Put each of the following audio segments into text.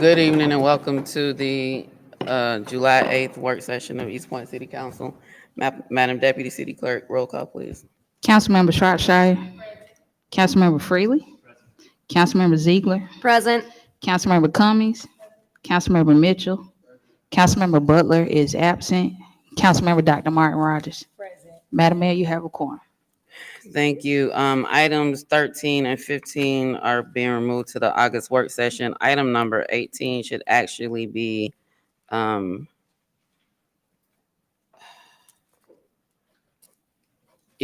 Good evening and welcome to the July 8th work session of East Point City Council. Madam Deputy City Clerk, roll call, please. Councilmember Shropshire, Councilmember Freely, Councilmember Ziegler, Present. Councilmember Cummings, Councilmember Mitchell, Councilmember Butler is absent, Councilmember Dr. Martin Rogers. Madam Mayor, you have a quorum. Thank you. Items 13 and 15 are being removed to the August work session. Item number 18 should actually be, you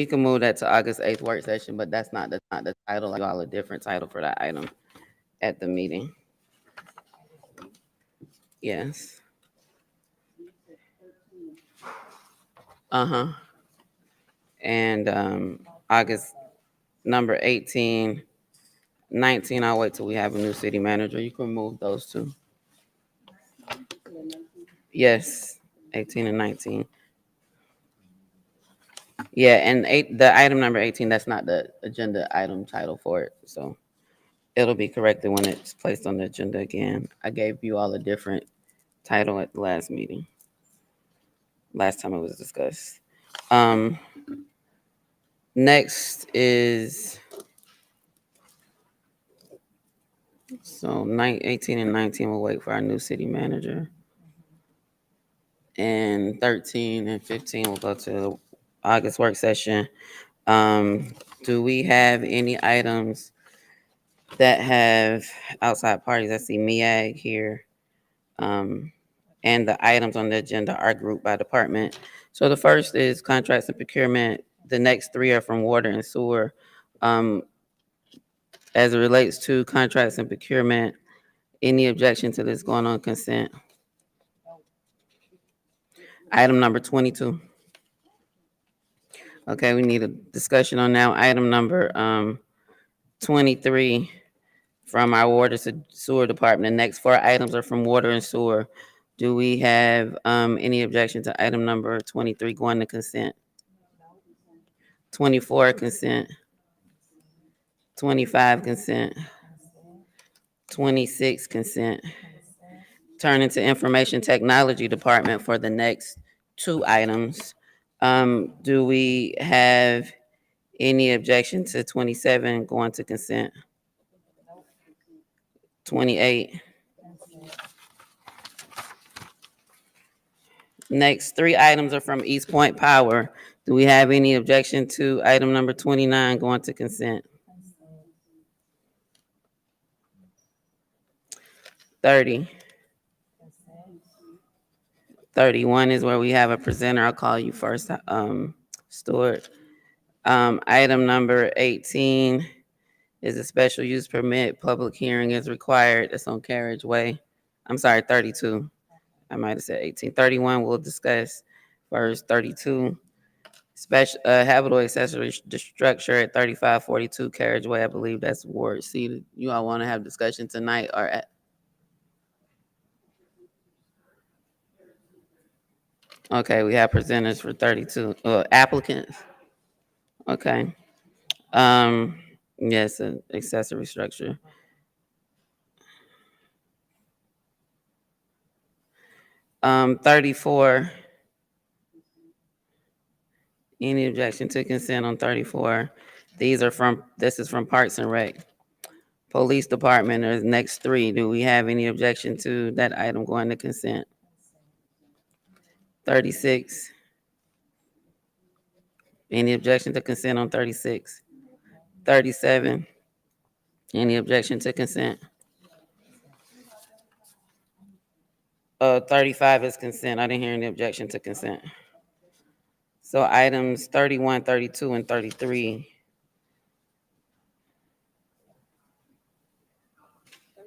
can move that to August 8th work session, but that's not the title. I got a different title for that item at the meeting. Yes. Uh-huh. And August number 18, 19, I'll wait till we have a new city manager. You can remove those two. Yes, 18 and 19. Yeah, and the item number 18, that's not the agenda item title for it. So it'll be corrected when it's placed on the agenda again. I gave you all a different title at the last meeting. Last time it was discussed. Next is, so 18 and 19 will wait for our new city manager. And 13 and 15 will go to the August work session. Do we have any items that have outside parties? I see MEAG here. And the items on the agenda are grouped by department. So the first is contracts and procurement. The next three are from water and sewer. As it relates to contracts and procurement, any objection to this going on consent? Item number 22. Okay, we need a discussion on now. Item number 23 from our water sewer department. The next four items are from water and sewer. Do we have any objection to item number 23 going to consent? 24 consent. 25 consent. 26 consent. Turning to information technology department for the next two items. Do we have any objection to 27 going to consent? 28. Next three items are from East Point Power. Do we have any objection to item number 29 going to consent? 30. 31 is where we have a presenter. I'll call you first, Stuart. Item number 18 is a special use permit. Public hearing is required. It's on Carriageway. I'm sorry, 32. I might have said 18. 31 we'll discuss first. 32. Special habitable accessory structure at 3542 Carriageway. I believe that's Ward C. You all want to have discussion tonight or at? Okay, we have presenters for 32 applicants. Okay. Yes, an accessory structure. 34. Any objection to consent on 34? This is from Parks and Rec. Police Department are the next three. Do we have any objection to that item going to consent? 36. Any objection to consent on 36? 37. Any objection to consent? 35 is consent. I didn't hear any objection to consent. So items 31, 32, and 33.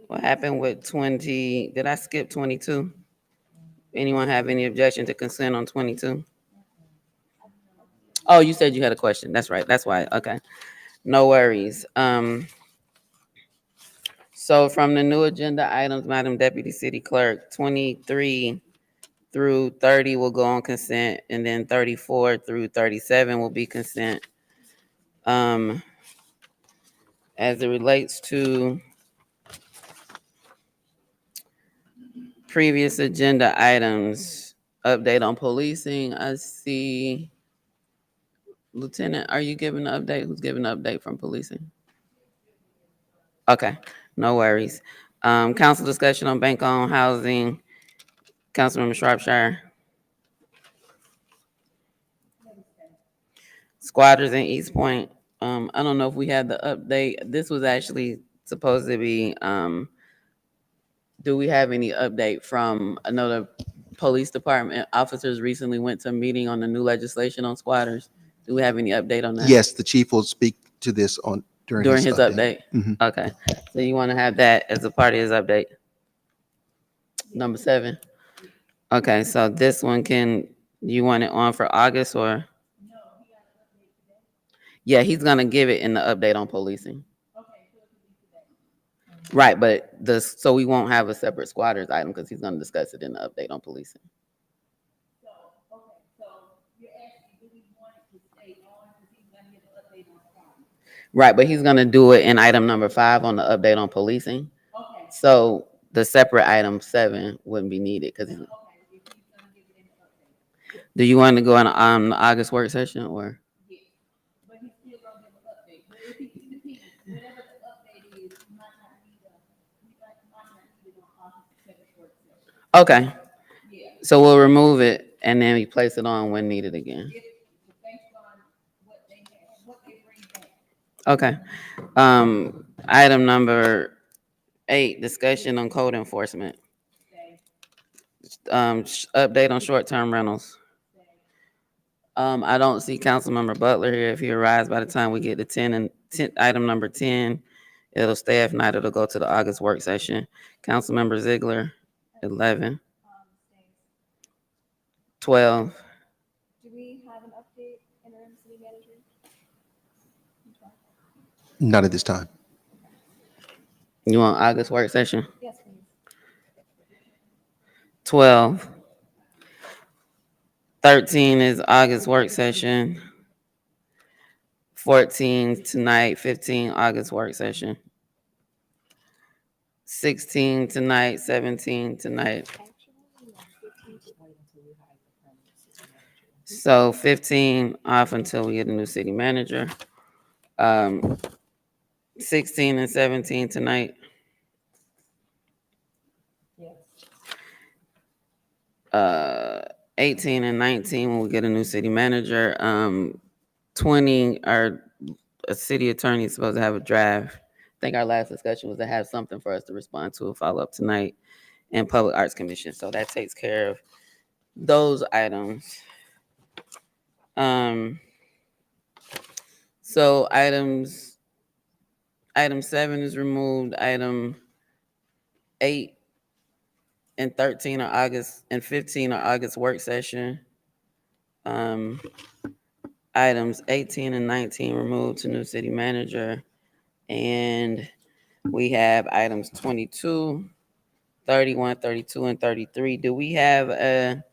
What happened with 20? Did I skip 22? Anyone have any objection to consent on 22? Oh, you said you had a question. That's right. That's why. Okay. No worries. So from the new agenda items, Madam Deputy City Clerk, 23 through 30 will go on consent, and then 34 through 37 will be consent. As it relates to previous agenda items, update on policing. I see Lieutenant, are you giving an update? Who's giving an update from policing? Okay, no worries. Council discussion on bank-owned housing. Councilmember Shropshire. Squatters in East Point. I don't know if we had the update. This was actually supposed to be, do we have any update from another police department? Officers recently went to a meeting on the new legislation on squatters. Do we have any update on that? Yes, the chief will speak to this during his update. Mhm. Okay, so you want to have that as a part of his update? Number 7. Okay, so this one you want it on for August or? Yeah, he's gonna give it in the update on policing. Right, but so we won't have a separate squatters item because he's gonna discuss it in the update on policing. Right, but he's gonna do it in item number 5 on the update on policing. So the separate item 7 wouldn't be needed because. Do you want to go on the August work session or? Okay. So we'll remove it and then we place it on when needed again. Okay. Item number 8, discussion on code enforcement. Update on short-term rentals. I don't see Councilmember Butler here. If he arrives by the time we get to 10 item number 10, it'll stay. If not, it'll go to the August work session. Councilmember Ziegler, 11. 12. Do we have an update, interim city manager? Not at this time. You want August work session? Yes, please. 12. 13 is August work session. 14 tonight, 15 August work session. 16 tonight, 17 tonight. So 15 off until we get a new city manager. 16 and 17 tonight. 18 and 19 when we get a new city manager. 20, our city attorney is supposed to have a draft. I think our last discussion was to have something for us to respond to, a follow-up tonight, and Public Arts Commission. So that takes care of those items. So item 7 is removed. Item 8 and 13 are August, and 15 are August work session. Items 18 and 19 removed to new city manager. And we have items 22, 31, 32, and 33. Do we have a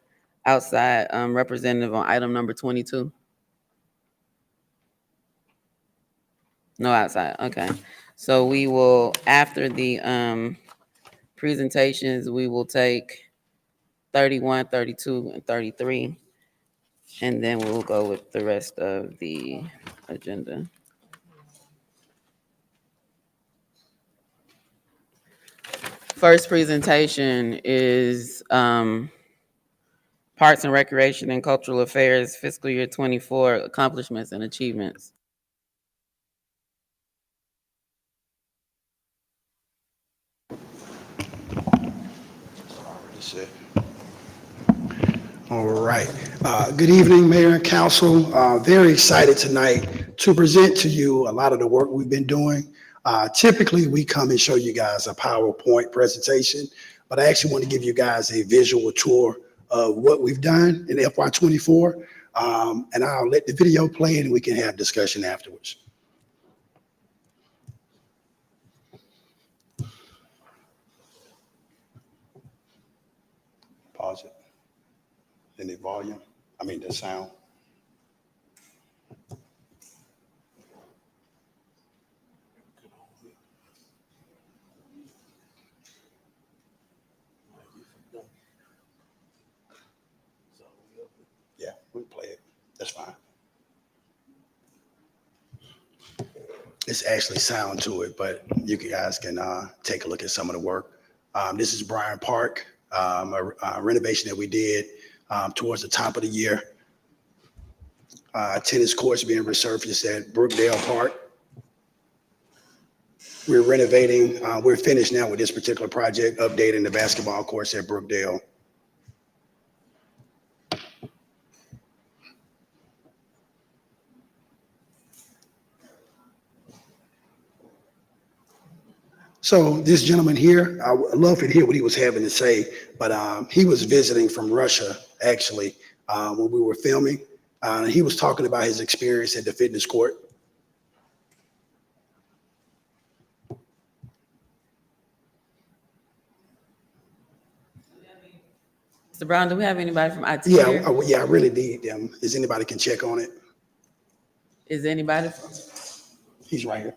outside representative on item number 22? No outside, okay. So we will, after the presentations, we will take 31, 32, and 33. And then we'll go with the rest of the agenda. First presentation is Parks and Recreation and Cultural Affairs Fiscal Year 24 Accomplishments and Achievements. All right. Good evening, Mayor and Council. Very excited tonight to present to you a lot of the work we've been doing. Typically, we come and show you guys a PowerPoint presentation, but I actually want to give you guys a visual tour of what we've done in FY24. And I'll let the video play and we can have discussion afterwards. Pause it. In the volume, the sound. That's fine. It's actually sound to it, but you guys can take a look at some of the work. This is Bryant Park, a renovation that we did towards the top of the year. Tennis courts being resurfaced at Brookdale Park. We're renovating, we're finished now with this particular project, updating the basketball courts at Brookdale. So this gentleman here, I would love to hear what he was having to say, but he was visiting from Russia, actually, when we were filming. He was talking about his experience at the fitness court. Mr. Brown, do we have anybody from IT Yeah, here? I really need them. Is anybody can check on it? Is anybody? He's right here.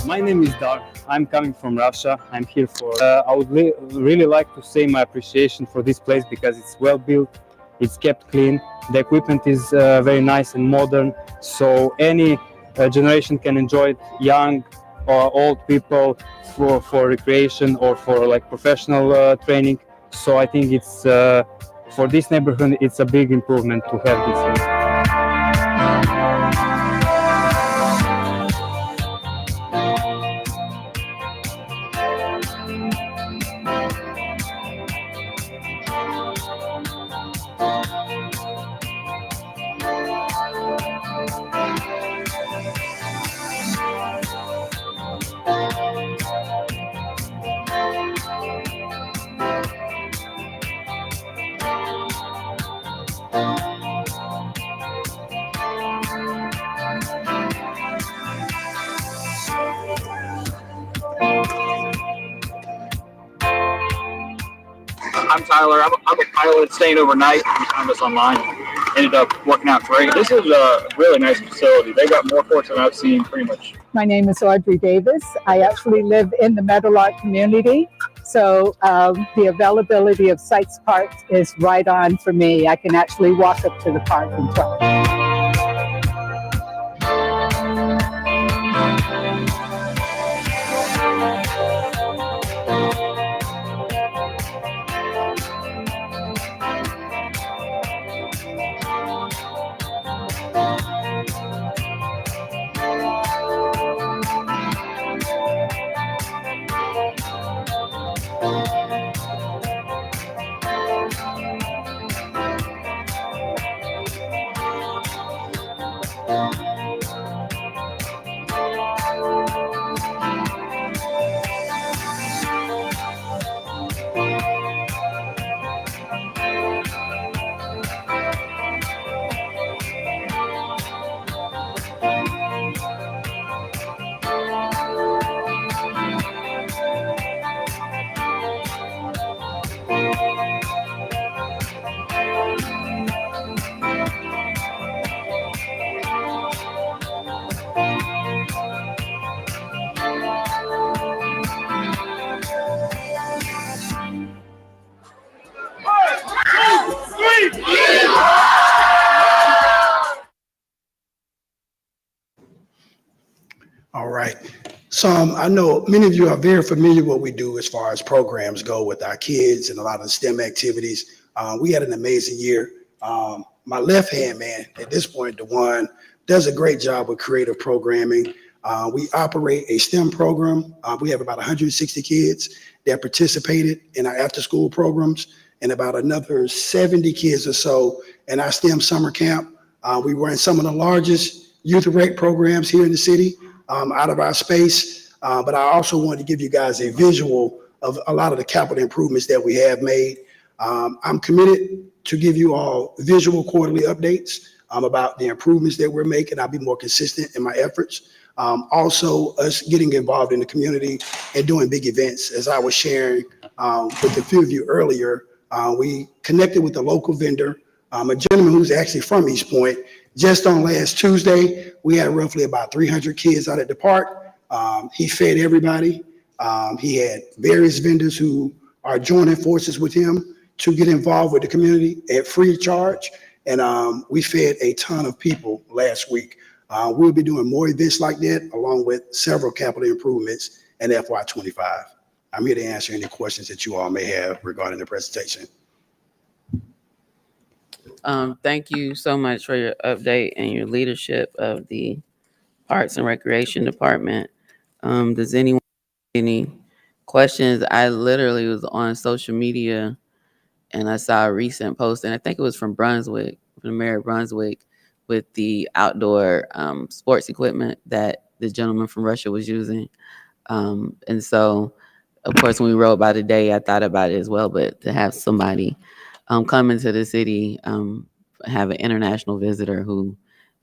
My name is Dar. I'm coming from Russia. I'm here for. I would really like to say my appreciation for this place because it's well built, it's kept clean, the equipment is very nice and modern, so any generation can enjoy it, young or old people, for recreation or for like professional training. So I think it's for this neighborhood, it's a big improvement to have this. I'm Tyler. I'm a pilot staying overnight. You found us online. Ended up working out great. This is a really nice facility. They got more courts than I've seen pretty much. My name is Audrey Davis. I actually live in the Meadowlark community. So the availability of Sykes Park is right on for me. I can actually walk up to the park and play. All right. So I know many of you are very familiar with what we do as far as programs go with our kids and a lot of the STEM activities. We had an amazing year. My left hand man at this point, DeJuan, does a great job with creative programming. We operate a STEM program. We have about 160 kids that participated in our after-school programs and about another 70 kids or so in our STEM summer camp. We run some of the largest youth rec programs here in the city out of our space. But I also wanted to give you guys a visual of a lot of the capital improvements that we have made. I'm committed to give you all visual quarterly updates about the improvements that we're making. I'll be more consistent in my efforts. Also, us getting involved in the community and doing big events. As I was sharing with a few of you earlier, we connected with a local vendor, a gentleman who's actually from East Point. Just on last Tuesday, we had roughly about 300 kids out at the park. He fed everybody. He had various vendors who are joining forces with him to get involved with the community at free charge. And we fed a ton of people last week. We'll be doing more events like that, along with several capital improvements in FY25. I'm here to answer any questions that you all may have regarding the presentation. Thank you so much for your update and your leadership of the Parks and Recreation Department. Does anyone have any questions? I literally was on social media and I saw a recent post, and I think it was from Brunswick, from the mayor of Brunswick, with the outdoor sports equipment that the gentleman from Russia was using. And so, of course, when we wrote about it today, I thought about it as well, but to have somebody come into the city, have an international visitor who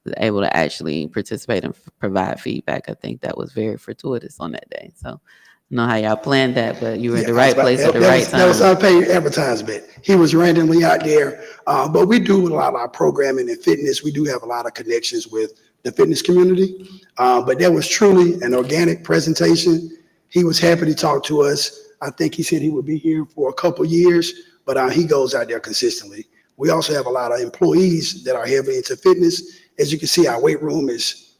was able to actually participate and provide feedback, I think that was very fortuitous on that day. So I don't know how y'all planned that, but you were at the right place at the right time. That was unpaid advertisement. He was randomly out there. But we do a lot of our programming and fitness. We do have a lot of connections with the fitness community. But that was truly an organic presentation. He was happy to talk to us. I think he said he would be here for a couple years, but he goes out there consistently. We also have a lot of employees that are heavily into fitness. As you can see, our weight room is,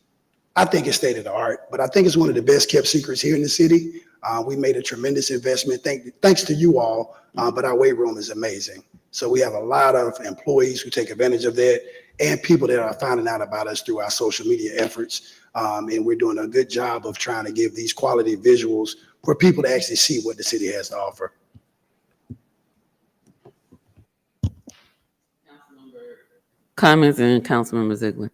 I think it's state of the art, but I think it's one of the best kept secrets here in the city. We made a tremendous investment, thanks to you all, but our weight room is amazing. So we have a lot of employees who take advantage of that and people that are finding out about us through our social media efforts. And we're doing a good job of trying to give these quality visuals for people to actually see what the city has to offer. Comments and Councilmember Ziegler.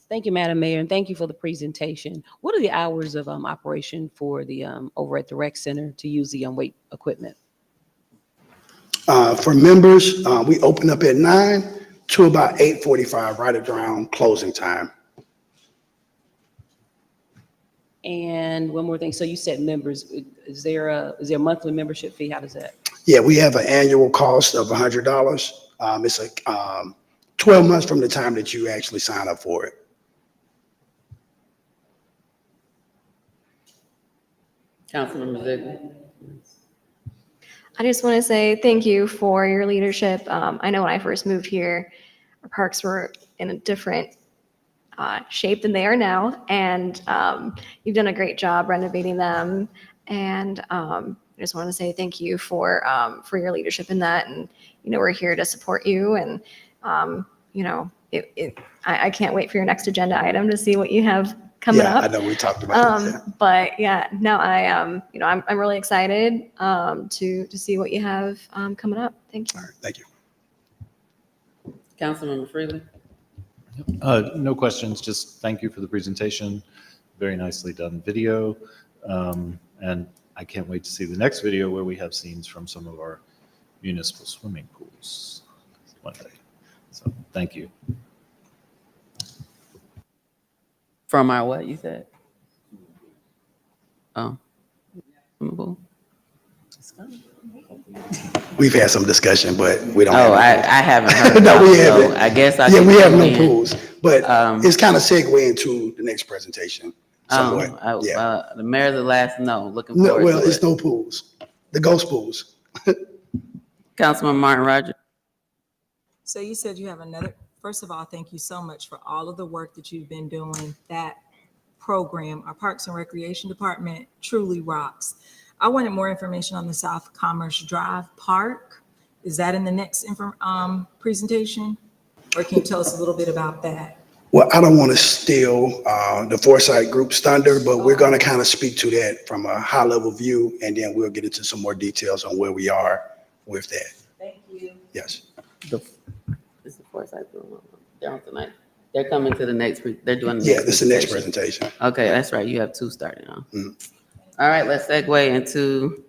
Thank you, Madam Mayor, and thank you for the presentation. What are the hours of operation for the over at the rec center to use the weight equipment? For members, we open up at 9 to about 8:45, right around closing time. And one more thing. So you said members. Is there a monthly membership fee? How does that? Yeah, we have an annual cost of $100. It's 12 months from the time that you actually sign up for it. Councilmember Ziegler. I just want to say thank you for your leadership. I know when I first moved here, our parks were in a different shape than they are now, and you've done a great job renovating them. And I just want to say thank you for your leadership in that. And we're here to support you. And I can't wait for your next agenda item to see what you have coming up. I know we talked about that. But yeah, no, I'm really excited to see what you have coming up. Thank you. All right, thank you. Councilmember Freeland. No questions, just thank you for the presentation. Very nicely done video. And I can't wait to see the next video where we have scenes from some of our municipal swimming pools one day. So thank you. From our what you said? Oh. We've had some discussion, but we don't. Oh, I haven't heard. No, we so haven't. I guess I. Yeah, we have no in. pools, but it's kind of segue into the next presentation. Somewhat. The mayor's the last no. Looking No, forward well, to it's it. no pools. The ghost pools. Councilman Martin Rogers. So you said you have another, first of all, thank you so much for all of the work that you've been doing. That program, our Parks and Recreation Department truly rocks. I wanted more information on the South Commerce Drive Park. Is that in the next presentation? Or can you tell us a little bit about that? Well, I don't want to steal the Foresight Group's thunder, but we're going to kind of speak to that from a high-level view, and then we'll get into some more details on where we are with that. Thank you. Yes. This is Foresight Group. They're on tonight. They're coming to the next, they're doing the Yeah, next this is the next presentation. presentation. Okay, that's right. You have two starting on. Mhm. All right, let's segue into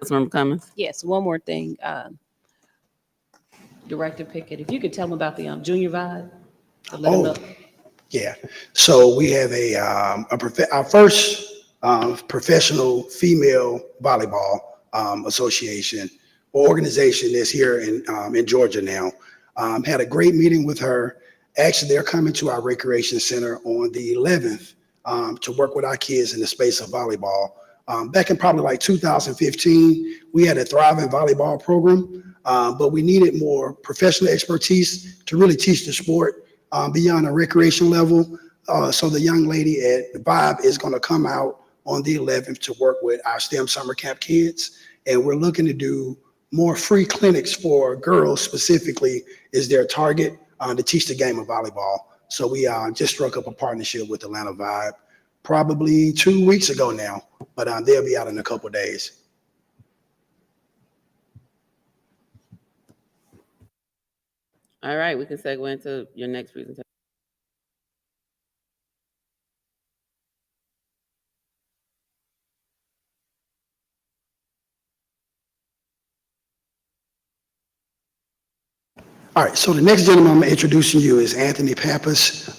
Councilmember Cummings. Yes, one more thing. Director Pickett, if you could tell them about the Junior Vibe. to let them Oh, know. yeah. So we have our first professional female volleyball association or organization that's here in Georgia now. Had a great meeting with her. Actually, they're coming to our recreation center on the 11th to work with our kids in the space of volleyball. Back in probably like 2015, we had a thriving volleyball program, but we needed more professional expertise to really teach the sport beyond a recreation level. So the young lady at Vibe is going to come out on the 11th to work with our STEM summer camp kids. And we're looking to do more free clinics for girls specifically is their target to teach the game of volleyball. So we just struck up a partnership with Atlanta Vibe probably 2 weeks ago now, but they'll be out in a couple of days. All right, we can segue into your next presentation. All right, so the next gentleman I'm introducing you is Anthony Pappas.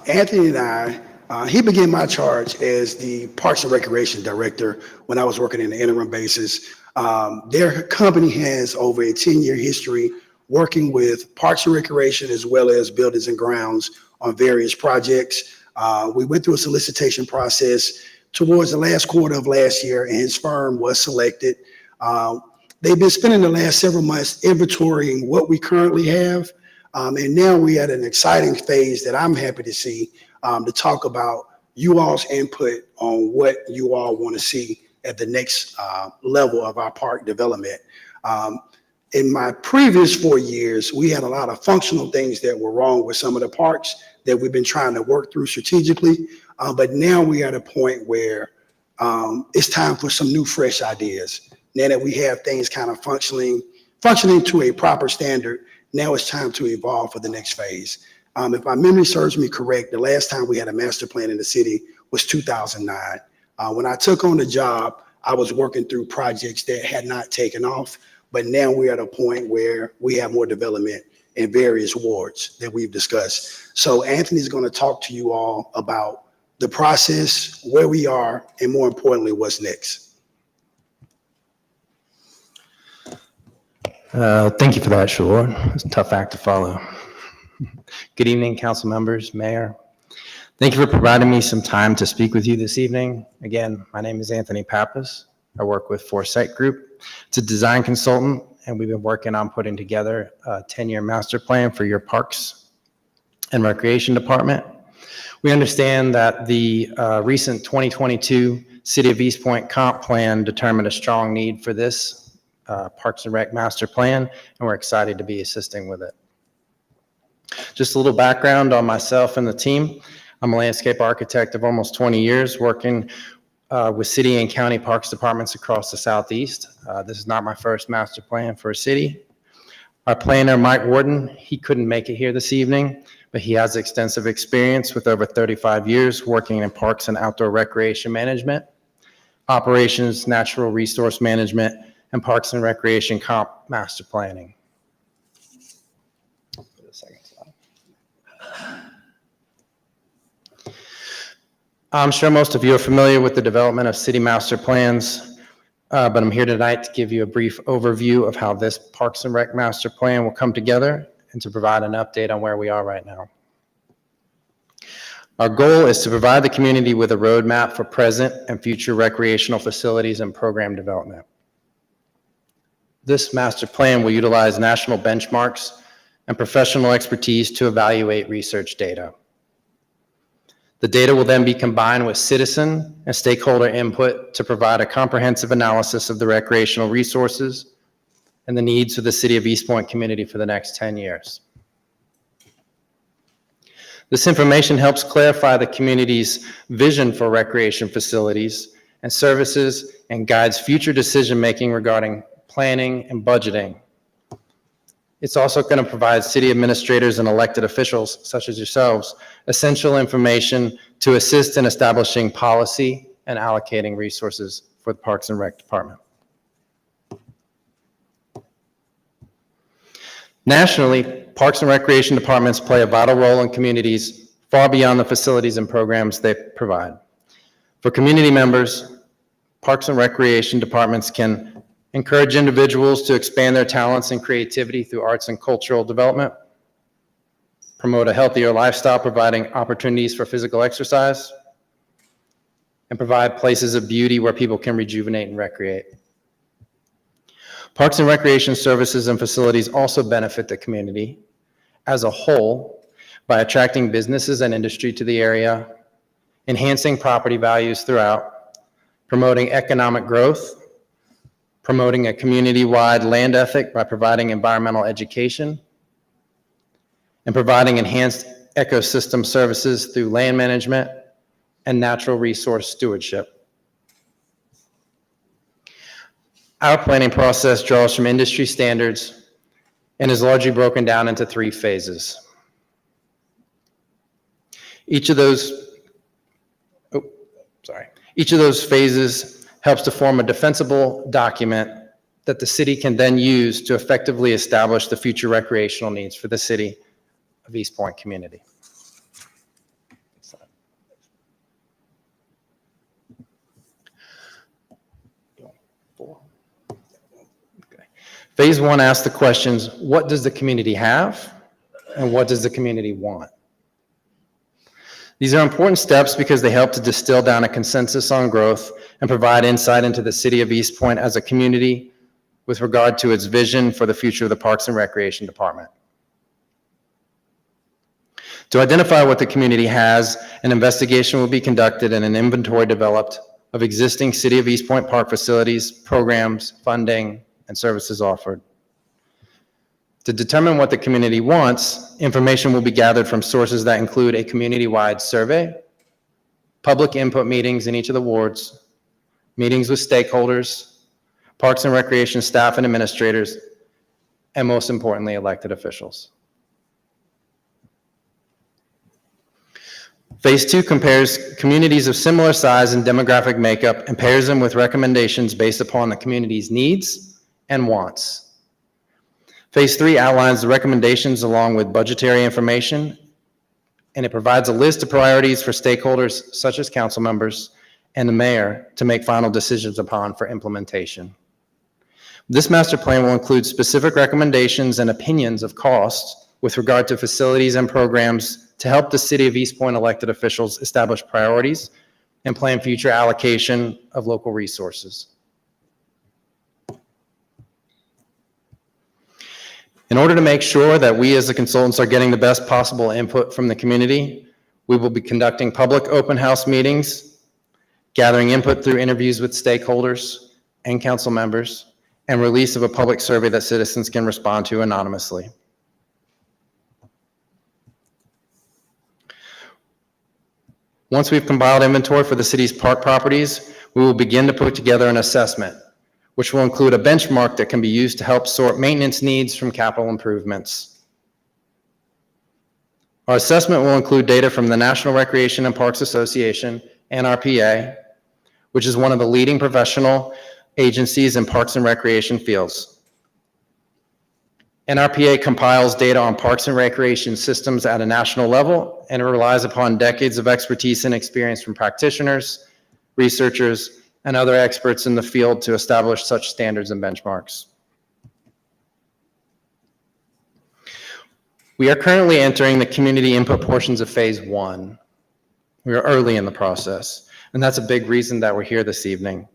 Anthony and I, he began my charge as the Parks and Recreation Director when I was working in the interim basis. Their company has over a 10-year history working with Parks and Recreation as well as Buildings and Grounds on various projects. We went through a solicitation process towards the last quarter of last year, and his firm was selected. They've been spending the last several months inventorying what we currently have. And now we're at an exciting phase that I'm happy to see to talk about you all's input on what you all want to see at the next level of our park development. In my previous 4 years, we had a lot of functional things that were wrong with some of the parks that we've been trying to work through strategically. But now we are at a point where it's time for some new, fresh ideas. Now that we have things kind of functioning to a proper standard, now it's time to evolve for the next phase. If my memory serves me correct, the last time we had a master plan in the city was 2009. When I took on the job, I was working through projects that had not taken off, but now we're at a point where we have more development in various wards that we've discussed. So Anthony's going to talk to you all about the process, where we are, and more importantly, what's next. Thank you for that, Shore. It's a tough act to follow. Good evening, council members, mayor. Thank you for providing me some time to speak with you this evening. Again, my name is Anthony Pappas. I work with Foresight Group. It's a design consultant, and we've been working on putting together a 10-year master plan for your Parks and Recreation Department. We understand that the recent 2022 City of East Point comp plan determined a strong need for this Parks and Rec master plan, and we're excited to be assisting with it. Just a little background on myself and the team. I'm a landscape architect of almost 20 years working with city and county parks departments across the Southeast. This is not my first master plan for a city. Our planner, Mike Warden, he couldn't make it here this evening, but he has extensive experience with over 35 years working in parks and outdoor recreation management, operations, natural resource management, and Parks and Recreation comp master planning. I'm sure most of you are familiar with the development of city master plans, but I'm here tonight to give you a brief overview of how this Parks and Rec master plan will come together and to provide an update on where we are right now. Our goal is to provide the community with a roadmap for present and future recreational facilities and program development. This master plan will utilize national benchmarks and professional expertise to evaluate research data. The data will then be combined with citizen and stakeholder input to provide a comprehensive analysis of the recreational resources, and the needs of the city of East Point community for the next 10 years. This information helps clarify the community's vision for recreation facilities and services and guides future decision-making regarding planning and budgeting. It's also going to provide city administrators and elected officials, such as yourselves, essential information to assist in establishing policy and allocating resources for the Parks and Rec Department. Nationally, Parks and Recreation departments play a vital role in communities far beyond the facilities and programs they provide. For community members, Parks and Recreation departments can encourage individuals to expand their talents and creativity through arts and cultural development, promote a healthier lifestyle, providing opportunities for physical exercise, and provide places of beauty where people can rejuvenate and recreate. Parks and Recreation services and facilities also benefit the community as a whole by attracting businesses and industry to the area, enhancing property values throughout, promoting economic growth, promoting a community-wide land ethic by providing environmental education, and providing enhanced ecosystem services through land management and natural resource stewardship. Our planning process draws from industry standards and is largely broken down into 3 phases. Each of those phases helps to form a defensible document that the city can then use to effectively establish the future recreational needs for the city of East Point community. Phase 1 asks the questions, what does the community have and what does the community want? These are important steps because they help to distill down a consensus on growth and provide insight into the city of East Point as a community with regard to its vision for the future of the Parks and Recreation Department. To identify what the community has, an investigation will be conducted and an inventory developed of existing city of East Point park facilities, programs, funding, and services offered. To determine what the community wants, information will be gathered from sources that include a community-wide survey, public input meetings in each of the wards, meetings with stakeholders, Parks and Recreation staff and administrators, and most importantly, elected officials. Phase 2 compares communities of similar size and demographic makeup and pairs them with recommendations based upon the community's needs and wants. Phase 3 outlines the recommendations along with budgetary information, and it provides a list of priorities for stakeholders such as council members and the mayor to make final decisions upon for implementation. This master plan will include specific recommendations and opinions of costs with regard to facilities and programs to help the city of East Point elected officials establish priorities and plan future allocation of local resources. In order to make sure that we as the consultants are getting the best possible input from the community, we will be conducting public open house meetings, gathering input through interviews with stakeholders and council members, and release of a public survey that citizens can respond to anonymously. Once we've compiled inventory for the city's park properties, we will begin to put together an assessment, which will include a benchmark that can be used to help sort maintenance needs from capital improvements. Our assessment will include data from the National Recreation and Parks Association, NRPA, which is one of the leading professional agencies in parks and recreation fields. NRPA compiles data on parks and recreation systems at a national level, and it relies upon decades of expertise and experience from practitioners, researchers, and other experts in the field to establish such standards and benchmarks. We are currently entering the community input portions of phase 1. We are early in the process, and that's a big reason that we're here this evening.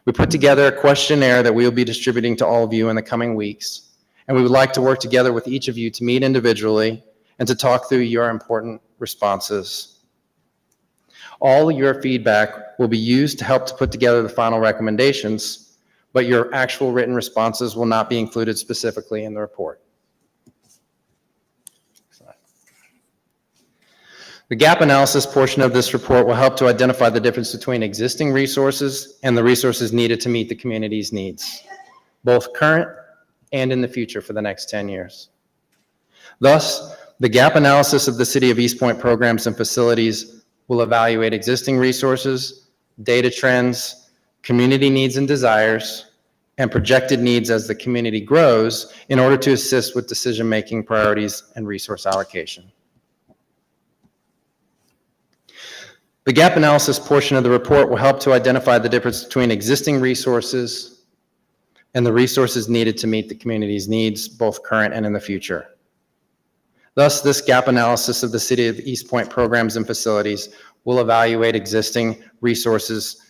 We put together a questionnaire that we will be distributing to all of you in the coming weeks, and we would like to work together with each of you to meet individually and to talk through your important responses. All your feedback will be used to help to put together the final recommendations, but your actual written responses will not be included specifically in the report. The gap analysis portion of this report will help to identify the difference between existing resources and the resources needed to meet the community's needs, both current and in the future for the next 10 years. Thus, the gap analysis of the City of East Point programs and facilities will evaluate existing resources, data trends, community needs and desires, and projected needs as the community grows in order to assist with decision-making priorities and resource allocation. The gap analysis portion of the report will help to identify the difference between existing resources and the resources needed to meet the community's needs, both current and in the future. Thus, this gap analysis of the City of East Point programs and facilities will evaluate existing resources,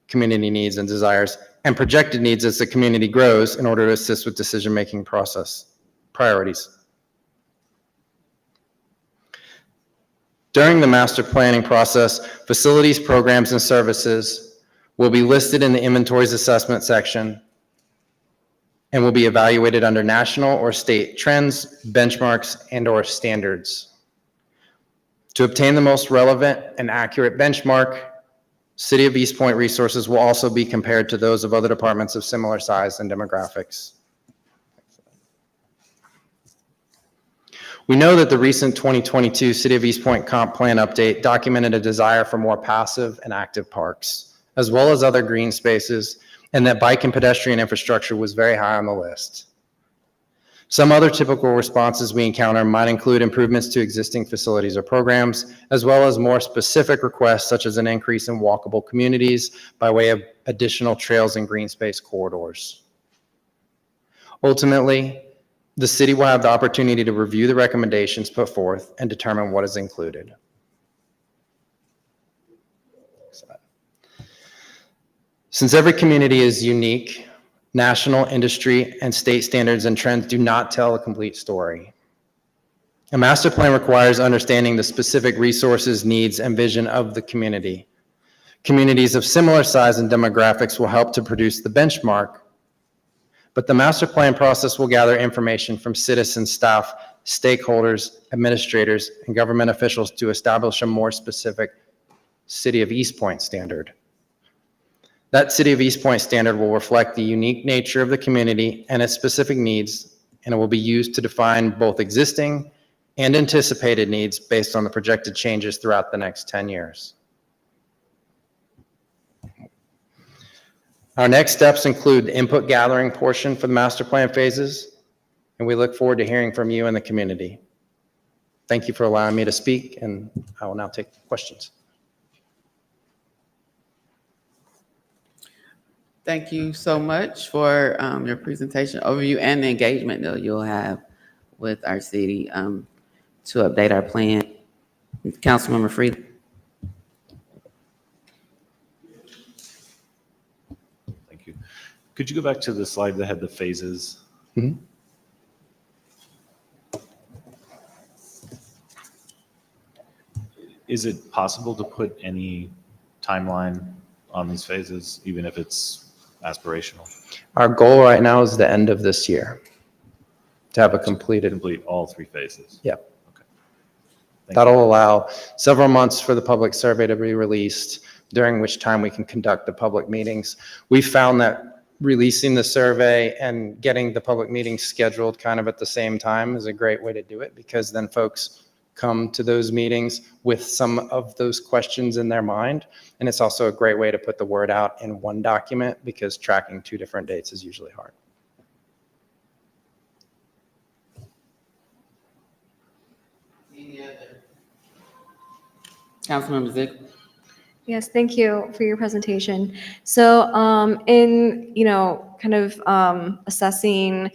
community needs and desires, and projected needs as the community grows in order to assist with decision-making process priorities. During the master planning process, facilities, programs, and services will be listed in the inventories assessment section and will be evaluated under national or state trends, benchmarks, and/or standards. To obtain the most relevant and accurate benchmark, City of East Point resources will also be compared to those of other departments of similar size and demographics. We know that the recent 2022 City of East Point Comp Plan update documented a desire for more passive and active parks, as well as other green spaces, and that bike and pedestrian infrastructure was very high on the list. Some other typical responses we encounter might include improvements to existing facilities or programs, as well as more specific requests such as an increase in walkable communities by way of additional trails and green space corridors. Ultimately, the city will have the opportunity to review the recommendations put forth and determine what is included. Since every community is unique, national, industry, and state standards and trends do not tell a complete story. A master plan requires understanding the specific resources, needs, and vision of the community. Communities of similar size and demographics will help to produce the benchmark, but the master plan process will gather information from citizens, staff, stakeholders, administrators, and government officials to establish a more specific City of East Point standard. That City of East Point standard will reflect the unique nature of the community and its specific needs, and it will be used to define both existing and anticipated needs based on the projected changes throughout the next 10 years. Our next steps include the input gathering portion for the master plan phases, and we look forward to hearing from you and the community. Thank you for allowing me to speak, and I will now take questions. Thank you so much for your presentation, overview, and the engagement that you'll have with our city to update our plan. Councilmember Freeland. Thank you. Could you go back to the slide that had the phases? Mm-hmm. Is it possible to put any timeline on these phases, even if it's aspirational? Our goal right now is the end of this year to have a completed. Complete all three phases? Yep. Okay. Thank That'll allow several months for the public survey to be released, during which time we can conduct the public meetings. We found that releasing the survey and getting the public meetings scheduled kind of at the same time is a great way to do it, because then folks come to those meetings with some of those questions in their mind. And it's also a great way to put the word out in one document, because tracking two different dates is usually hard. Any other? Councilmember Ziegler. Yes, thank you for your presentation. So in, kind of assessing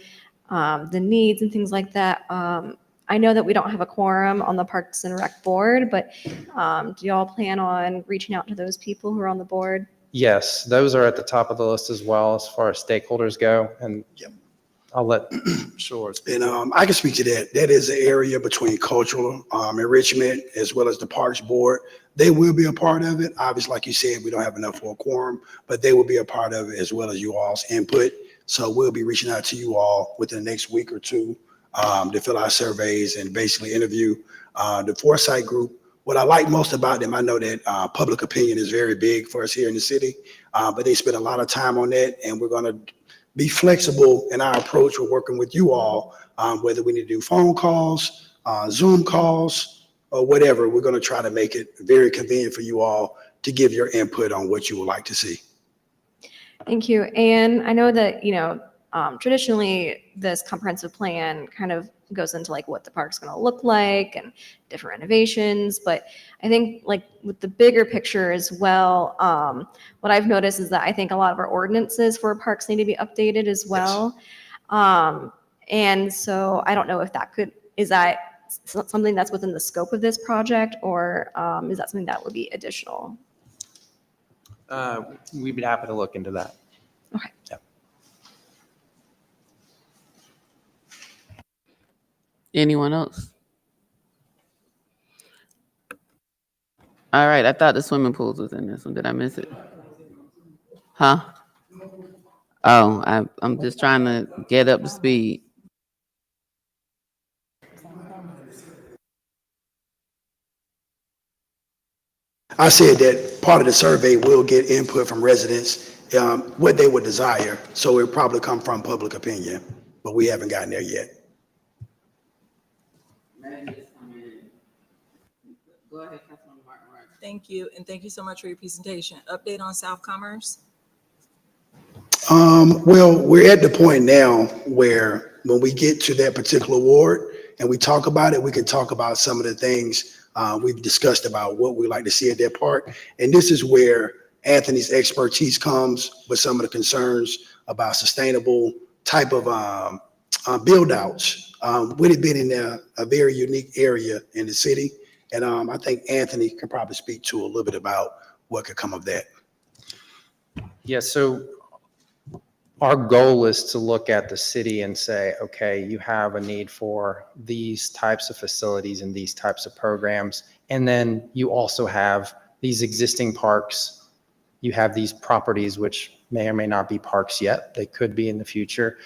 the needs and things like that, I know that we don't have a quorum on the Parks and Rec board, but do y'all plan on reaching out to those people who are on the board? Yes, those are at the top of the list as well as far as stakeholders go. And I'll let Shore speak. And I can speak to that. That is an area between cultural enrichment as well as the Parks Board. They will be a part of it. Obviously, like you said, we don't have enough for a quorum, but they will be a part of it as well as you all's input. So we'll be reaching out to you all within the next week or two to fill out surveys and basically interview the Foresight Group. What I like most about them, I know that public opinion is very big for us here in the city, but they spend a lot of time on that, and we're going to be flexible in our approach. We're working with you all, whether we need to do phone calls, Zoom calls, or whatever. We're going to try to make it very convenient for you all to give your input on what you would like to see. Thank you. And I know that, traditionally this comprehensive plan kind of goes into like what the park's going to look like and different renovations. But I think like with the bigger picture as well, what I've noticed is that I think a lot of our ordinances for parks need to be updated as well. And so I don't know if is that something that's within the scope of this project, or is that something that would be additional? We'd be happy to look into that. Okay. Yeah. Anyone else? All right, I thought the swimming pools was in this one. Did I miss it? Huh? Oh, I'm just trying to get up to speed. I said that part of the survey will get input from residents, what they would desire. So it'll probably come from public opinion, but we haven't gotten there yet. Go ahead, Councilman Martin. Thank you, and thank you so much for your presentation. Update on South Commerce? Well, we're at the point now where when we get to that particular award and we talk about it, we can talk about some of the things we've discussed about what we like to see at that park. And this is where Anthony's expertise comes with some of the concerns about sustainable type of build outs, with it being in a very unique area in the city. And I think Anthony can probably speak to a little bit about what could come of that. Yeah, so our goal is to look at the city and say, okay, you have a need for these types of facilities and these types of programs. And then you also have these existing parks. You have these properties, which may or may not be parks yet. They could be in the future.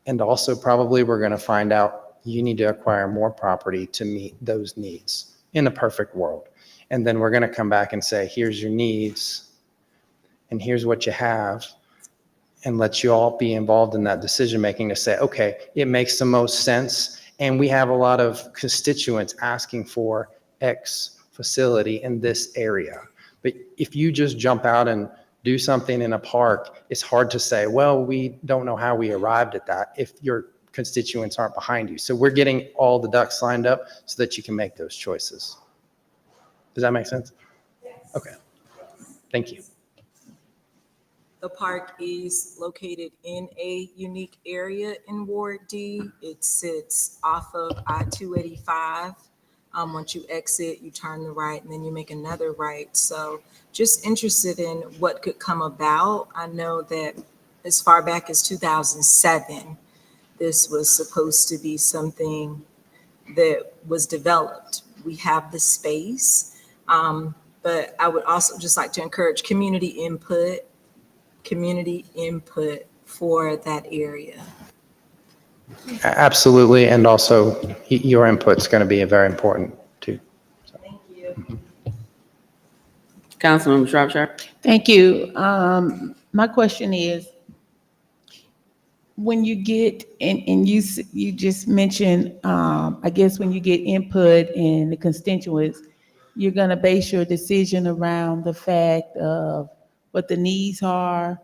And also probably we're going to find out you need to acquire more property to meet those needs in a perfect world. And then we're going to come back and say, here's your needs and here's what you have, and let you all be involved in that decision making to say, okay, it makes the most sense. And we have a lot of constituents asking for X facility in this area. But if you just jump out and do something in a park, it's hard to say, well, we don't know how we arrived at that if your constituents aren't behind you. So we're getting all the ducks lined up so that you can make those choices. Does that make sense? Yes. Okay. Thank you. The park is located in a unique area in Ward D. It sits off of I-285. Once you exit, you turn the right and then you make another right. So just interested in what could come about. I know that as far back as 2007, this was supposed to be something that was developed. We have the space, but I would also just like to encourage community input for that area. Absolutely. And also your input's going to be very important too. So. Thank you. Councilman Shropshire. Thank you. My question is, when you get, and you just mentioned, I guess when you get input and the constituents, you're going to base your decision around the fact of what the needs are,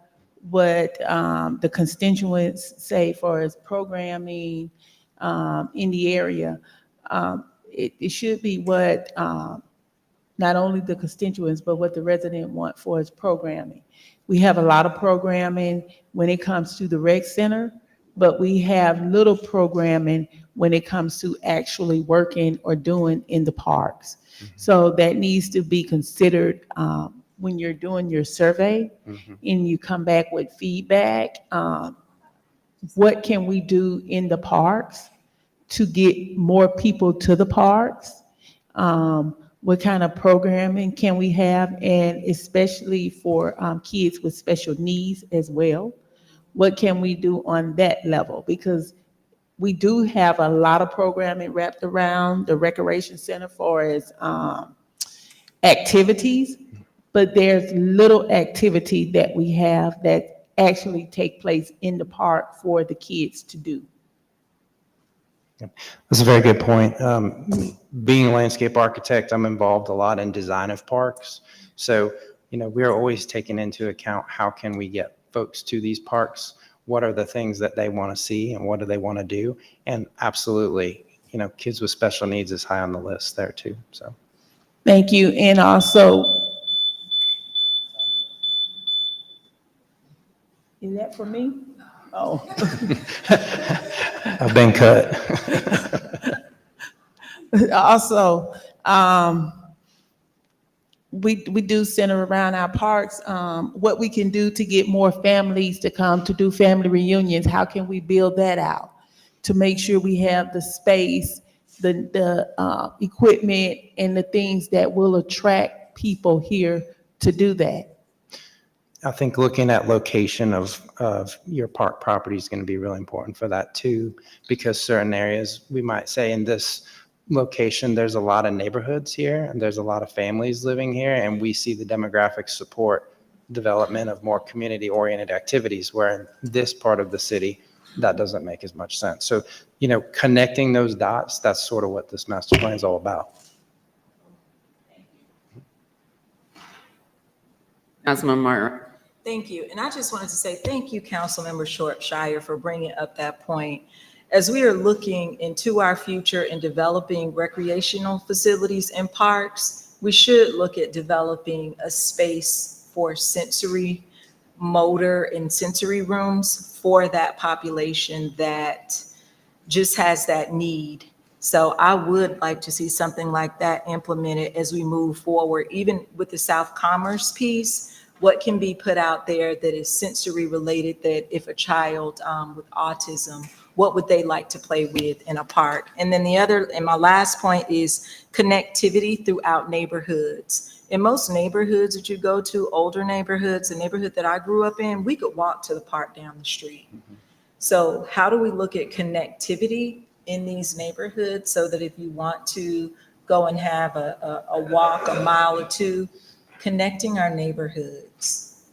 what the constituents say for as programming in the area. It should be what not only the constituents, but what the resident want for its programming. We have a lot of programming when it comes to the rec center, but we have little programming when it comes to actually working or doing in the parks. Mm-hmm. So that needs to be considered when you're doing your survey, mm-hmm. and you come back with feedback. what can we do in the parks to get more people to the parks? What kind of programming can we have, and especially for kids with special needs as well? What can we do on that level? Because we do have a lot of programming wrapped around the recreation center for its activities, but there's little activity that we have that actually take place in the park for the kids to do. That's a very good point. Being a landscape architect, I'm involved a lot in design of parks. So, we're always taking into account how can we get folks to these parks? What are the things that they want to see and what do they want to do? And absolutely, kids with special needs is high on the list there too, so. Thank you. And also, is that for me? Oh. I've been cut. Also, we do center around our parks, what we can do to get more families to come to do family reunions. How can we build that out to make sure we have the space, the equipment, and the things that will attract people here to do that? I think looking at location of your park property is going to be really important for that too, because certain areas, we might say in this location, there's a lot of neighborhoods here and there's a lot of families living here, and we see the demographics support development of more community-oriented activities, where in this part of the city, that doesn't make as much sense. So, connecting those dots, that's sort of what this master plan is all about. Councilman Martin. Thank you. And I just wanted to say thank you, Councilmember Shire, for bringing up that point. As we are looking into our future and developing recreational facilities and parks, we should look at developing a space for sensory, motor, and sensory rooms for that population that just has that need. So I would like to see something like that implemented as we move forward, even with the South Commerce piece. What can be put out there that is sensory related, that if a child with autism, what would they like to play with in a park? And then my last point is connectivity throughout neighborhoods. In most neighborhoods that you go to, older neighborhoods, the neighborhood that I grew up in, we could walk to the park down the street. So how do we look at connectivity in these neighborhoods so that if you want to go and have a walk, a mile or two, connecting our neighborhoods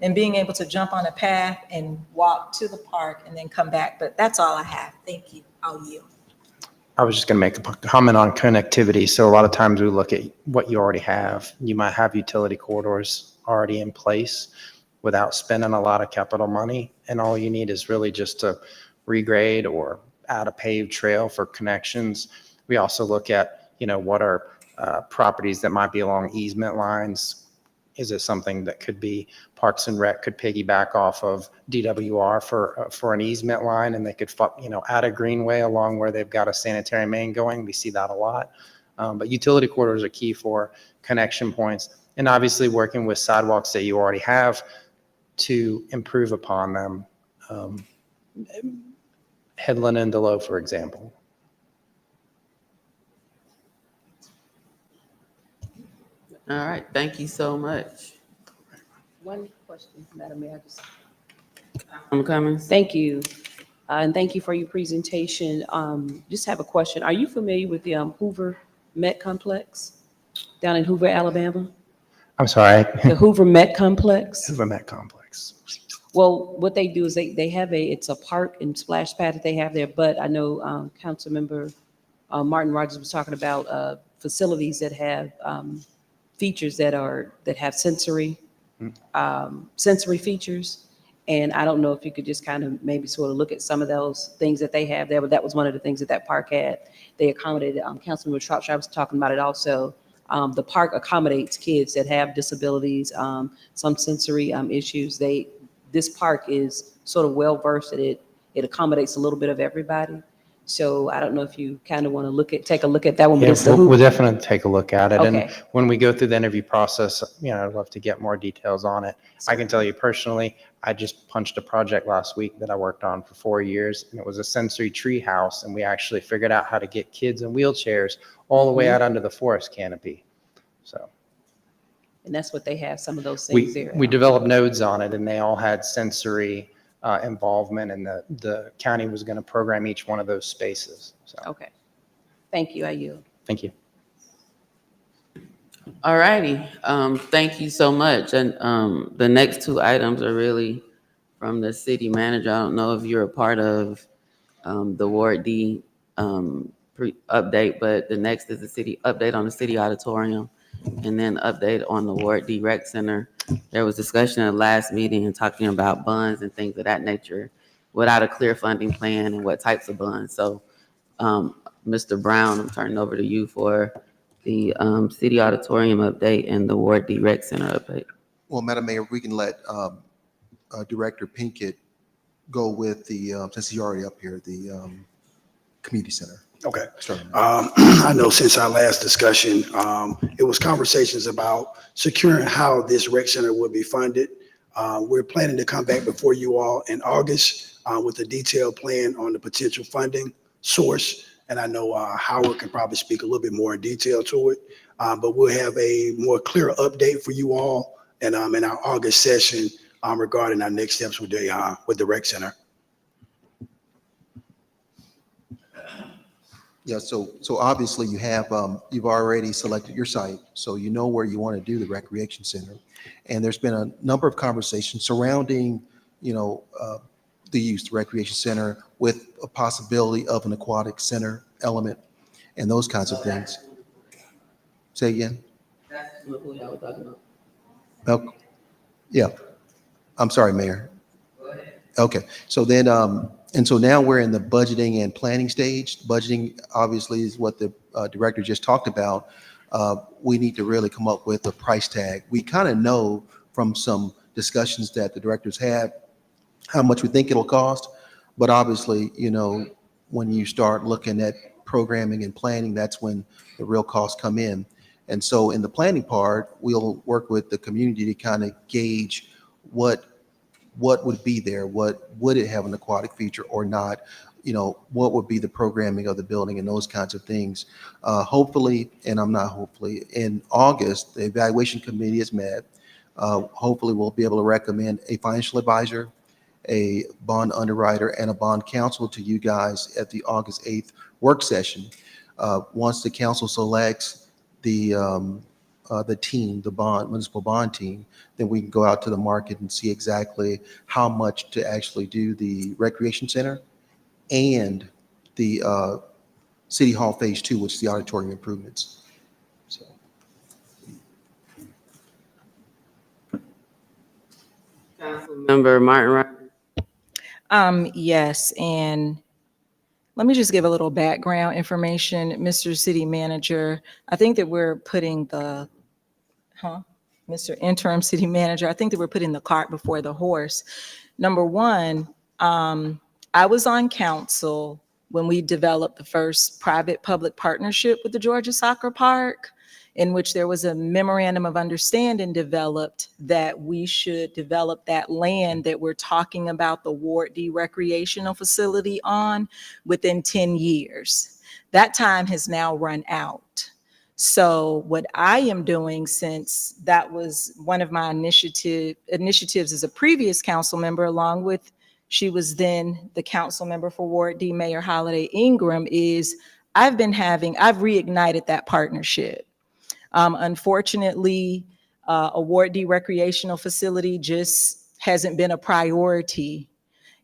and being able to jump on a path and walk to the park and then come back. But that's all I have. Thank you. I'll yield. I was just going to make a comment on connectivity. So a lot of times we look at what you already have. You might have utility corridors already in place without spending a lot of capital money. And all you need is really just to regrade or add a paved trail for connections. We also look at, what are properties that might be along easement lines. Is it something that could be Parks and Rec could piggyback off of DWR for an easement line, and they could, add a greenway along where they've got a sanitary main going. We see that a lot. But utility corridors are key for connection points, and obviously working with sidewalks that you already have to improve upon them. Headland and Delow, for example. All right, thank you so much. One question, Madam Mayor. Cummings. Thank you. And thank you for your presentation. Just have a question. Are you familiar with the Hoover Met Complex down in Hoover, Alabama? I'm sorry. The Hoover Met Complex? Hoover Met Complex. Well, what they do is they have it's a park and splash pad that they have there, but I know Councilmember Martin Rogers was talking about facilities that have features that have sensory features. And I don't know if you could just kind of maybe sort of look at some of those things that they have there, but that was one of the things that park had. They accommodated, Councilmember Shropshire was talking about it also. The park accommodates kids that have disabilities, some sensory issues. This park is sort of well-versed that it accommodates a little bit of everybody. So I don't know if you kind of want to take a look at that one, but Yeah, it's the we'll hoop. definitely take a look at it. And Okay. when we go through the interview process, I'd love to get more details on it. I can tell you personally, I just punched a project last week that I worked on for 4 years, and it was a sensory tree house, and we actually figured out how to get kids in wheelchairs all the way out under the forest canopy. So And that's what they have, some of those things there. we developed nodes on it, and they all had sensory involvement, and the county was going to program each one of those spaces. So Okay. Thank you. I yield. thank you. All righty, thank you so much. And, the next two items are really from the city manager. I don't know if you're a part of, the Ward D, update, but the next is the city update on the city auditorium, and then update on the Ward D Rec Center. There was discussion at the last meeting and talking about bonds and things of that nature without a clear funding plan and what types of bonds. So, Mr. Brown, I'm turning over to you for the city auditorium update and the Ward D Rec Center update. Well, Madam Mayor, we can let Director Pinkett go with the, since he's already up here, the community center. Okay. Starting. I know since our last discussion, it was conversations about securing how this rec center will be funded. We're planning to come back before you all in August with a detailed plan on the potential funding source. And I know Howard can probably speak a little bit more in detail to it, but we'll have a more clear update for you all and in our August session regarding our next steps with the rec center. Yeah, so obviously you have, you've already selected your site, so you know where you want to do the recreation center. And there's been a number of conversations surrounding, the use of the recreation center with a possibility of an aquatic center element and those kinds of things. Say again? That's what I was talking about. Oh, yeah. I'm sorry, Mayor. Go ahead. Okay, so then, and so now we're in the budgeting and planning stage. Budgeting obviously is what the director just talked about. We need to really come up with a price tag. We kind of know from some discussions that the directors had how much we think it'll cost, but obviously, when you start looking at programming and planning, that's when the real costs come in. And so in the planning part, we'll work with the community to kind of gauge what would be there, would it have an aquatic feature or not, what would be the programming of the building and those kinds of things. Hopefully, and I'm not hopefully, in August, the evaluation committee is met. Hopefully we'll be able to recommend a financial advisor, a bond underwriter, and a bond counsel to you guys at the August 8th work session. Once the council selects the team, the municipal bond team, then we can go out to the market and see exactly how much to actually do the recreation center and the City Hall Phase 2, which is the auditorium improvements. So. Councilmember Martin Rogers. Yes, and let me just give a little background information, Mr. City Manager. I think that we're putting Mr. Interim City Manager, I think that we're putting the cart before the horse. Number one, I was on council when we developed the first private-public partnership with the Georgia Soccer Park, in which there was a memorandum of understanding developed that we should develop that land that we're talking about the Ward D recreational facility on within 10 years. That time has now run out. So what I am doing, since that was one of my initiatives as a previous council member, along with, she was then the council member for Ward D, Mayor Holiday Ingram, is I've reignited that partnership. Unfortunately, a Ward D recreational facility just hasn't been a priority.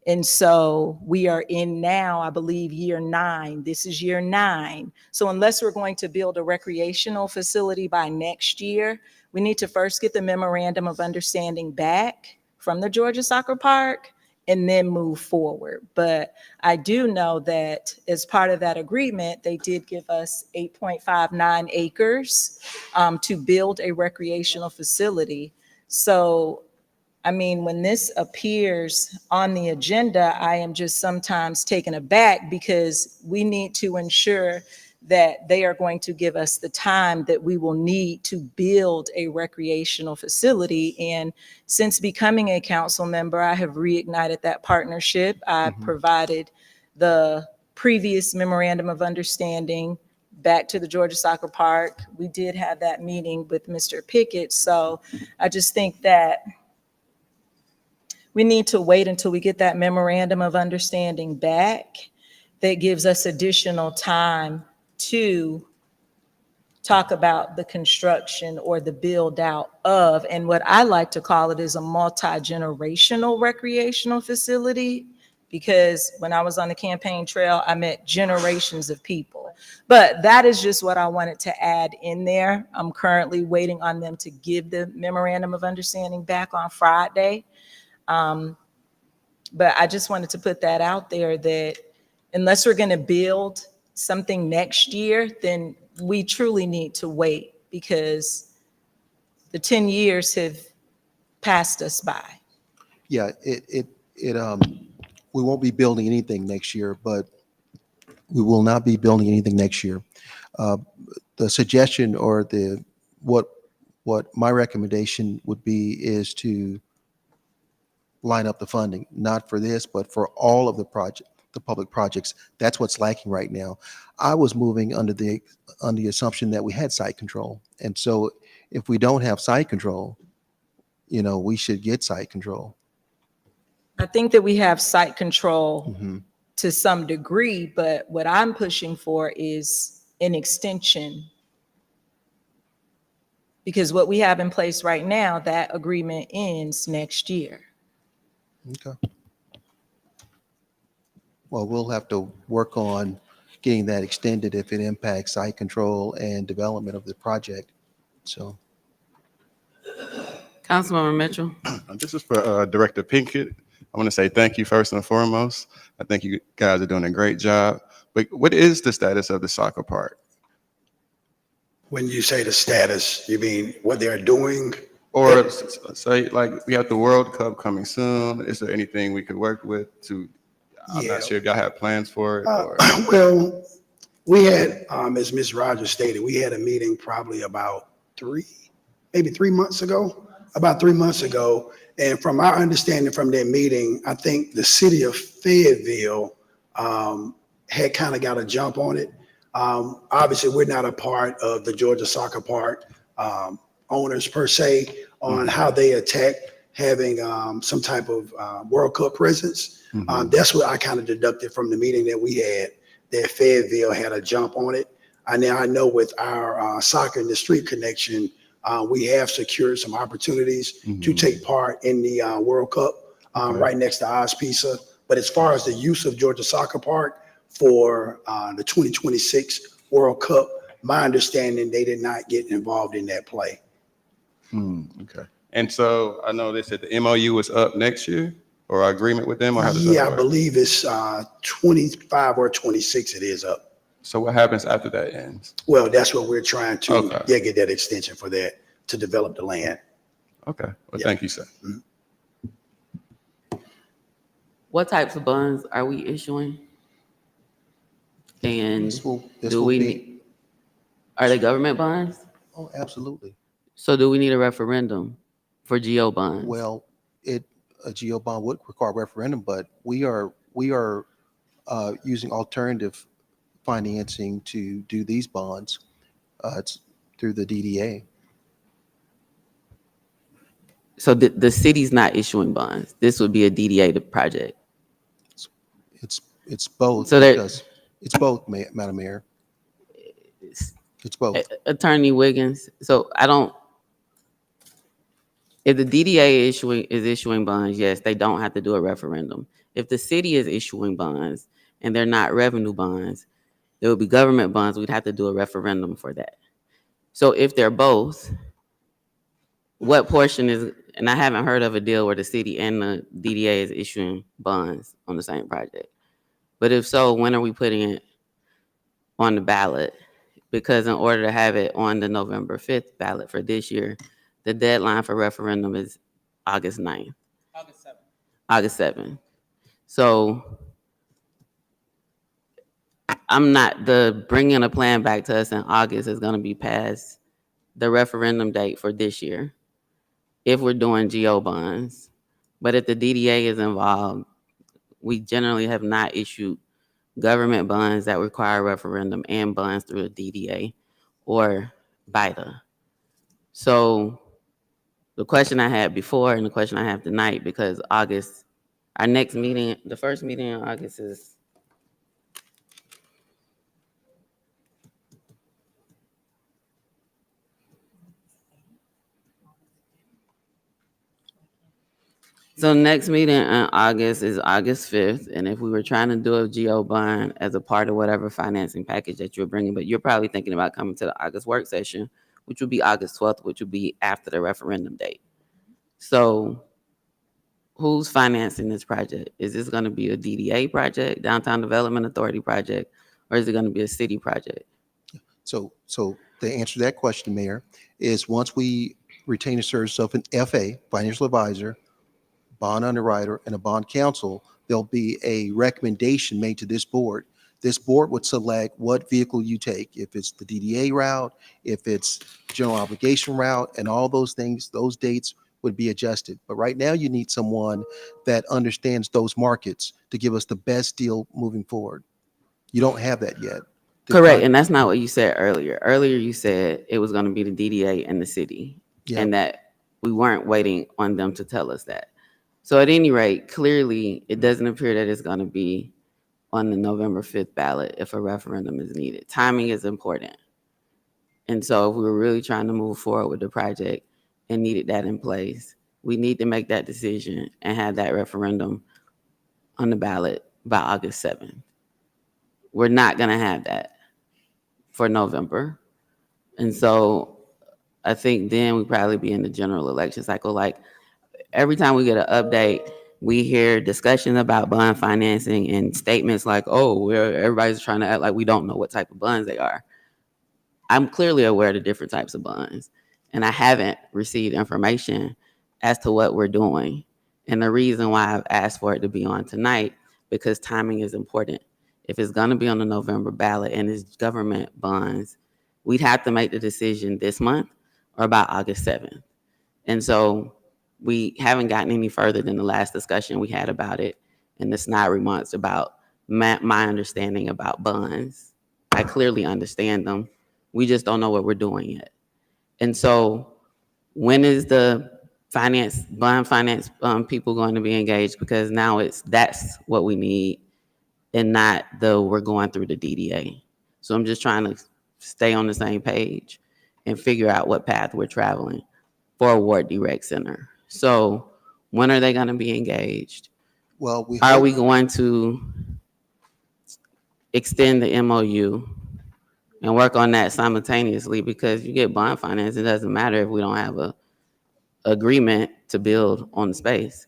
And so we are in now, I believe, year 9. This is year 9. So unless we're going to build a recreational facility by next year, we need to first get the memorandum of understanding back from the Georgia Soccer Park and then move forward. But I do know that as part of that agreement, they did give us 8.59 acres to build a recreational facility. So I mean, when this appears on the agenda, I am just sometimes taken aback because we need to ensure that they are going to give us the time that we will need to build a recreational facility. And since becoming a council member, I have reignited that partnership. I provided the previous memorandum of understanding back to the Georgia Soccer Park. We did have that meeting with Mr. Pickett. So I just think that we need to wait until we get that memorandum of understanding back. That gives us additional time to talk about the construction or the build out of, and what I like to call it is a multi-generational recreational facility. Because when I was on the campaign trail, I met generations of people. But that is just what I wanted to add in there. I'm currently waiting on them to give the memorandum of understanding back on Friday. But I just wanted to put that out there that unless we're going to build something next year, then we truly need to wait because the 10 years have passed us by. Yeah, we won't be building anything next year, but we will not be building anything next year. The suggestion or what my recommendation would be is to line up the funding, not for this, but for all of the public projects. That's what's lacking right now. I was moving under the assumption that we had site control. And so if we don't have site control, we should get site control. I think that we have site control to some degree, but what I'm pushing for is an extension. Because what we have in place right now, that agreement ends next year. Okay. Well, we'll have to work on getting that extended if it impacts site control and development of the project. So. Councilmember Mitchell. This is for Director Pinkett. I want to say thank you first and foremost. I think you guys are doing a great job. But what is the status of the soccer park? When you say the status, you mean what they're doing? Or say like we have the World Cup coming soon. Is there anything we could work with to? I'm not sure if y'all have plans for it. Well, we had, as Ms. Rogers stated, we had a meeting probably about 3 months ago, And from our understanding from that meeting, I think the city of Fayetteville had kind of got a jump on it. Obviously, we're not a part of the Georgia Soccer Park owners per se on how they attack having some type of World Cup presence. That's what I kind of deducted from the meeting that we had, that Fayetteville had a jump on it. I know with our Soccer in the Street connection, we have secured some opportunities to take part in the World Cup right next to Ozpisa. But as far as the use of Georgia Soccer Park for the 2026 World Cup, my understanding, they did not get involved in that play. Okay. And so I know they said the MOU is up next year, or our agreement with them, or how does that Yeah, I work? believe it's 25 or 26 it is up. So what happens after that ends? Well, that's what we're trying to Okay. get that extension for that, to develop the land. Okay. Well, thank you, sir. What types of bonds are we issuing? And are they government bonds? Oh, absolutely. So do we need a referendum for GO bonds? Well, a GO bond would require a referendum, but we are using alternative financing to do these bonds. It's through the DDA. So the city's not issuing bonds. This would be a DDA project. It's both. So it's both, Madam Mayor. It's both. Attorney Wiggins. So if the DDA is issuing bonds, yes, they don't have to do a referendum. If the city is issuing bonds and they're not revenue bonds, it would be government bonds. We'd have to do a referendum for that. So if they're both, what portion is, and I haven't heard of a deal where the city and the DDA is issuing bonds on the same project. But if so, when are we putting it on the ballot? Because in order to have it on the November 5th ballot for this year, the deadline for referendum is August 9th. August 7th. So the bringing a plan back to us in August is going to be past the referendum date for this year if we're doing GO bonds. But if the DDA is involved, we generally have not issued government bonds that require referendum and bonds through the DDA or BIDA. So the question I had before and the question I have tonight, because August, our next meeting, the first meeting in August is so next meeting in August is August 5th. And if we were trying to do a GO bond as a part of whatever financing package that you're bringing, but you're probably thinking about coming to the August work session, which would be August 12th, which would be after the referendum date. So who's financing this project? Is this going to be a DDA project, Downtown Development Authority project, or is it going to be a city project? So the answer to that question, Mayor, is once we retain the service of an FA, financial advisor, bond underwriter, and a bond counsel, there'll be a recommendation made to this board. This board would select what vehicle you take, if it's the DDA route, if it's general obligation route, and all those things, those dates would be adjusted. But right now you need someone that understands those markets to give us the best deal moving forward. You don't have that yet. Correct. And that's not what you said earlier. Earlier you said it was going to be the DDA and the city, and that we weren't waiting on them to tell us that. So at any rate, clearly it doesn't appear that it's going to be on the November 5th ballot if a referendum is needed. Timing is important. And so if we were really trying to move forward with the project and needed that in place, we need to make that decision and have that referendum on the ballot by August 7th. We're not going to have that for November. And so I think then we probably be in the general election cycle. Like every time we get an update, we hear discussion about bond financing and statements like, oh, everybody's trying to act like we don't know what type of bonds they are. I'm clearly aware of the different types of bonds, and I haven't received information as to what we're doing. And the reason why I've asked for it to be on tonight, because timing is important. If it's going to be on the November ballot and it's government bonds, we'd have to make the decision this month or about August 7th. And so we haven't gotten any further than the last discussion we had about it and the snide remarks about my understanding about bonds. I clearly understand them. We just don't know what we're doing yet. And so when is the bond finance people going to be engaged? Because now that's what we need and not we're going through the DDA. So I'm just trying to stay on the same page and figure out what path we're traveling for Ward D Rec Center. So when are they going to be engaged? Well, are we going to extend the MOU and work on that simultaneously? Because you get bond finance, it doesn't matter if we don't have a agreement to build on the space.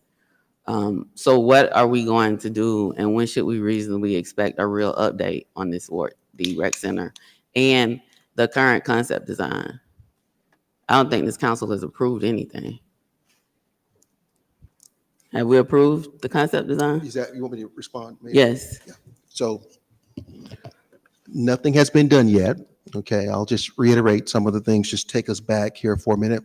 So what are we going to do, and when should we reasonably expect a real update on this Ward D Rec Center and the current concept design? I don't think this council has approved anything. Have we approved the concept design? Is that, you want me to respond? Maybe? Yes. Yeah. So nothing has been done yet. Okay, I'll just reiterate some of the things, just take us back here for a minute.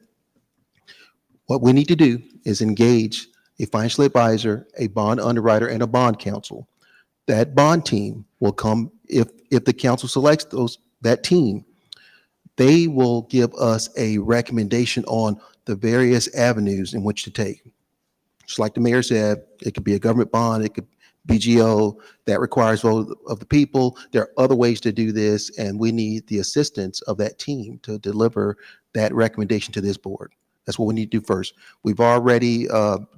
What we need to do is engage a financial advisor, a bond underwriter, and a bond counsel. That bond team will come, if the council selects that team, they will give us a recommendation on the various avenues in which to take. Just like the mayor said, it could be a government bond, it could be GO that requires vote of the people. There are other ways to do this, and we need the assistance of that team to deliver that recommendation to this board. That's what we need to do first. We've already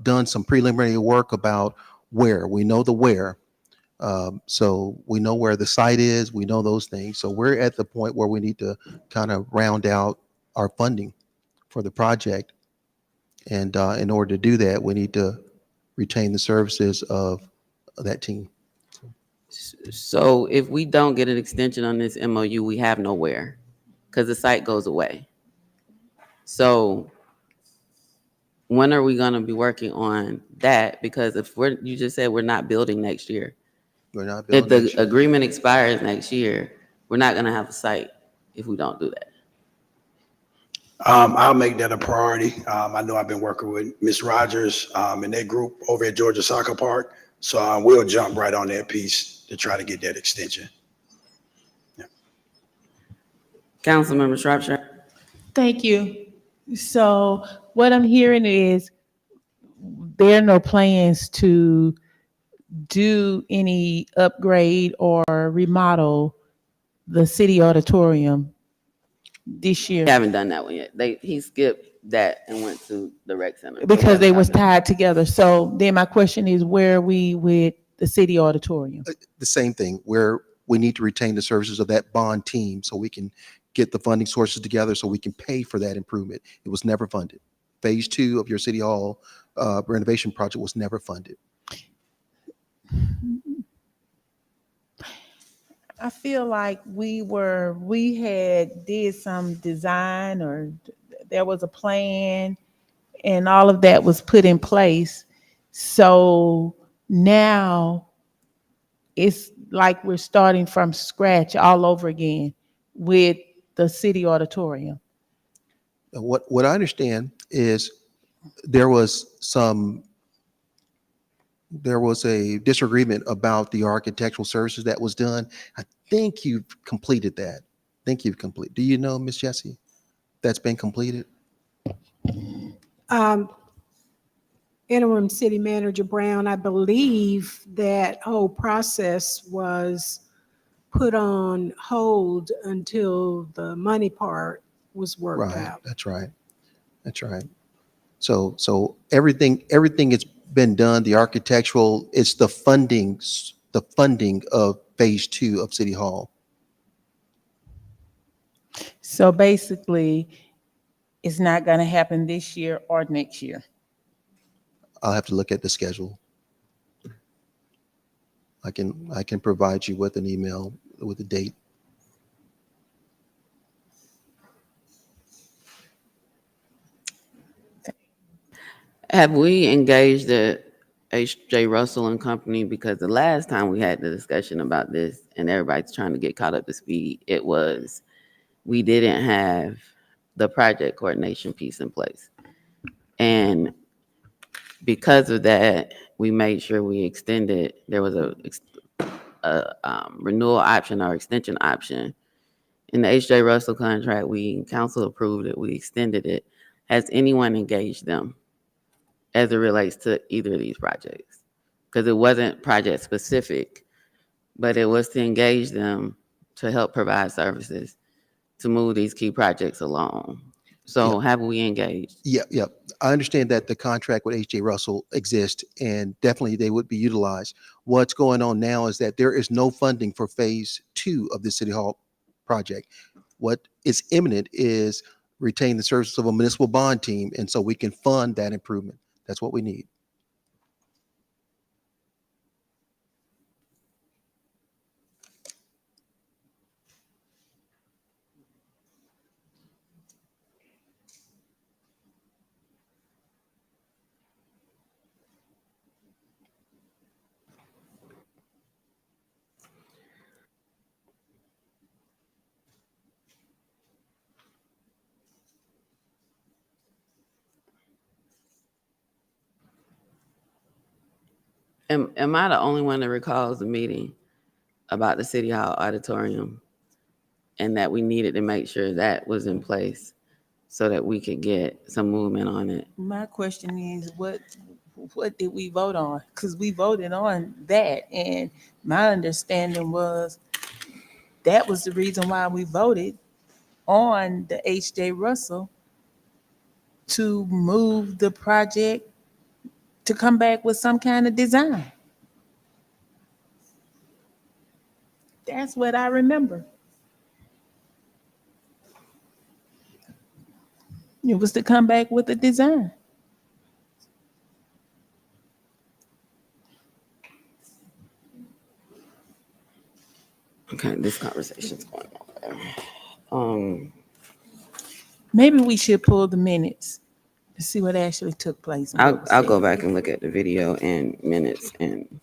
done some preliminary work about where. We know the where. So we know where the site is. We know those things. So we're at the point where we need to kind of round out our funding for the project. And in order to do that, we need to retain the services of that team. So if we don't get an extension on this MOU, we have nowhere because the site goes away. So when are we gonna be working on that? Because if you just said we're not building next year. We're not If building the next year. agreement expires next year, we're not gonna have a site if we don't do that. I'll make that a priority. I know I've been working with Ms. Rogers, and their group over at Georgia Soccer Park. So we'll jump right on that piece to try to get that extension. Councilmember Shropshire. Thank you. So what I'm hearing is there are no plans to do any upgrade or remodel the city auditorium this We year haven't done that one yet. He skipped that and went to the rec center. because they was tied together. So then my question is, where are we with the city auditorium? The same thing, where we need to retain the services of that bond team so we can get the funding sources together so we can pay for that improvement. It was never funded. Phase 2 of your city hall renovation project was never funded. I feel like we had did some design, or there was a plan and all of that was put in place. So now it's like we're starting from scratch all over again with the city auditorium. What I understand is there was a disagreement about the architectural services that was done. I think you've completed that. Do you know, Ms. Jessie, that's been completed? Interim City Manager Brown, I believe that whole process was put on hold until the money part was worked Right, out. that's right. So everything has been done. The architectural, it's the funding of phase 2 of City Hall. So basically, it's not going to happen this year or next year. I'll have to look at the schedule. I can provide you with an email with a date. Have we engaged the H.J. Russell and Company? Because the last time we had the discussion about this and everybody's trying to get caught up to speed, we didn't have the project coordination piece in place. And because of that, we made sure we extended, there was a renewal option or extension option. In the H.J. Russell contract, council approved it, we extended it. Has anyone engaged them as it relates to either of these projects? Because it wasn't project specific, but it was to engage them to help provide services to move these key projects along. So have we engaged? Yeah. I understand that the contract with H.J. Russell exists and definitely they would be utilized. What's going on now is that there is no funding for phase 2 of the City Hall project. What is imminent is retain the services of a municipal bond team, and so we can fund that improvement. That's what we need. Am I the only one that recalls the meeting about the City Hall auditorium and that we needed to make sure that was in place so that we could get some movement on it? My question is, what did we vote on? Because we voted on that, and my understanding was that was the reason why we voted on the H.J. Russell to move the project to come back with some kind of design. That's what I remember. It was to come back with a design. Okay, this conversation's going on there. Maybe we should pull the minutes to see what actually took place. and what was I'll go said. back and look at the video and minutes, and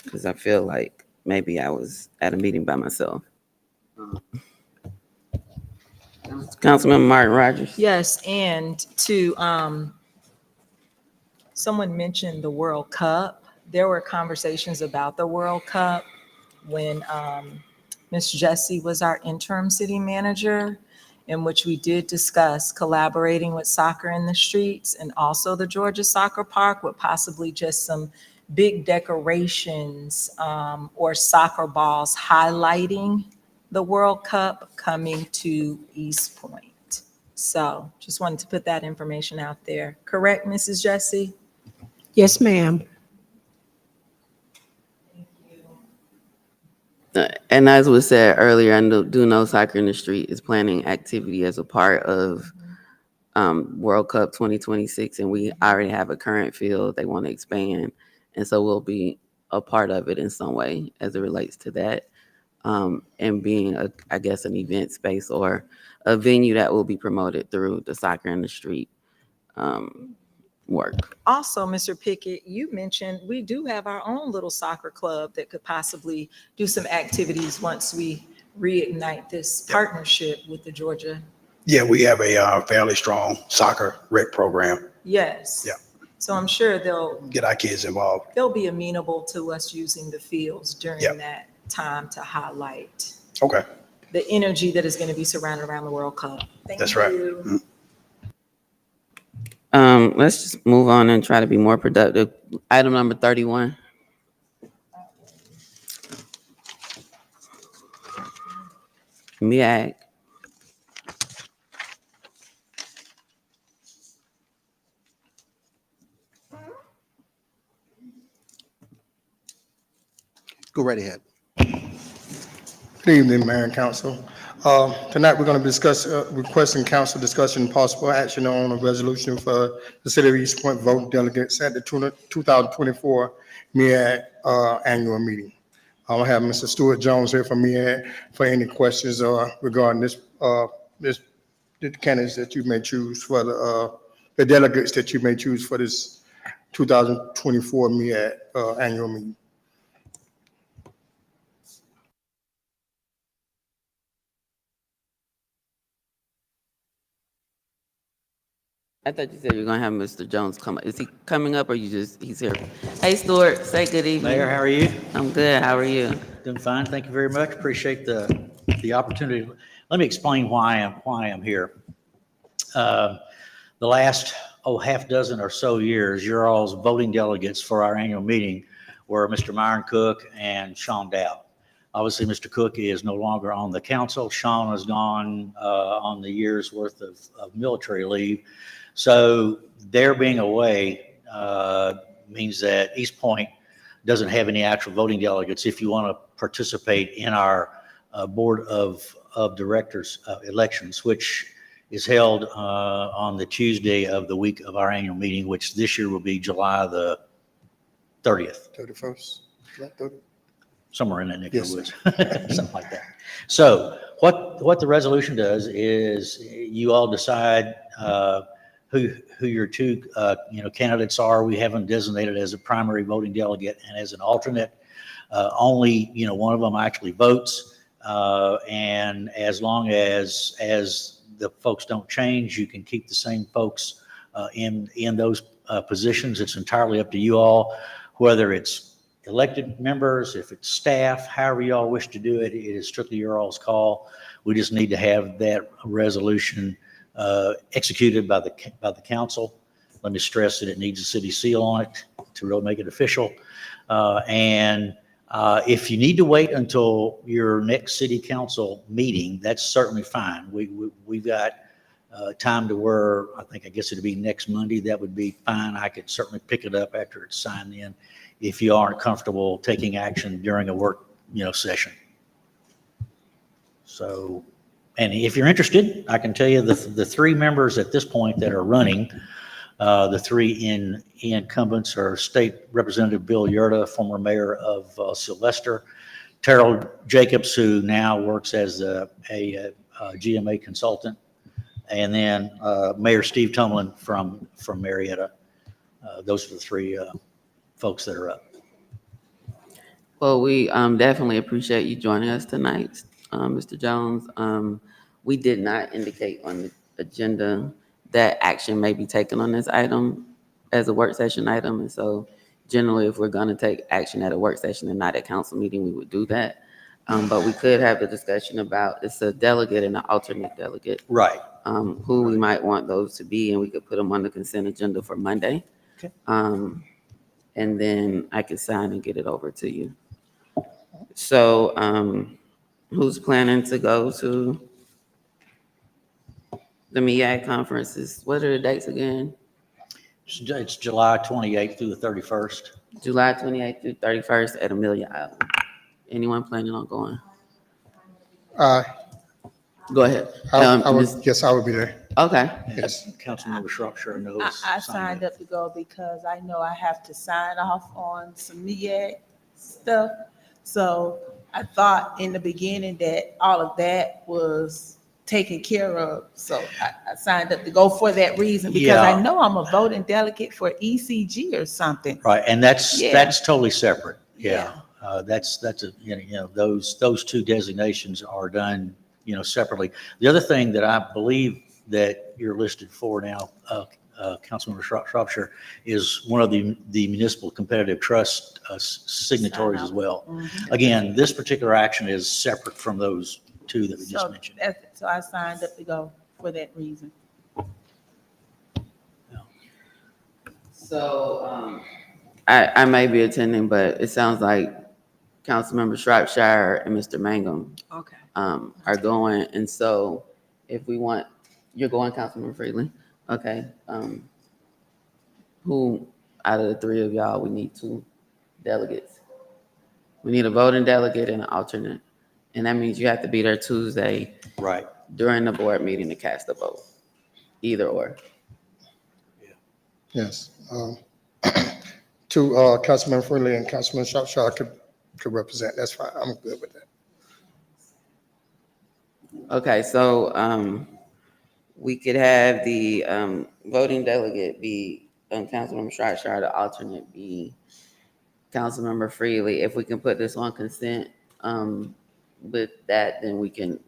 because I feel like maybe I was at a meeting by myself. Councilman Martin Rogers. Yes, and to, someone mentioned the World Cup. There were conversations about the World Cup when Ms. Jessie was our interim city manager, in which we did discuss collaborating with Soccer in the Streets and also the Georgia Soccer Park with possibly just some big decorations or soccer balls highlighting the World Cup coming to East Point. So just wanted to put that information out there. Correct, Mrs. Jessie? Yes, ma'am. And as was said earlier, I do know Soccer in the Street is planning activity as a part of World Cup 2026, and we already have a current field they want to expand, and so we'll be a part of it in some way as it relates to that, and being I guess an event space or a venue that will be promoted through the Soccer in the Street work. Also, Mr. Pickett, you mentioned we do have our own little soccer club that could possibly do some activities once we reignite this partnership with the Georgia. Yeah, we have a fairly strong soccer rec program. Yes. Yeah. So I'm sure they'll Get our kids involved. be amenable to us using the fields during that time to highlight Okay, the energy that is going to be surrounded around the World Cup. Thank that's right. you. Mhm. Let's just move on and try to be more productive. Item number 31. MEAG. Go right ahead. Good evening, Mayor and Council. Tonight, we're going to discuss, requesting council discussion and possible action on a resolution for the City of East Point voting delegates at the 2024 MEAG annual meeting. I'll have Mr. Stuart Jones here from MEAG for any questions regarding the candidates that you may choose for the delegates that you may choose for this 2024 MEAG annual meeting. I thought you said you were gonna have Mr. Jones come up. Is he coming up or he's here? Hey, Stuart, say good evening. Mayor, how are you? I'm good. How are you? Doing fine. Thank you very much. Appreciate the opportunity. Let me explain why I am here. The last, half dozen or so years, your all's voting delegates for our annual meeting were Mr. Myron Cook and Sean Dow. Obviously, Mr. Cook is no longer on the council. Sean has gone on the year's worth of military leave. So their being away means that East Point doesn't have any actual voting delegates if you want to participate in our Board of Directors elections, which is held on the Tuesday of the week of our annual meeting, which this year will be July the 30th. 31st? Yeah, 30th. Somewhere in that neck of the Yes, woods, something like that. So what the resolution does is you all decide who your two candidates are. We haven't designated as a primary voting delegate and as an alternate. Only one of them actually votes, and as long as the folks don't change, you can keep the same folks in those positions. It's entirely up to you all, whether it's elected members, if it's staff, however you all wish to do it. It is strictly your all's call. We just need to have that resolution executed by the council. Let me stress that it needs a city seal on it to really make it official. And if you need to wait until your next city council meeting, that's certainly fine. We've got time to where I guess it'd be next Monday. That would be fine. I could certainly pick it up after it's signed in if you aren't comfortable taking action during a work session. So, and if you're interested, I can tell you the three members at this point that are running. The three incumbents are State Representative Bill Yurda, former mayor of Sylvester, Terrell Jacobs, who now works as a GMA consultant and then Mayor Steve Tumlin from Marietta. Those are the three folks that are up. Well, we definitely appreciate you joining us tonight, Mr. Jones. We did not indicate on the agenda that action may be taken on this item as a work session item. And so generally, if we're going to take action at a work session and not a council meeting, we would do that. But we could have the discussion about, it's a delegate and an alternate delegate. Right. Who we might want those to be, and we could put them on the consent agenda for Monday. Okay. And then I could sign and get it over to you. So who's planning to go to the MEAC conferences? What are the dates again? It's July 28th through the 31st. July 28th through 31st at Amelia Island. Anyone planning on going? Go ahead. Yes, I would be there. Okay. Yes. Councilmember Shropshire knows. I signed up to go because I know I have to sign off on some MEAC stuff. So I thought in the beginning that all of that was taken care of. So I signed up to go for that reason because Yeah. I know I'm a voting delegate for ECG or something. Right, and that's Yeah. totally separate. Yeah. That's those two designations are done, separately. The other thing that I believe that you're listed for now, Councilmember Shropshire, is one of the municipal competitive trust signatories as well. Again, this particular action is separate from those two that we just mentioned. So I signed up to go for that reason. So I may be attending, but it sounds like Councilmember Shropshire and Mr. Mangum are going. And so if we want, you're going, Councilmember Freely? Okay. Who out of the three of y'all, we need two delegates? We need a voting delegate and an alternate. And that means you have to be there Tuesday. Right. During the board meeting to cast a vote, either or. Yes. To Councilman Freely and Councilman Shropshire could represent. That's fine. I'm good with that. Okay, so we could have the voting delegate be Councilmember Shropshire, the alternate be Councilmember Freely. If we can put this on consent with that, then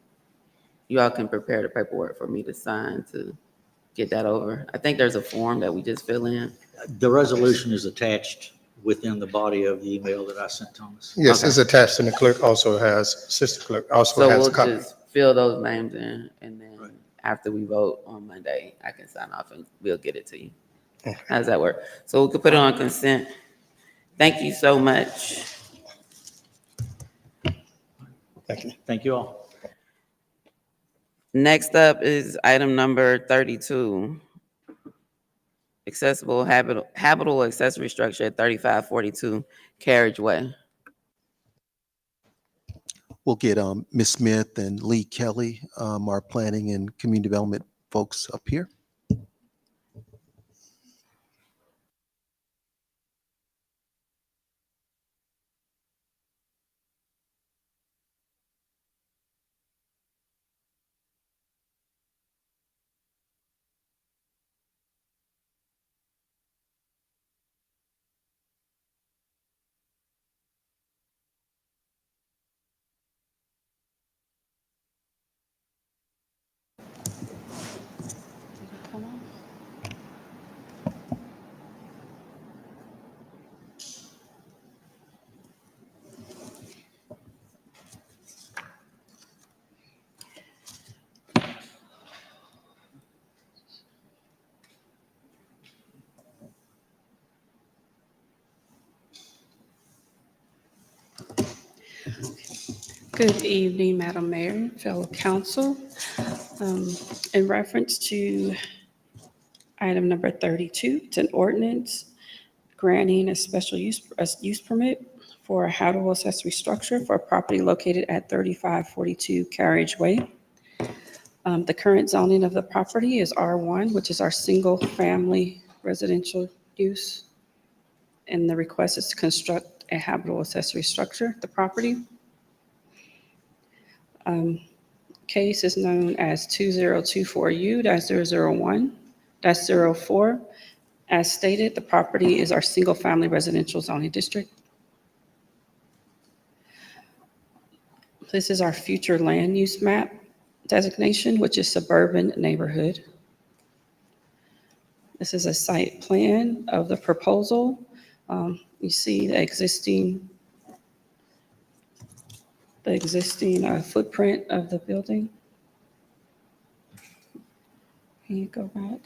you all can prepare the paperwork for me to sign to get that over. I think there's a form that we just fill in. The resolution is attached within the body of the email that I sent Thomas. Yes, it's attached, and the clerk also has, assistant clerk also So has we'll a copy. just fill those names in, and then after we vote on Monday, I can sign off and we'll get it to you. How does that work? So we could put it on consent. Thank you so much. Thank you. Thank you all. Next up is item number 32. Accessible habitable accessory structure at 3542 Carriageway. We'll get Ms. Smith and Lee Kelly, our planning and community development folks up here. Good evening, Madam Mayor, fellow council. In reference to item number 32, it's an ordinance granting a special use permit for a habitable accessory structure for a property located at 3542 Carriageway. The current zoning of the property is R1, which is our single-family residential use. And the request is to construct a habitable accessory structure at the property. Case is known as 2024U-001-04. As stated, the property is our single-family residential zoning district. This is our future land use map designation, which is suburban neighborhood. This is a site plan of the proposal. You see the existing footprint of the building. Can you go back?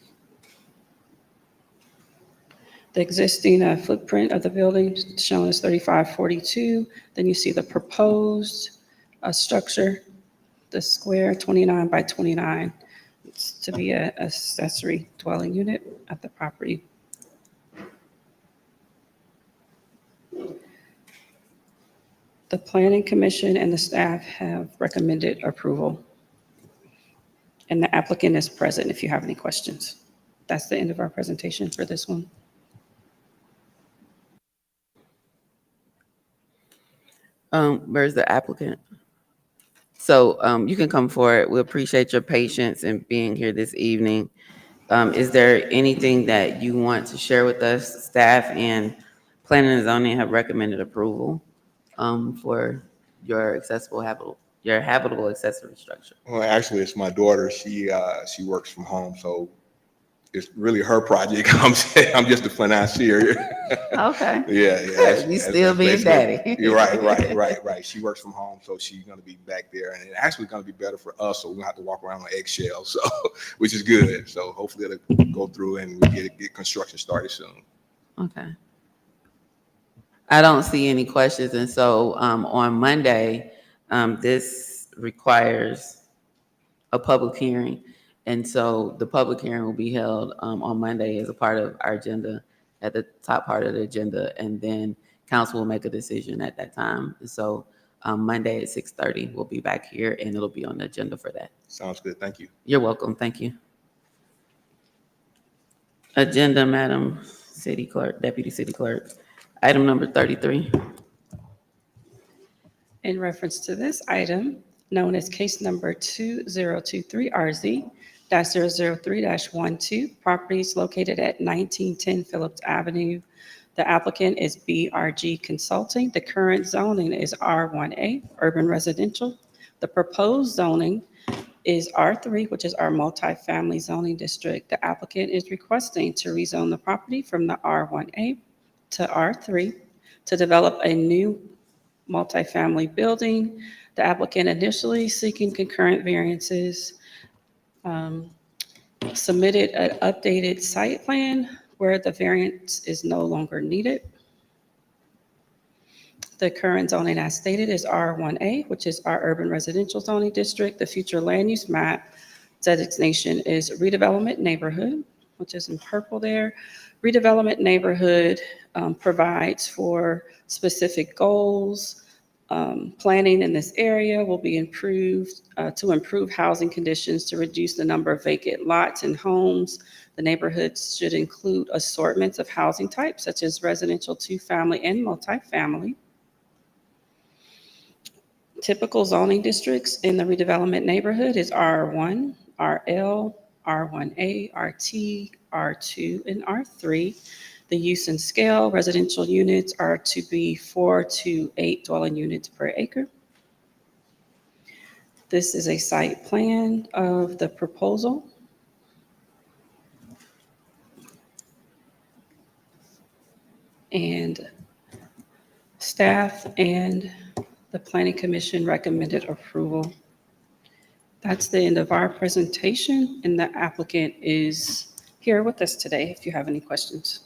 The existing footprint of the building shown as 3542. Then you see the proposed structure, the square 29 by 29. It's to be an accessory dwelling unit at the property. The Planning Commission and the staff have recommended approval. And the applicant is present if you have any questions. That's the end of our presentation for this one. Where's the applicant? So you can come forward. We appreciate your patience and being here this evening. Is there anything that you want to share with us? Staff and planning and zoning have recommended approval for your habitable accessory structure. Well, actually, it's my daughter. She works from home, so it's really her project. I'm just a financier. Okay. Yeah. You still being daddy. You're right. She works from home, so she's going to be back there, and it's actually going to be better for us. So we don't have to walk around on eggshells, so which is good. So hopefully it'll go through and we get construction started soon. Okay. I don't see any questions, and so on Monday, this requires a public hearing, and so the public hearing will be held on Monday as a part of our agenda, at the top part of the agenda, and then council will make a decision at that time. So Monday at 6:30, we'll be back here, and it'll be on the agenda for that. Sounds good. Thank you. You're welcome. Thank you. Agenda, Madam City Clerk, Deputy City Clerk. Item number 33. In reference to this item, known as case number 2023RZ-003-12, properties located at 1910 Phillips Avenue. The applicant is BRG Consulting. The current zoning is R1A, urban residential. The proposed zoning is R3, which is our multifamily zoning district. The applicant is requesting to rezone the property from the R1A to R3 to develop a new multifamily building. The applicant initially seeking concurrent variances, submitted an updated site plan where the variance is no longer needed. The current zoning as stated is R1A, which is our urban residential zoning district. The future land use map designation is redevelopment neighborhood, which is in purple there. Redevelopment neighborhood provides for specific goals. Planning in this area will be improved to improve housing conditions, to reduce the number of vacant lots and homes. The neighborhoods should include assortments of housing types such as residential, two-family, and multifamily. Typical zoning districts in the redevelopment neighborhood is R1, RL, R1A, RT, R2, and R3. The use and scale, residential units are to be 4 to 8 dwelling units per acre. This is a site plan of the proposal. And staff and the Planning Commission recommended approval. That's the end of our presentation, and the applicant is here with us today if you have any questions.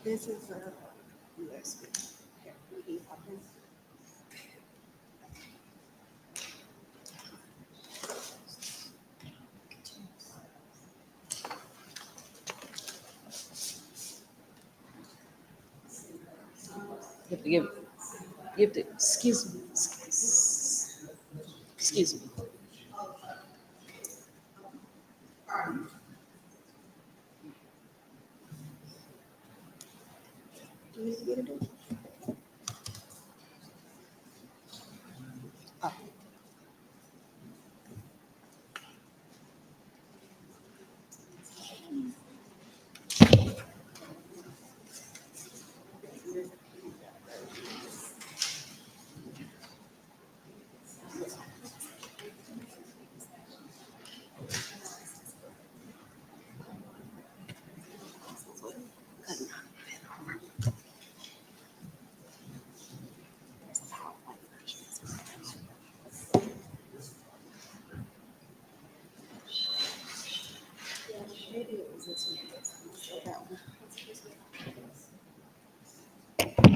This is a USB. You have to give the, excuse me.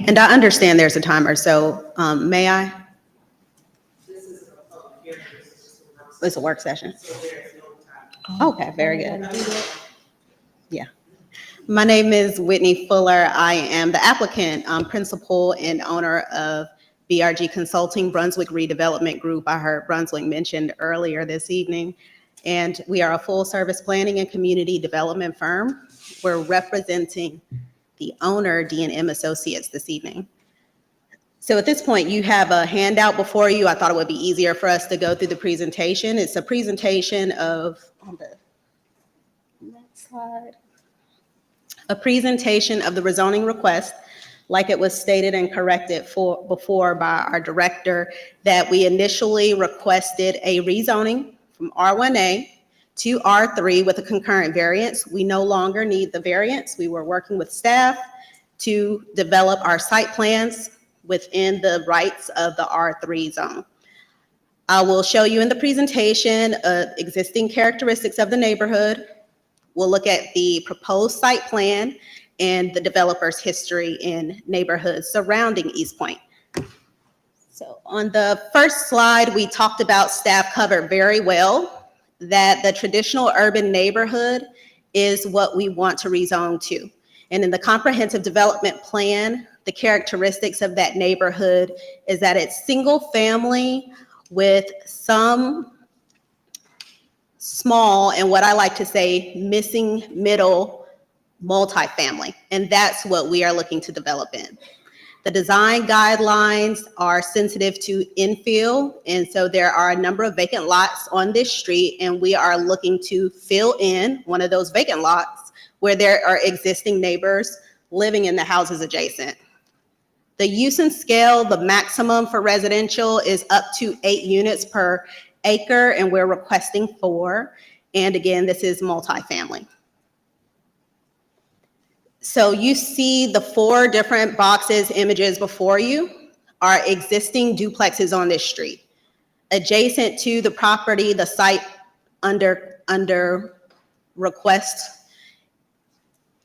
And I understand there's a timer, so may I? It's a work session. Okay, very good. Yeah. My name is Whitney Fuller. I am the applicant, principal and owner of BRG Consulting Brunswick Redevelopment Group. I heard Brunswick mentioned earlier this evening. And we are a full-service planning and community development firm. We're representing the owner, D&M Associates, this evening. So at this point, you have a handout before you. I thought it would be easier for us to go through the presentation. It's a presentation of, on the next slide, a presentation of the rezoning request, like it was stated and corrected before by our director, that we initially requested a rezoning from R1A to R3 with a concurrent variance. We no longer need the variance. We were working with staff to develop our site plans within the rights of the R3 zone. I will show you in the presentation existing characteristics of the neighborhood. We'll look at the proposed site plan and the developer's history in neighborhoods surrounding East Point. So on the first slide, we talked about, staff covered very well, that the traditional urban neighborhood is what we want to rezone to. And in the comprehensive development plan, the characteristics of that neighborhood is that it's single family with some small, and what I like to say, missing middle multifamily. And that's what we are looking to develop in. The design guidelines are sensitive to infill, and so there are a number of vacant lots on this street, and we are looking to fill in one of those vacant lots where there are existing neighbors living in the houses adjacent. The use and scale, the maximum for residential is up to 8 units per acre, and we're requesting 4. And again, this is multifamily. So you see the 4 different boxes, images before you are existing duplexes on this street. Adjacent to the property, the site under request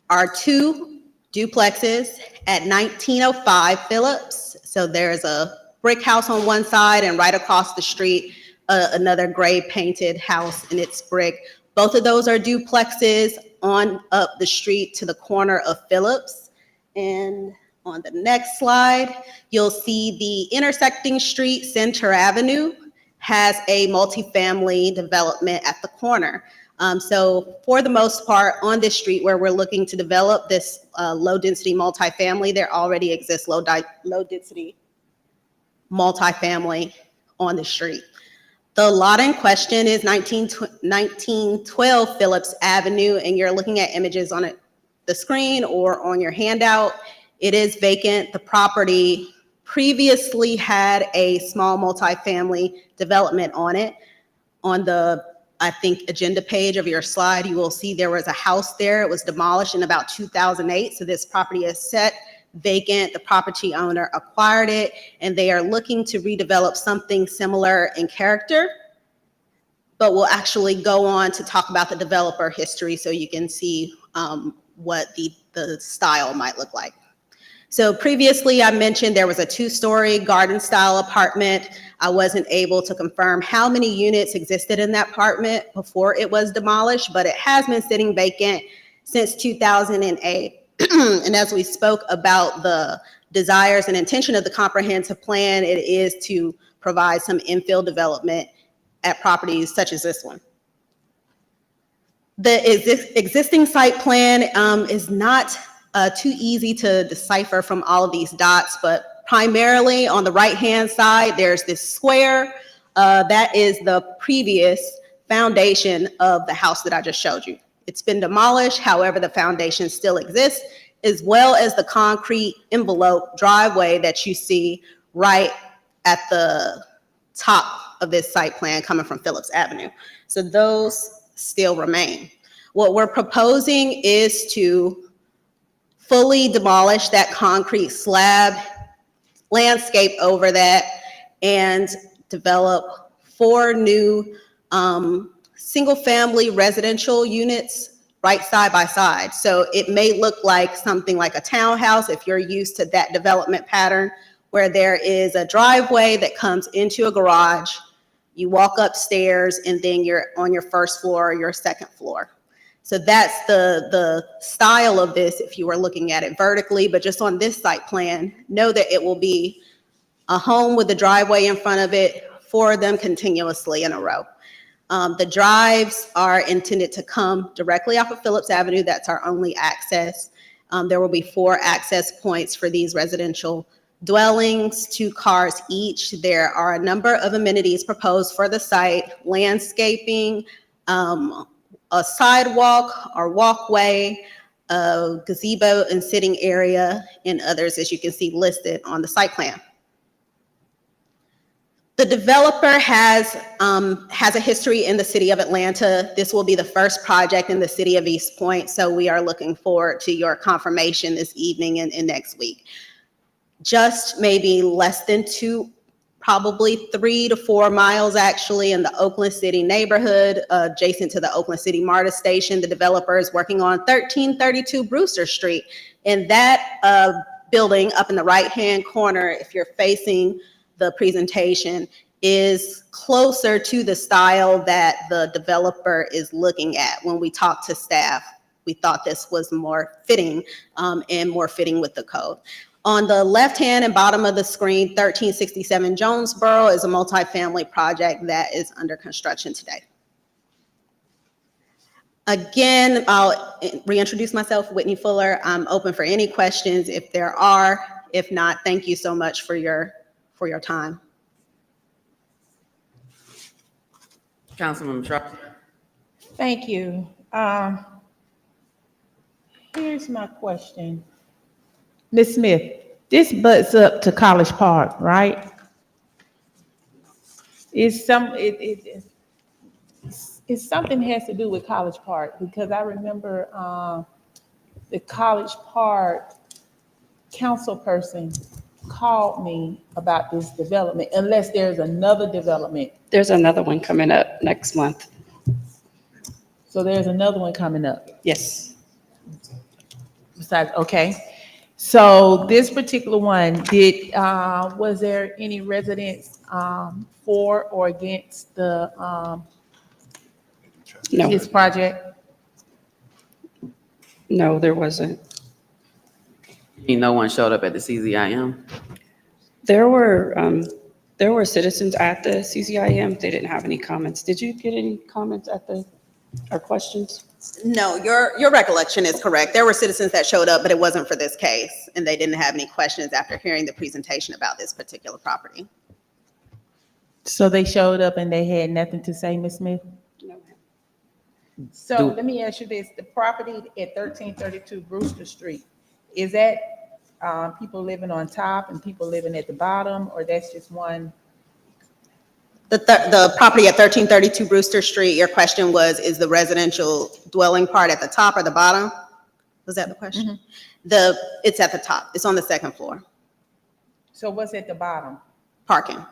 are 2 duplexes at 1905 Phillips. So there's a brick house on one side, and right across the street, another gray painted house, and it's brick. Both of those are duplexes on up the street to the corner of Phillips. And on the next slide, you'll see the intersecting street, Center Avenue, has a multifamily development at the corner. So for the most part, on this street where we're looking to develop this low-density multifamily, there already exists low-density multifamily on the street. The lot in question is 1912 Phillips Avenue, and you're looking at images on the screen or on your handout. It is vacant. The property previously had a small multifamily development on it. On the, I think, agenda page of your slide, you will see there was a house there. It was demolished in about 2008. So this property is set vacant. The property owner acquired it, and they are looking to redevelop something similar in character. But we'll actually go on to talk about the developer history so you can see what the style might look like. So previously I mentioned there was a 2-story garden style apartment. I wasn't able to confirm how many units existed in that apartment before it was demolished, but it has been sitting vacant since 2008. And as we spoke about the desires and intention of the comprehensive plan, it is to provide some infill development at properties such as this one. The existing site plan is not too easy to decipher from all of these dots, but primarily on the right-hand side, there's this square. That is the previous foundation of the house that I just showed you. It's been demolished, however, the foundation still exists, as well as the concrete envelope driveway that you see right at the top of this site plan coming from Phillips Avenue. So those still remain. What we're proposing is to fully demolish that concrete slab, landscape over that, and develop 4 new single-family residential units right side by side. So it may look like something like a townhouse if you're used to that development pattern, where there is a driveway that comes into a garage. You walk upstairs and then you're on your first floor or your second floor. So that's the style of this if you were looking at it vertically, but just on this site plan, know that it will be a home with a driveway in front of it, 4 of them continuously in a row. The drives are intended to come directly off of Phillips Avenue. That's our only access. There will be 4 access points for these residential dwellings, 2 cars each. There are a number of amenities proposed for the site: landscaping, a sidewalk or walkway, a gazebo and sitting area, and others, as you can see listed on the site plan. The developer has a history in the city of Atlanta. This will be the first project in the city of East Point, so we are looking forward to your confirmation this evening and next week. Just maybe less than 2, probably 3 to 4 miles actually, in the Oakland City neighborhood, adjacent to the Oakland City MARTA station. The developer is working on 1332 Brewster Street. And that building up in the right-hand corner, if you're facing the presentation, is closer to the style that the developer is looking at. When we talked to staff, we thought this was more fitting and more fitting with the code. On the left-hand and bottom of the screen, 1367 Jonesboro is a multifamily project that is under construction today. Again, I'll reintroduce myself, Whitney Fuller. I'm open for any questions if there are. If not, thank you so much for your time. Councilwoman Trump. Thank you. Here's my question. Ms. Smith, this butts up to College Park, right? It's something has to do with College Park, because I remember the College Park council person called me about this development, unless there's another development. There's another one coming up next month. So there's another one coming up. Yes. Besides, okay. So this particular one, was there any residents for or against the No. this project? No, there wasn't. No one showed up at the CZIM. There were citizens at the CZIM. They didn't have any comments. Did you get any comments or questions? No, your recollection is correct. There were citizens that showed up, but it wasn't for this case, and they didn't have any questions after hearing the presentation about this particular property. So they showed up and they had nothing to say, Ms. Smith? No. So let me ask you this, the property at 1332 Brewster Street, is that people living on top and people living at the bottom, or that's just one? The property at 1332 Brewster Street, your question was, is the residential dwelling part at the top or the bottom? Was that the question? It's at the top. It's on the second floor. So what's at the bottom? Parking.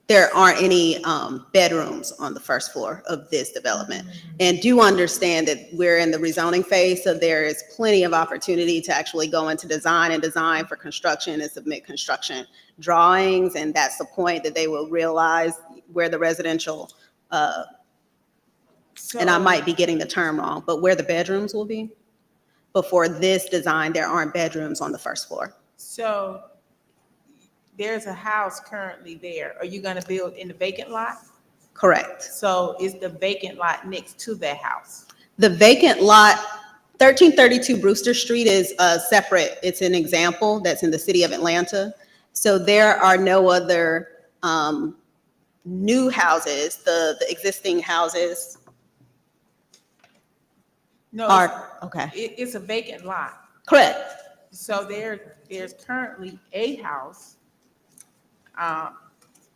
There aren't any bedrooms on the first floor of this development. And do understand that we're in the rezoning phase, so there is plenty of opportunity to actually go into design for construction and submit construction drawings. And that's the point, that they will realize where the residential, and I might be getting the term wrong, but where the bedrooms will be. Before this design, there aren't bedrooms on the first floor. So there's a house currently there. Are you gonna build in the vacant lot? Correct. So is the vacant lot next to that house? The vacant lot 1332 Brewster Street is separate. It's an example that's in the city of Atlanta. So there are no other new houses. The existing houses No, are, okay, it's a vacant lot. correct. So there's currently a house.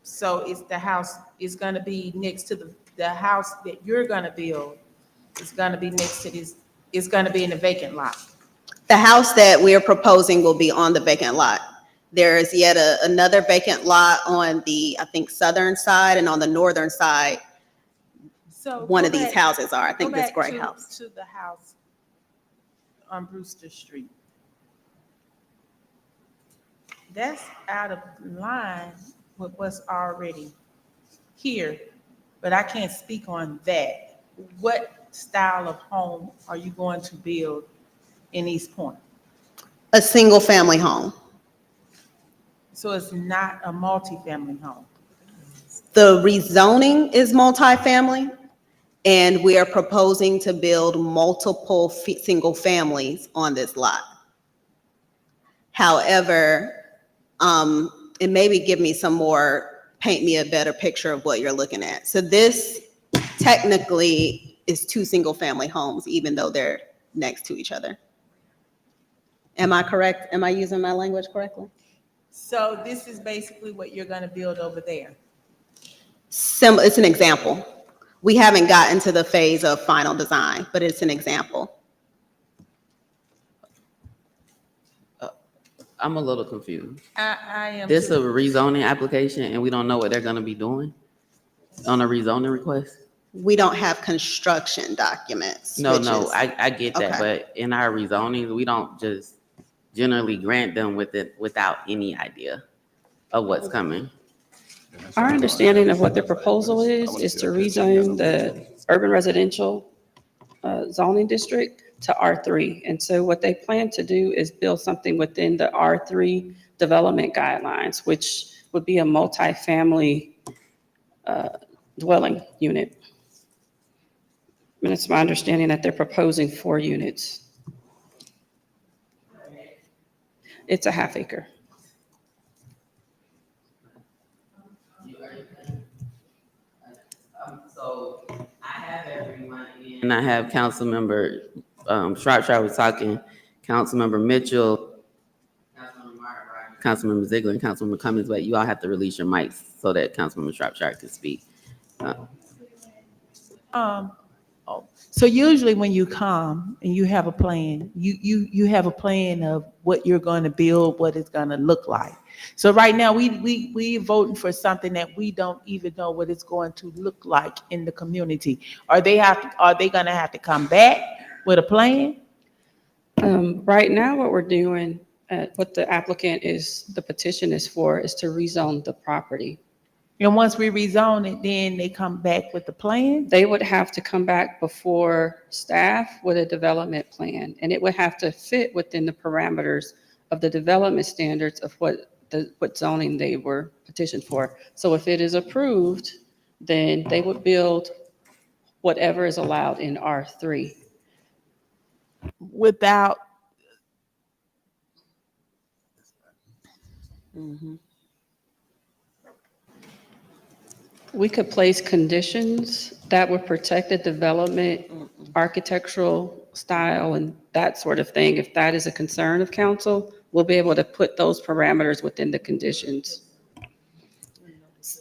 So it's the house is gonna be next to the house that you're gonna build. It's gonna be next to this, it's gonna be in a vacant lot. The house that we are proposing will be on the vacant lot. There's yet another vacant lot on the, I think, southern side, and on the northern side, So one go of these back- houses are, I go think, this back gray to- house. To the house on Brewster Street. That's out of line with what's already here, but I can't speak on that. What style of home are you going to build in East Point? A single-family home. So it's not a multifamily home. The rezoning is multifamily, and we are proposing to build multiple single families on this lot. However, and maybe give me some more, paint me a better picture of what you're looking at. So this technically is two single-family homes, even though they're next to each other. Am I correct? Am I using my language correctly? So this is basically what you're gonna build over there. It's an example. We haven't gotten to the phase of final design, but it's an example. I'm a little confused. I am. This a too. rezoning application and we don't know what they're gonna be doing on a rezoning request? We don't have construction documents. No, which no, is- I get that, Okay. but in our rezonings, we don't just generally grant them with it without any idea of what's coming. Our understanding of what their proposal is to rezone the urban residential zoning district to R3. And so what they plan to do is build something within the R3 development guidelines, which would be a multifamily dwelling unit. And it's my understanding that they're proposing 4 units. It's a half acre. So I have everyone in. And I have Councilmember Shropshire was talking, Councilmember Mitchell, Councilmember Ziegler, and Councilmember Cummings, but you all have to release your mics so that Councilmember Shropshire can speak. So usually when you come and you have a plan, you have a plan of what you're going to build, what it's going to look like. So right now, we voting for something that we don't even know what it's going to look like in the community. Are they going to have to come back with a plan? Right now, what we're doing, what the applicant is, the petition is for, is to rezone the property. And once we rezone it, then they come back with the plan? They would have to come back before staff with a development plan, and it would have to fit within the parameters of the development standards of what zoning they were petitioned for. So if it is approved, then they would build whatever is allowed in R3. Without. We could place conditions that would protect the development, architectural style, and that sort of thing. If that is a concern of council, we'll be able to put those parameters within the conditions.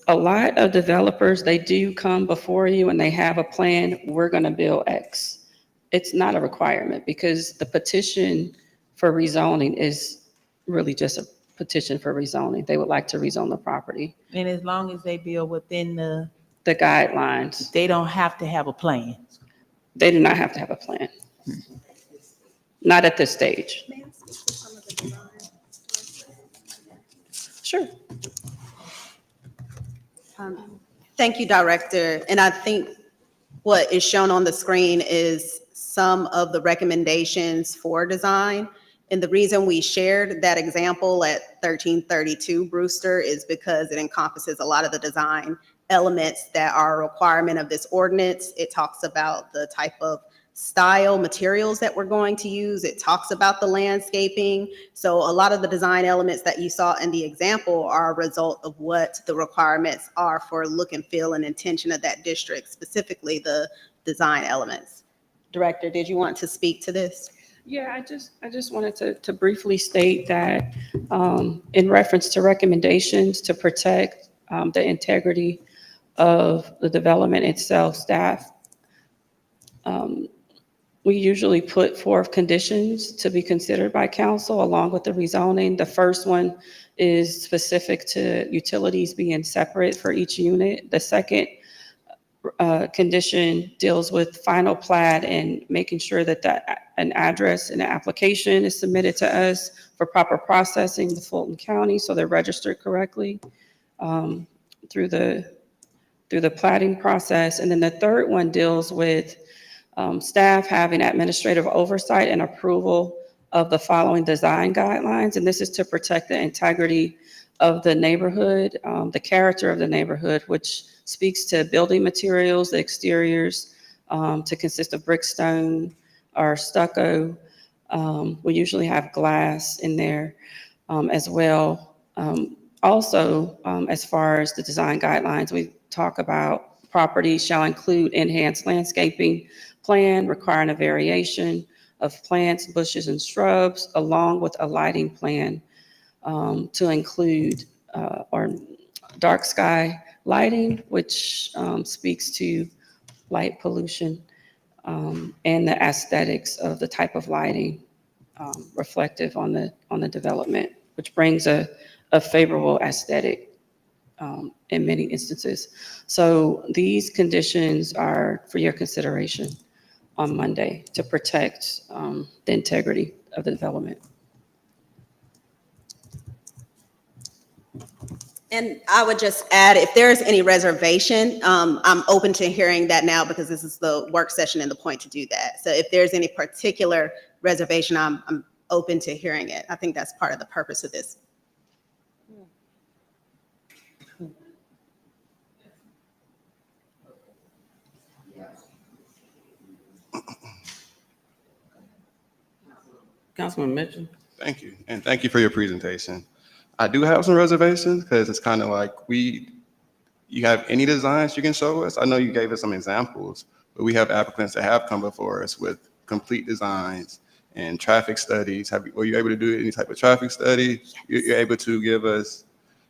A lot of developers, they do come before you and they have a plan, we're gonna build X. It's not a requirement because the petition for rezoning is really just a petition for rezoning. They would like to rezone the property. And as long as they build within The guidelines. they don't have to have a plan. They do not have to have a plan. Not at this stage. Sure. Thank you, Director. And I think what is shown on the screen is some of the recommendations for design. And the reason we shared that example at 1332 Brewster is because it encompasses a lot of the design elements that are a requirement of this ordinance. It talks about the type of style materials that we're going to use. It talks about the landscaping. So a lot of the design elements that you saw in the example are a result of what the requirements are for look and feel and intention of that district, specifically the design elements. Director, did you want to speak to this? Yeah, I just wanted to briefly state that in reference to recommendations to protect the integrity of the development itself, staff, we usually put forth conditions to be considered by council along with the rezoning. The first one is specific to utilities being separate for each unit. The second condition deals with final plat and making sure that an address and an application is submitted to us for proper processing with Fulton County, so they're registered correctly through the platting process. And then the third one deals with staff having administrative oversight and approval of the following design guidelines. And this is to protect the integrity of the neighborhood, the character of the neighborhood, which speaks to building materials, the exteriors to consist of brick, stone, or stucco. We usually have glass in there as well. Also, as far as the design guidelines, we talk about properties shall include enhanced landscaping plan requiring a variation of plants, bushes, and shrubs, along with a lighting plan to include or dark sky lighting, which speaks to light pollution and the aesthetics of the type of lighting reflective on the development, which brings a favorable aesthetic in many instances. So these conditions are for your consideration on Monday to protect the integrity of the development. And I would just add, if there's any reservation, I'm open to hearing that now because this is the work session and the point to do that. So if there's any particular reservation, I'm open to hearing it. I think that's part of the purpose of this. Councilman Mitchell. Thank you, and thank you for your presentation. I do have some reservations because it's kind of like you have any designs you can show us? I know you gave us some examples, but we have applicants that have come before us with complete designs and traffic studies. Were you able to do any type of traffic study? You're able to give us,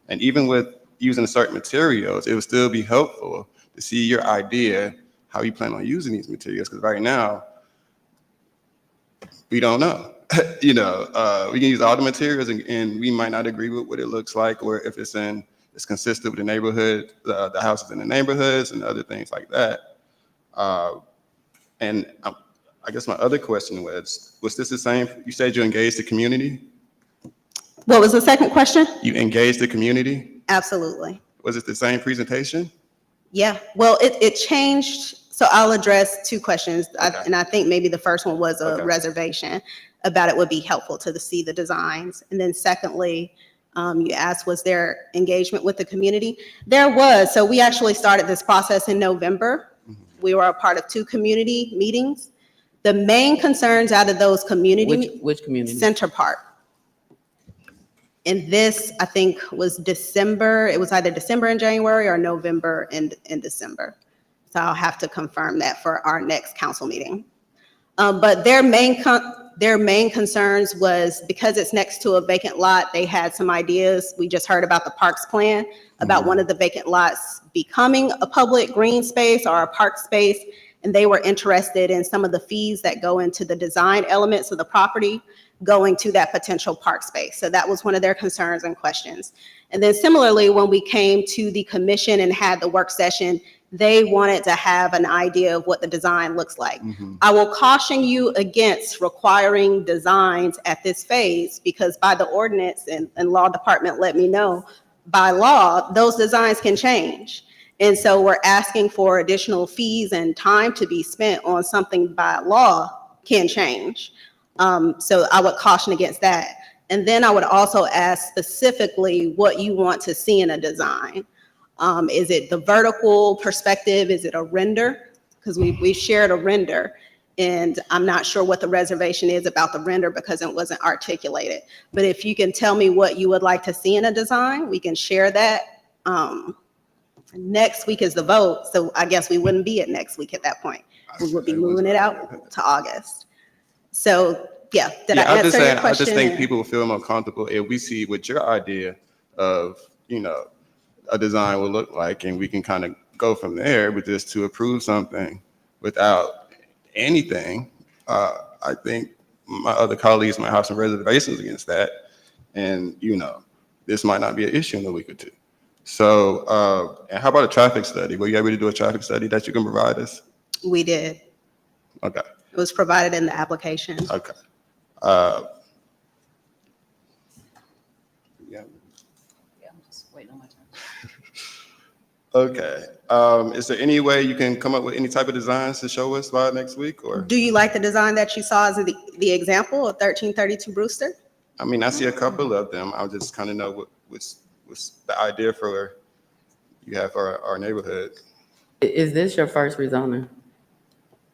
and even with using certain materials, it would still be helpful to see your idea, how you plan on using these materials, because right now, we don't know. We can use all the materials and we might not agree with what it looks like, or if it's consistent with the neighborhood, the houses in the neighborhoods and other things like that. And I guess my other question was this the same? You said you engaged the community? What was the second question? You engaged the community? Absolutely. Was it the same presentation? Yeah, well, it changed. So I'll address two questions. Okay. And I think maybe the first one was a Okay. reservation about it would be helpful to see the designs. And then secondly, you asked, was there engagement with the community? There was. So we actually started this process in November. We were a part of 2 community meetings. The main concerns out of those community. Which community? Center Park. And this, I think, was December. It was either December and January or November and December. So I'll have to confirm that for our next council meeting. But their main concerns was because it's next to a vacant lot, they had some ideas. We just heard about the parks plan, about one of the vacant lots becoming a public green space or a park space. And they were interested in some of the fees that go into the design elements of the property going to that potential park space. So that was one of their concerns and questions. And then similarly, when we came to the commission and had the work session, they wanted to have an idea of what the design looks like. I will caution you against requiring designs at this phase because by the ordinance and law department let me know, by law, those designs can change. And so we're asking for additional fees and time to be spent on something by law can change. So I would caution against that. And then I would also ask specifically what you want to see in a design. Is it the vertical perspective? Is it a render? Because we shared a render, and I'm not sure what the reservation is about the render because it wasn't articulated. But if you can tell me what you would like to see in a design, we can share that. Next week is the vote, so I guess we wouldn't be at next week at that point. We would be moving it out to August. So, yeah, did I I'm just answer your saying, I question? just think people will feel more comfortable if we see what your idea of, a design will look like, and we can kind of go from there. But just to approve something without anything, I think my other colleagues might have some reservations against that. And, this might not be an issue in a week or two. So, and how about a traffic study? Were you able to do a traffic study that you can provide us? We did. Okay. It was provided in the application. Okay. Yeah. I'm just waiting on my turn. Okay. Is there any way you can come up with any type of designs to show us by next week, or? Do you like the design that you saw as the example of 1332 Brewster? I mean, I see a couple of them. I just kind of know what's the idea for you have for our neighborhood. Is this your first rezoning?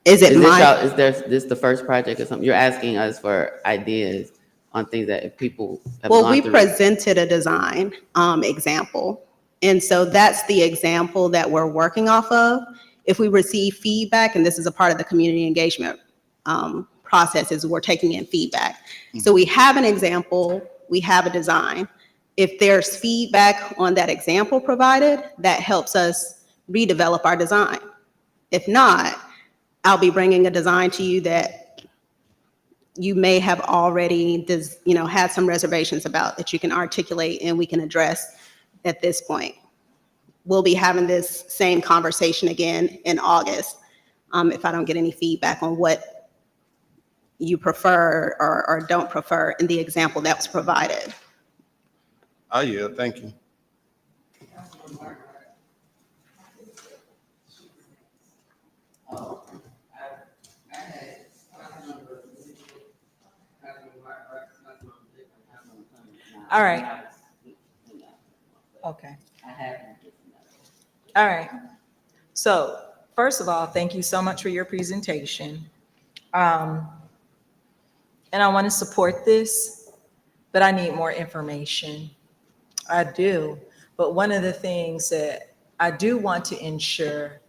Is it mine? Is this the first project or something? You're asking us for ideas on things that if people have Well, gone we through. presented a design example. And so that's the example that we're working off of. If we receive feedback, and this is a part of the community engagement process, is we're taking in feedback. So we have an example, we have a design. If there's feedback on that example provided, that helps us redevelop our design. If not, I'll be bringing a design to you that you may have already, had some reservations about that you can articulate and we can address at this point. We'll be having this same conversation again in August if I don't get any feedback on what you prefer or don't prefer in the example that was provided. I yield. Thank you. All right. Okay. All right. So first of all, thank you so much for your presentation. And I want to support this, but I need more information. I do. But one of the things that I do want to ensure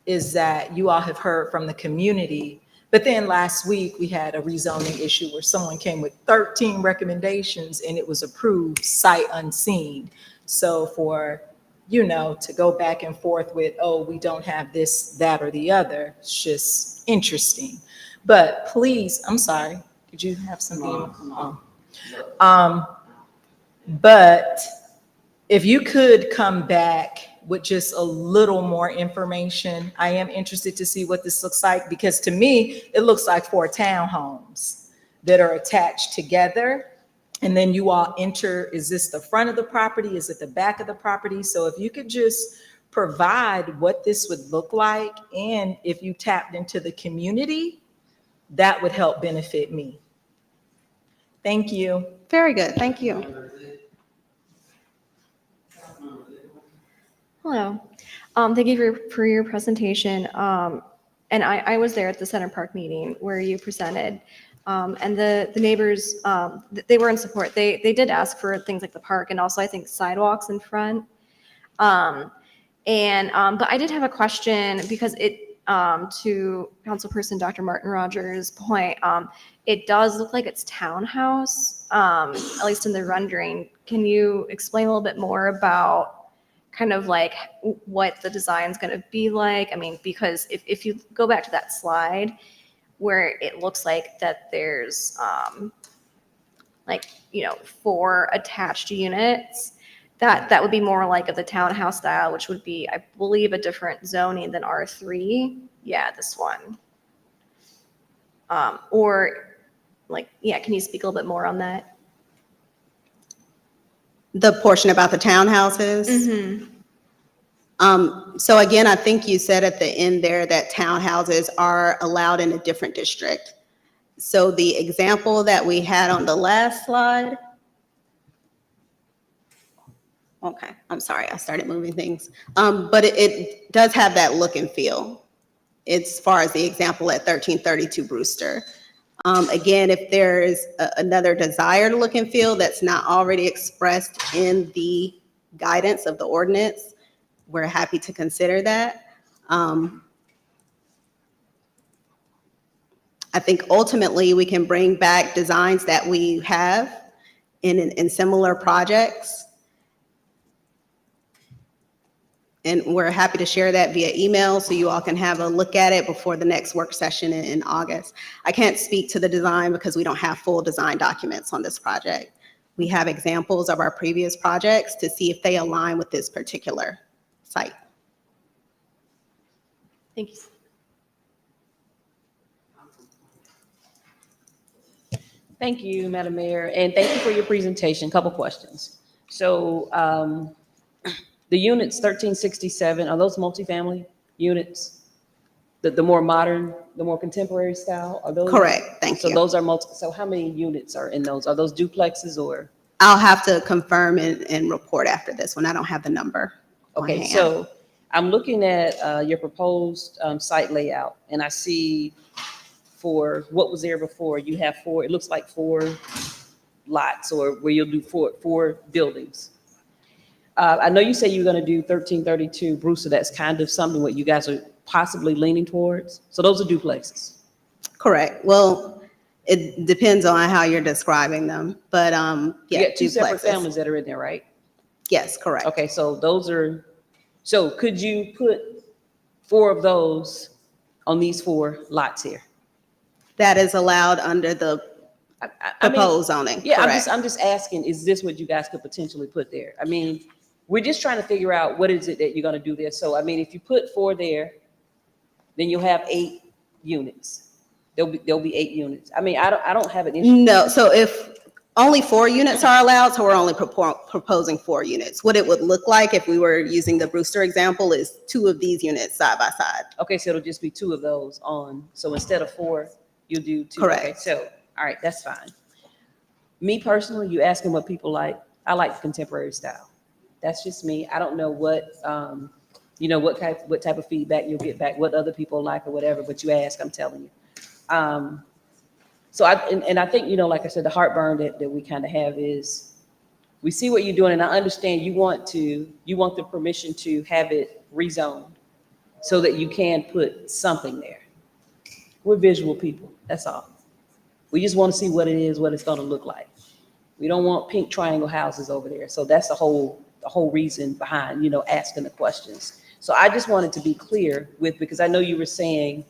is that you all have heard from the community. But then last week we had a rezoning issue where someone came with 13 recommendations and it was approved sight unseen. So for, to go back and forth with, oh, we don't have this, that, or the other, it's just interesting. But please, I'm sorry, did you have something? But if you could come back with just a little more information, I am interested to see what this looks like, because to me, it looks like 4 townhomes that are attached together. And then you all enter, is this the front of the property? Is it the back of the property? So if you could just provide what this would look like, and if you tapped into the community, that would help benefit me. Thank you. Very good. Thank you. Hello. Thank you for your presentation. And I was there at the Center Park meeting where you presented. And the neighbors, they were in support. They did ask for things like the park and also I think sidewalks in front. But I did have a question because to Councilperson Dr. Martin Rogers' point, it does look like it's townhouse, at least in the rendering. Can you explain a little bit more about kind of like what the design's going to be like? I mean, because if you go back to that slide where it looks like that there's 4 attached units, that would be more like of the townhouse style, which would be, I believe, a different zoning than R3. Yeah, this one. Can you speak a little bit more on that? The portion about the townhouses? Mm-hmm. So again, I think you said at the end there that townhouses are allowed in a different district. So the example that we had on the last slide, Okay, I'm sorry, I started moving things. But it does have that look and feel. As far as the example at 1332 Brewster. Again, if there is another desired look and feel that's not already expressed in the guidance of the ordinance, we're happy to consider that. I think ultimately we can bring back designs that we have in similar projects. And we're happy to share that via email so you all can have a look at it before the next work session in August. I can't speak to the design because we don't have full design documents on this project. We have examples of our previous projects to see if they align with this particular site. Thank you. Thank you, Madam Mayor, and thank you for your presentation. Couple questions. So the units 1367, are those multifamily units? The more modern, the more contemporary style, are those? Correct, thank you. So those are so how many units are in those? Are those duplexes or? I'll have to confirm and report after this one. I don't have the number on Okay, hand. so I'm looking at your proposed site layout, and I see for what was there before, you have four, it looks like 4 lots, or where you'll do four buildings. I know you say you're gonna do 1332 Brewster, that's kind of something what you guys are possibly leaning towards. So those are duplexes. Correct. Well, it depends on how you're describing them, but yeah. You got 2 separate duplexes. families that are in there, right? Yes, correct. Okay, so those are, so could you put 4 of those on these 4 lots here? That is allowed under the I mean, proposed zoning. Yeah, correct. I'm just asking, is this what you guys could potentially put there? I mean, we're just trying to figure out what is it that you're gonna do there. So, I mean, if you put 4 there, then you'll have 8 units. There'll be 8 units. I mean, I don't have an issue. No, so if only 4 units are allowed, so we're only proposing 4 units. What it would look like if we were using the Brewster example is 2 of these units side by side. Okay, so it'll just be 2 of those on. So instead of 4, you'll do 2. Correct. Okay, so, all right, that's fine. Me personally, you asking what people like. I like the contemporary style. That's just me. I don't know what, what type of feedback you'll get back, what other people like or whatever, but you ask, I'm telling you. So I think, like I said, the heartburn that we kind of have is we see what you're doing, and I understand you want the permission to have it rezoned so that you can put something there. We're visual people, that's all. We just want to see what it is, what it's going to look like. We don't want pink triangle houses over there. So that's the whole reason behind, asking the questions. So I just wanted to be clear because I know you were saying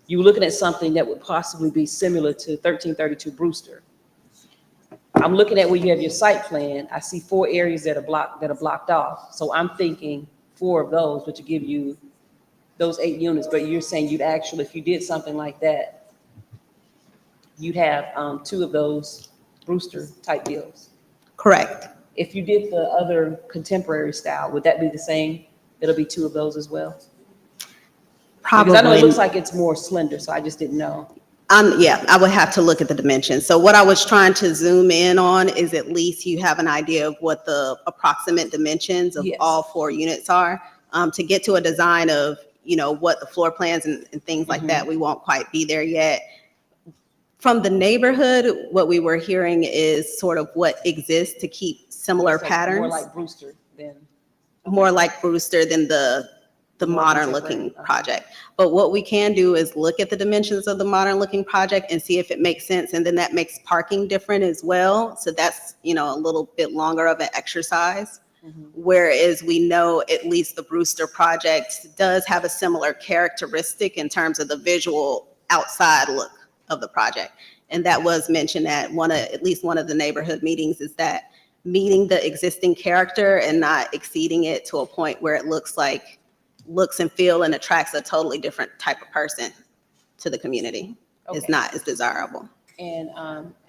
you were looking at something that would possibly be similar to 1332 Brewster. I'm looking at where you have your site plan. I see 4 areas that are blocked off. So I'm thinking 4 of those, which would give you those 8 units. But you're saying you'd actually, if you did something like that, you'd have 2 of those Brewster type deals. Correct. If you did the other contemporary style, would that be the same? It'll be 2 of those as well? Probably. Because I know it looks like it's more slender, so I just didn't know. Yeah, I would have to look at the dimensions. So what I was trying to zoom in on is at least you have an idea of what the approximate dimensions of all 4 units are. To get to a design of, what the floor plans and things like that, we won't quite be there yet. From the neighborhood, what we were hearing is sort of what exists to keep similar patterns. More like Brewster than. More like Brewster than the modern looking project. But what we can do is look at the dimensions of the modern looking project and see if it makes sense. And then that makes parking different as well. So that's, a little bit longer of an exercise. Whereas we know at least the Brewster project does have a similar characteristic in terms of the visual outside look of the project. And that was mentioned at at least one of the neighborhood meetings, is that meeting the existing character and not exceeding it to a point where it looks and feel and attracts a totally different type of person to the community is not as desirable. And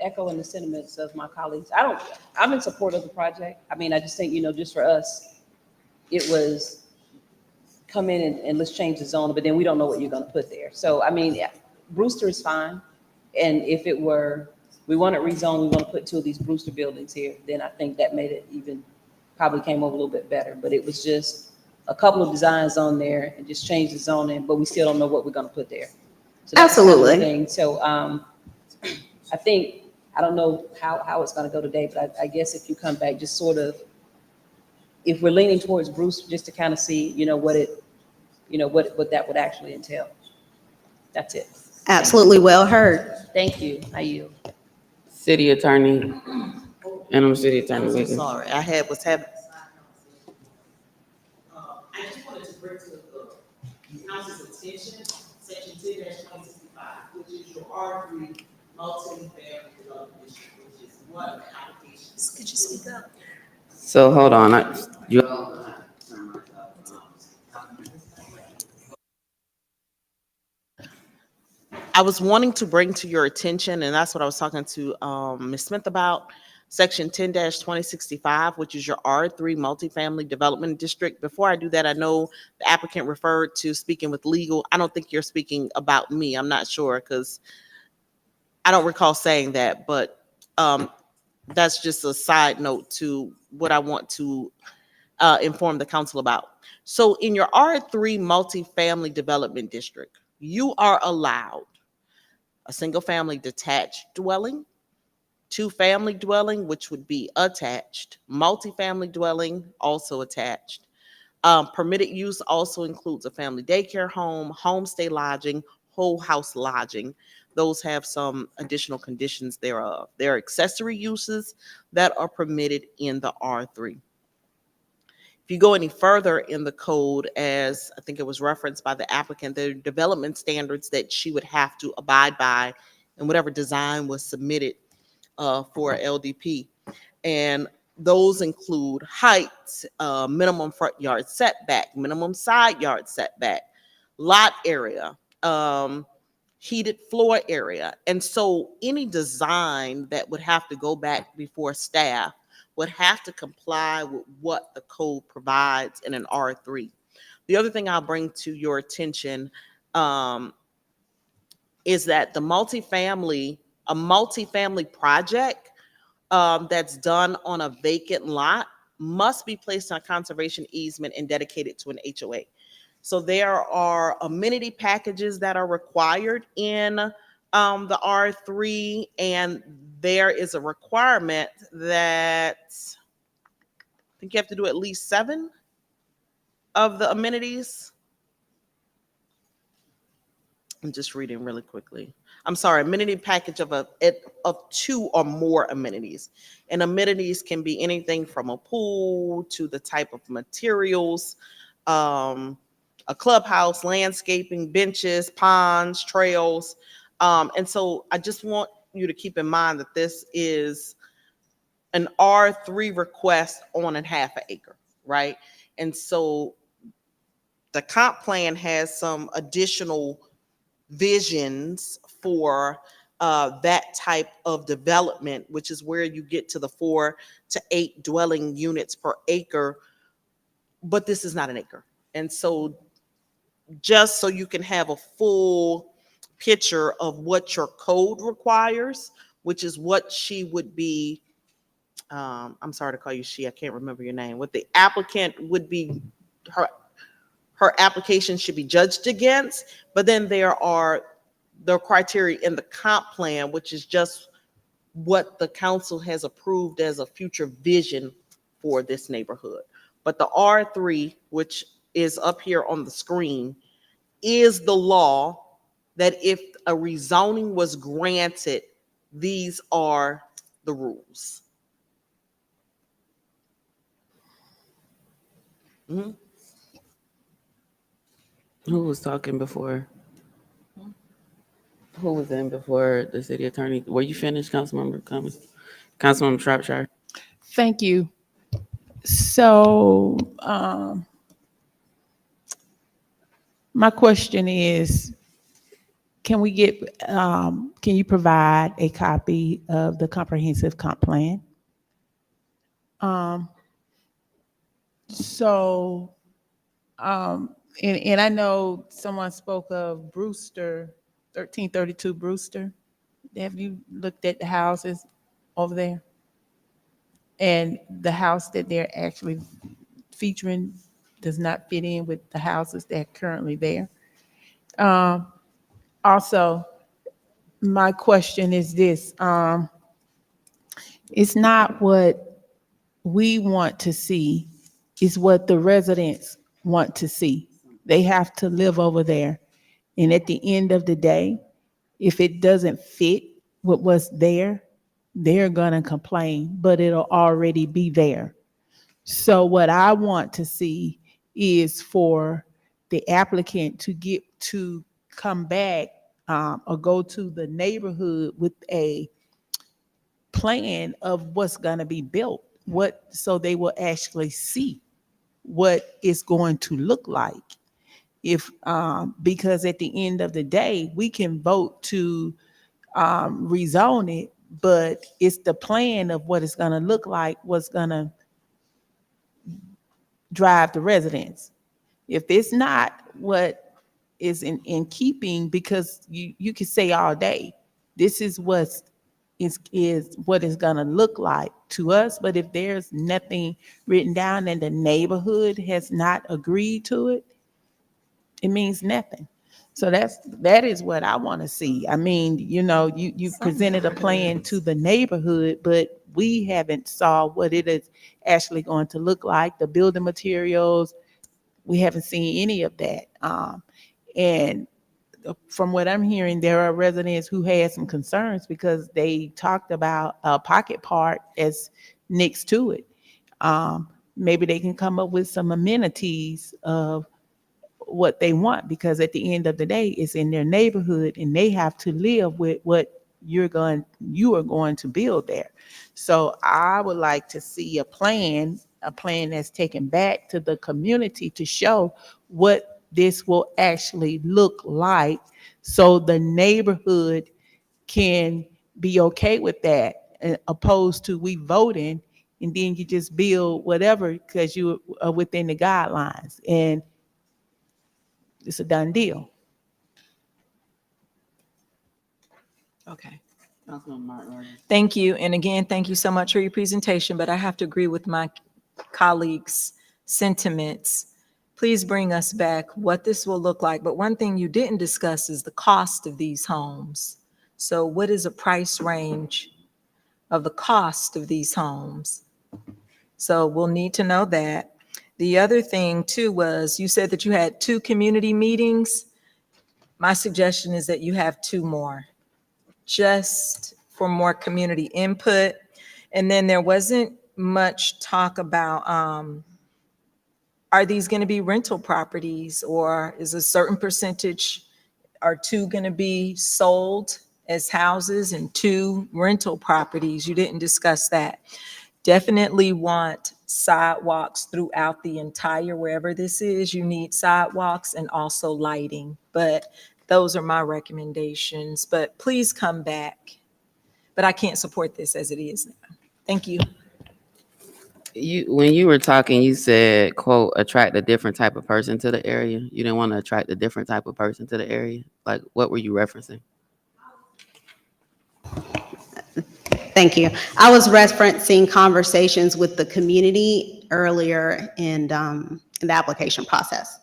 echoing the sentiments of my colleagues, I'm in support of the project. I mean, I just think, just for us, it was come in and let's change the zone, but then we don't know what you're gonna put there. So, I mean, yeah, Brewster is fine. And if it were, we want it rezoned, we want to put 2 of these Brewster buildings here, then I think that made it even probably came over a little bit better, but it was just a couple of designs on there and just changed the zoning, but we still don't know what we're gonna put there. So that's kind of the Absolutely. thing. So, I think, I don't know how it's gonna go today, but I guess if you come back, just sort of, if we're leaning towards Bruce, just to kind of see, what that would actually entail. That's it. Absolutely well heard. Thank you. I yield. City Attorney, Interim City Attorney Wiggins. Sorry, I was having. I just wanted to bring to the council's attention, section 10-2065, which is your R3 multi-family development district, which is one of the applications. Could you speak up? So hold on, I was wanting to bring to your attention, and that's what I was talking to Ms. Smith about, section 10-2065, which is your R3 multifamily development district. Before I do that, I know the applicant referred to speaking with legal. I don't think you're speaking about me. I'm not sure because I don't recall saying that, but that's just a side note to what I want to inform the council about. So in your R3 multifamily development district, you are allowed a single family detached dwelling, two-family dwelling, which would be attached, multifamily dwelling, also attached. Permitted use also includes a family daycare home, homestay lodging, whole house lodging. Those have some additional conditions thereof. There are accessory uses that are permitted in the R3. If you go any further in the code, as I think it was referenced by the applicant, there are development standards that she would have to abide by in whatever design was submitted for LDP. And those include heights, minimum front yard setback, minimum side yard setback, lot area, heated floor area. And so any design that would have to go back before staff would have to comply with what the code provides in an R3. The other thing I'll bring to your attention is that a multifamily project that's done on a vacant lot must be placed on a conservation easement and dedicated to an HOA. So there are amenity packages that are required in the R3, and there is a requirement that I think you have to do at least 7 of the amenities. I'm just reading really quickly. I'm sorry, amenity package of 2 or more amenities. And amenities can be anything from a pool to the type of materials, a clubhouse, landscaping, benches, ponds, trails. And so I just want you to keep in mind that this is an R3 request on a half an acre, right? And so the comp plan has some additional visions for that type of development, which is where you get to the 4 to 8 dwelling units per acre, but this is not an acre. And so just so you can have a full picture of what your code requires, which is what she would be, I'm sorry to call you she, I can't remember your name, what the applicant would be, her application should be judged against, but then there are the criteria in the comp plan, which is just what the council has approved as a future vision for this neighborhood. But the R3, which is up here on the screen, is the law that if a rezoning was granted, these are the rules. Mm-hmm. Who was talking before? Who was in before the city attorney? Were you finished, Councilmember Cummings? Councilmember Shropshire? Thank you. So my question is, can you provide a copy of the comprehensive comp plan? And I know someone spoke of Brewster, 1332 Brewster. Have you looked at the houses over there? and the house that they're actually featuring does not fit in with the houses that are currently there. Also, my question is this, it's not what we want to see, it's what the residents want to see. They have to live over there. And at the end of the day, if it doesn't fit with what's there, they're gonna complain, but it'll already be there. So what I want to see is for the applicant to come back or go to the neighborhood with a plan of what's gonna be built, so they will actually see what it's going to look like. If because at the end of the day, we can vote to rezone it, but it's the plan of what it's gonna look like, what's gonna drive the residents. If it's not what is in keeping, because you can say all day, this is what it's gonna look like to us, but if there's nothing written down and the neighborhood has not agreed to it, it means nothing. So that is what I want to see. I mean, you presented a plan to the neighborhood, but we haven't saw what it is actually going to look like, the building materials. We haven't seen any of that. And from what I'm hearing, there are residents who had some concerns because they talked about a pocket park as next to it. Maybe they can come up with some amenities of what they want, because at the end of the day, it's in their neighborhood and they have to live with what you are going to build there. So I would like to see a plan that's taken back to the community to show what this will actually look like, so the neighborhood can be okay with that, opposed to we voting and then you just build whatever because you are within the guidelines and it's a done deal. Okay. Councilman Martin. Thank you. And again, thank you so much for your presentation, but I have to agree with my colleagues' sentiments. Please bring us back what this will look like. But one thing you didn't discuss is the cost of these homes. So what is a price range of the cost of these homes? So we'll need to know that. The other thing too was you said that you had 2 community meetings. My suggestion is that you have 2 more, just for more community input. And then there wasn't much talk about, are these going to be rental properties, or is a certain percentage, are 2 going to be sold as houses and 2 rental properties? You didn't discuss that. Definitely want sidewalks throughout the entire, wherever this is, you need sidewalks and also lighting. But those are my recommendations, but please come back. But I can't support this as it is now. Thank you. When you were talking, you said, quote, attract a different type of person to the area. You didn't want to attract a different type of person to the area? Like, what were you referencing? Thank you. I was referencing conversations with the community earlier in the application process.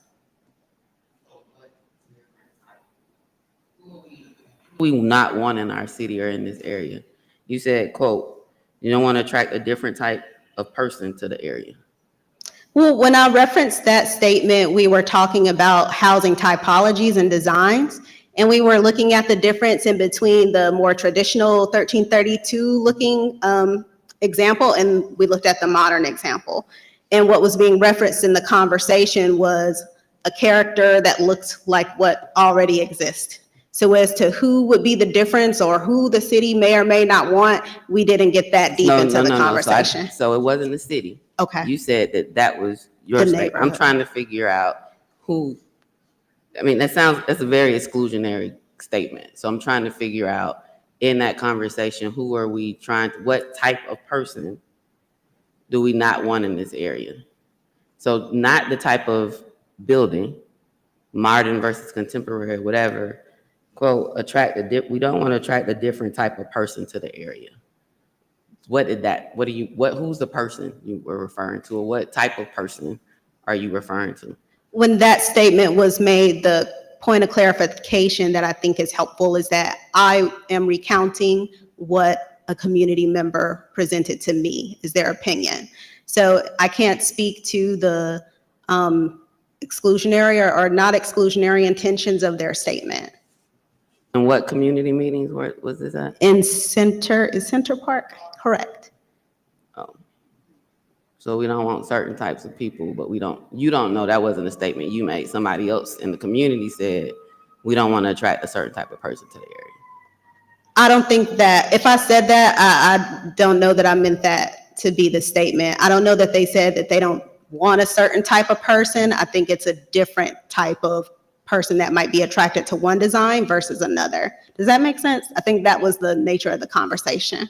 We not want in our city or in this area. You said, quote, you don't want to attract a different type of person to the area. Well, when I referenced that statement, we were talking about housing typologies and designs, and we were looking at the difference in between the more traditional 1332 looking example, and we looked at the modern example. And what was being referenced in the conversation was a character that looked like what already exists. So as to who would be the difference or who the city may or may not want, we didn't get that deep into the conversation. So it wasn't the city. Okay. You said that was your statement. I'm trying to figure out who, I mean, that's a very exclusionary statement. So I'm trying to figure out in that conversation, who are we what type of person do we not want in this area? So not the type of building, modern versus contemporary, whatever, quote, we don't want to attract a different type of person to the area. what who's the person you were referring to, or what type of person are you referring to? When that statement was made, the point of clarification that I think is helpful is that I am recounting what a community member presented to me is their opinion. So I can't speak to the exclusionary or not exclusionary intentions of their statement. And what community meetings was this at? Is Center Park correct? Oh. So we don't want certain types of people, but you don't know that wasn't a statement you made. Somebody else in the community said, we don't want to attract a certain type of person to the area. I don't think that, if I said that, I don't know that I meant that to be the statement. I don't know that they said that they don't want a certain type of person. I think it's a different type of person that might be attracted to one design versus another. Does that make sense? I think that was the nature of the conversation.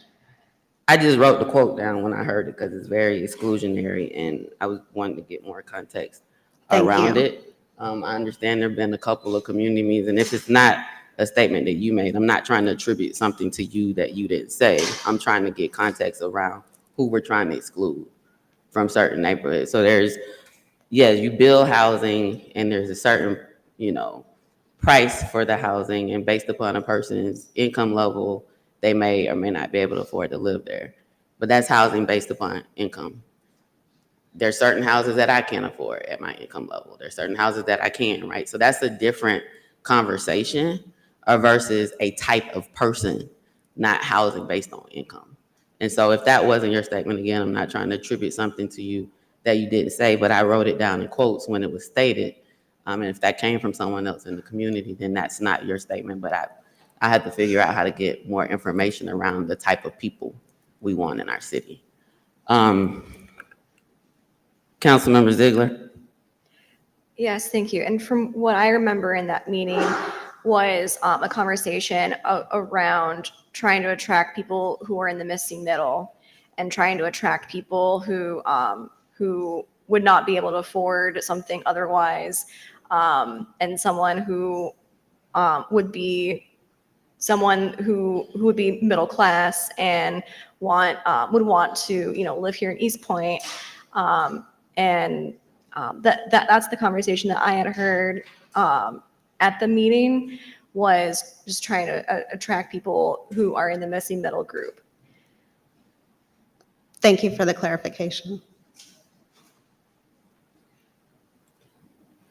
I just wrote the quote down when I heard it because it's very exclusionary, and I was wanting to get more context around it. I understand there have been a couple of community meetings, and if it's not a statement that you made, I'm not trying to attribute something to you that you didn't say. I'm trying to get context around who we're trying to exclude from certain neighborhoods. So you build housing, and there's a certain, price for the housing, and based upon a person's income level, they may or may not be able to afford to live there. But that's housing based upon income. There's certain houses that I can't afford at my income level. There's certain houses that I can, right? So that's a different conversation versus a type of person, not housing based on income. And so if that wasn't your statement, again, I'm not trying to attribute something to you that you didn't say, but I wrote it down in quotes when it was stated. And if that came from someone else in the community, then that's not your statement. But I had to figure out how to get more information around the type of people we want in our city. Councilmember Ziegler. Yes, thank you. And from what I remember in that meeting was a conversation around trying to attract people who are in the missing middle and trying to attract people who would not be able to afford something otherwise, and someone who would be someone who would be middle class and would want to live here in East Point, and that's the conversation that I had heard at the meeting, was just trying to attract people who are in the missing middle group. Thank you for the clarification.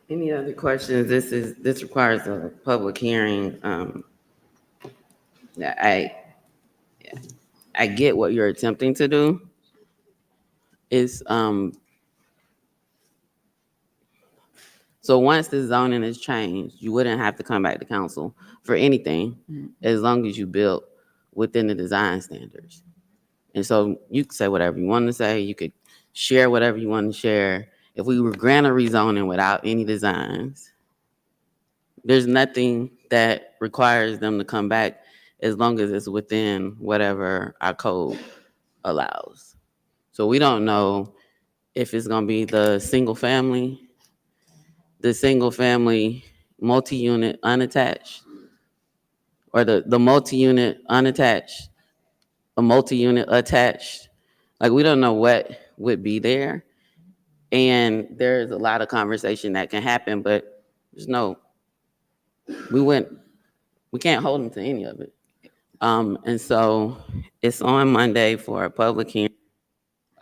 Any other questions? This requires a public hearing. I get what you're attempting to do. So once the zoning is changed, you wouldn't have to come back to council for anything as long as you built within the design standards. And so you could say whatever you want to say. You could share whatever you want to share. If we were granted rezoning without any designs, there's nothing that requires them to come back as long as it's within whatever our code allows. So we don't know if it's going to be the single family multi-unit unattached, or the multi-unit unattached, a multi-unit attached. Like, we don't know what would be there. And there's a lot of conversation that can happen, but we can't hold them to any of it. And so it's on Monday for a public hearing.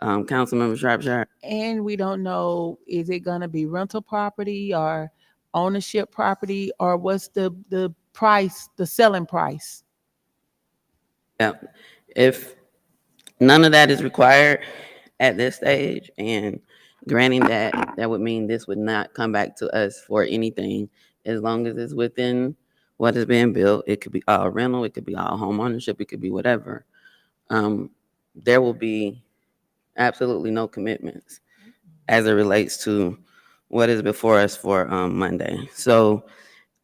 Councilmember Shropshire. And we don't know, is it gonna be rental property or ownership property, or what's the price, the selling price? Yeah. If none of that is required at this stage, and granting that would mean this would not come back to us for anything, as long as it's within what is being built. It could be all rental, it could be all home ownership, it could be whatever. There will be absolutely no commitments as it relates to what is before us for Monday. So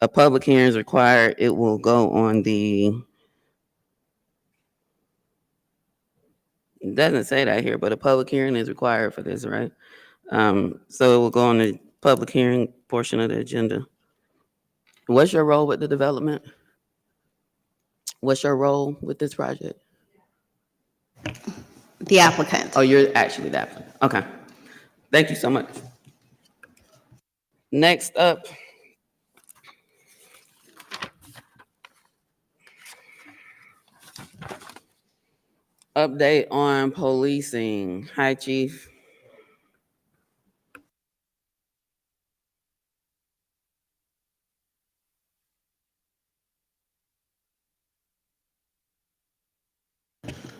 a public hearing is required. It will go on it doesn't say that here, but a public hearing is required for this, right? So it will go on the public hearing portion of the agenda. What's your role with the development? What's your role with this project? The applicant. Oh, you're actually the applicant. Okay. Thank you so much. Next up. Update on policing. Hi, Chief.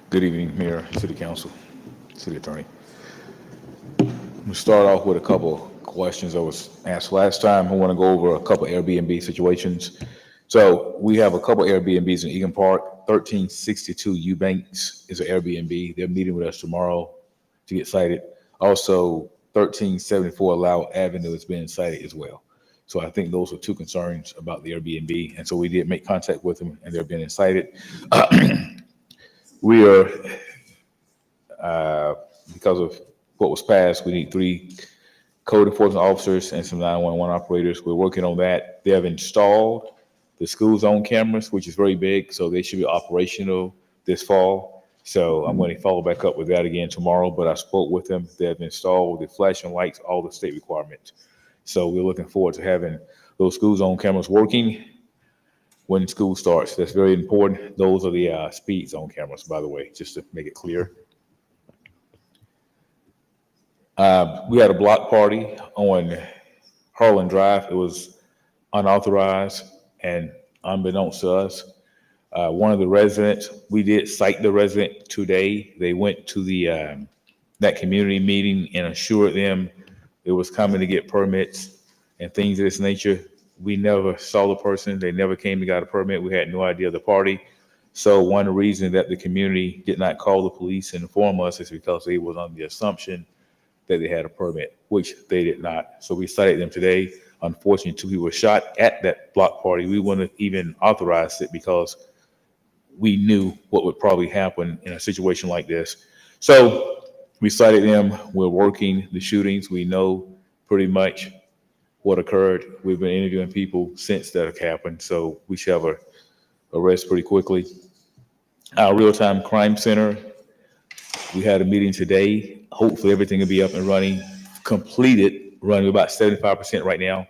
Good evening, Mayor, City Council, City Attorney. I'm gonna start off with a couple questions that was asked last time. I want to go over a couple Airbnb situations. So we have a couple Airbnbs in Egan Park. 1362 Eubanks is an Airbnb. They're meeting with us tomorrow to get cited. Also, 1374 Lau Avenue is being cited as well. So I think those are two concerns about the Airbnb. And so we did make contact with them and they're being cited. We are, because of what was passed, we need 3 code enforcement officers and some 911 operators. We're working on that. They have installed the school zone cameras, which is very big, so they should be operational this fall. So I'm going to follow back up with that again tomorrow, but I spoke with them. They have installed the flashing lights, all the state requirements. So we're looking forward to having those school zone cameras working when school starts. That's very important. Those are the speed zone cameras, by the way, just to make it clear. We had a block party on Harlan Drive. It was unauthorized and unbeknownst to us. One of the residents, we did cite the resident today. They went to the that community meeting and assured them it was coming to get permits and things of this nature. We never saw the person. They never came to get a permit. We had no idea of the party. So one reason that the community did not call the police and inform us is because they was on the assumption that they had a permit, which they did not. So we cited them today. Unfortunately, 2 people were shot at that block party. We wouldn't have even authorized it because we knew what would probably happen in a situation like this. So we cited them. We're working the shootings. We know pretty much what occurred. We've been interviewing people since that happened. So we should have a arrest pretty quickly. Our real-time crime center, we had a meeting today. Hopefully everything will be up and running, completed, running about 75% right now.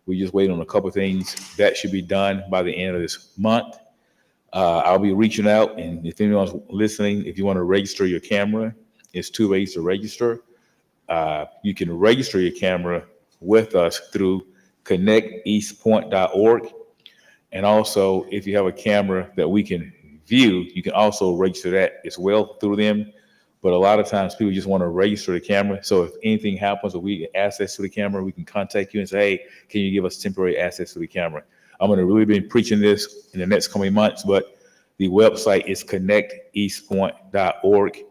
We just waiting on a couple of things. That should be done by the end of this month. I'll be reaching out, and if anyone's listening, if you want to register your camera, it's 2 ways to register. You can register your camera with us through connecteastpoint.org. And also, if you have a camera that we can view, you can also register that as well through them. But a lot of times people just want to register the camera. So if anything happens or we get access to the camera, we can contact you and say, hey, can you give us temporary access to the camera? I'm going to really be preaching this in the next coming months, but the website is connecteastpoint.org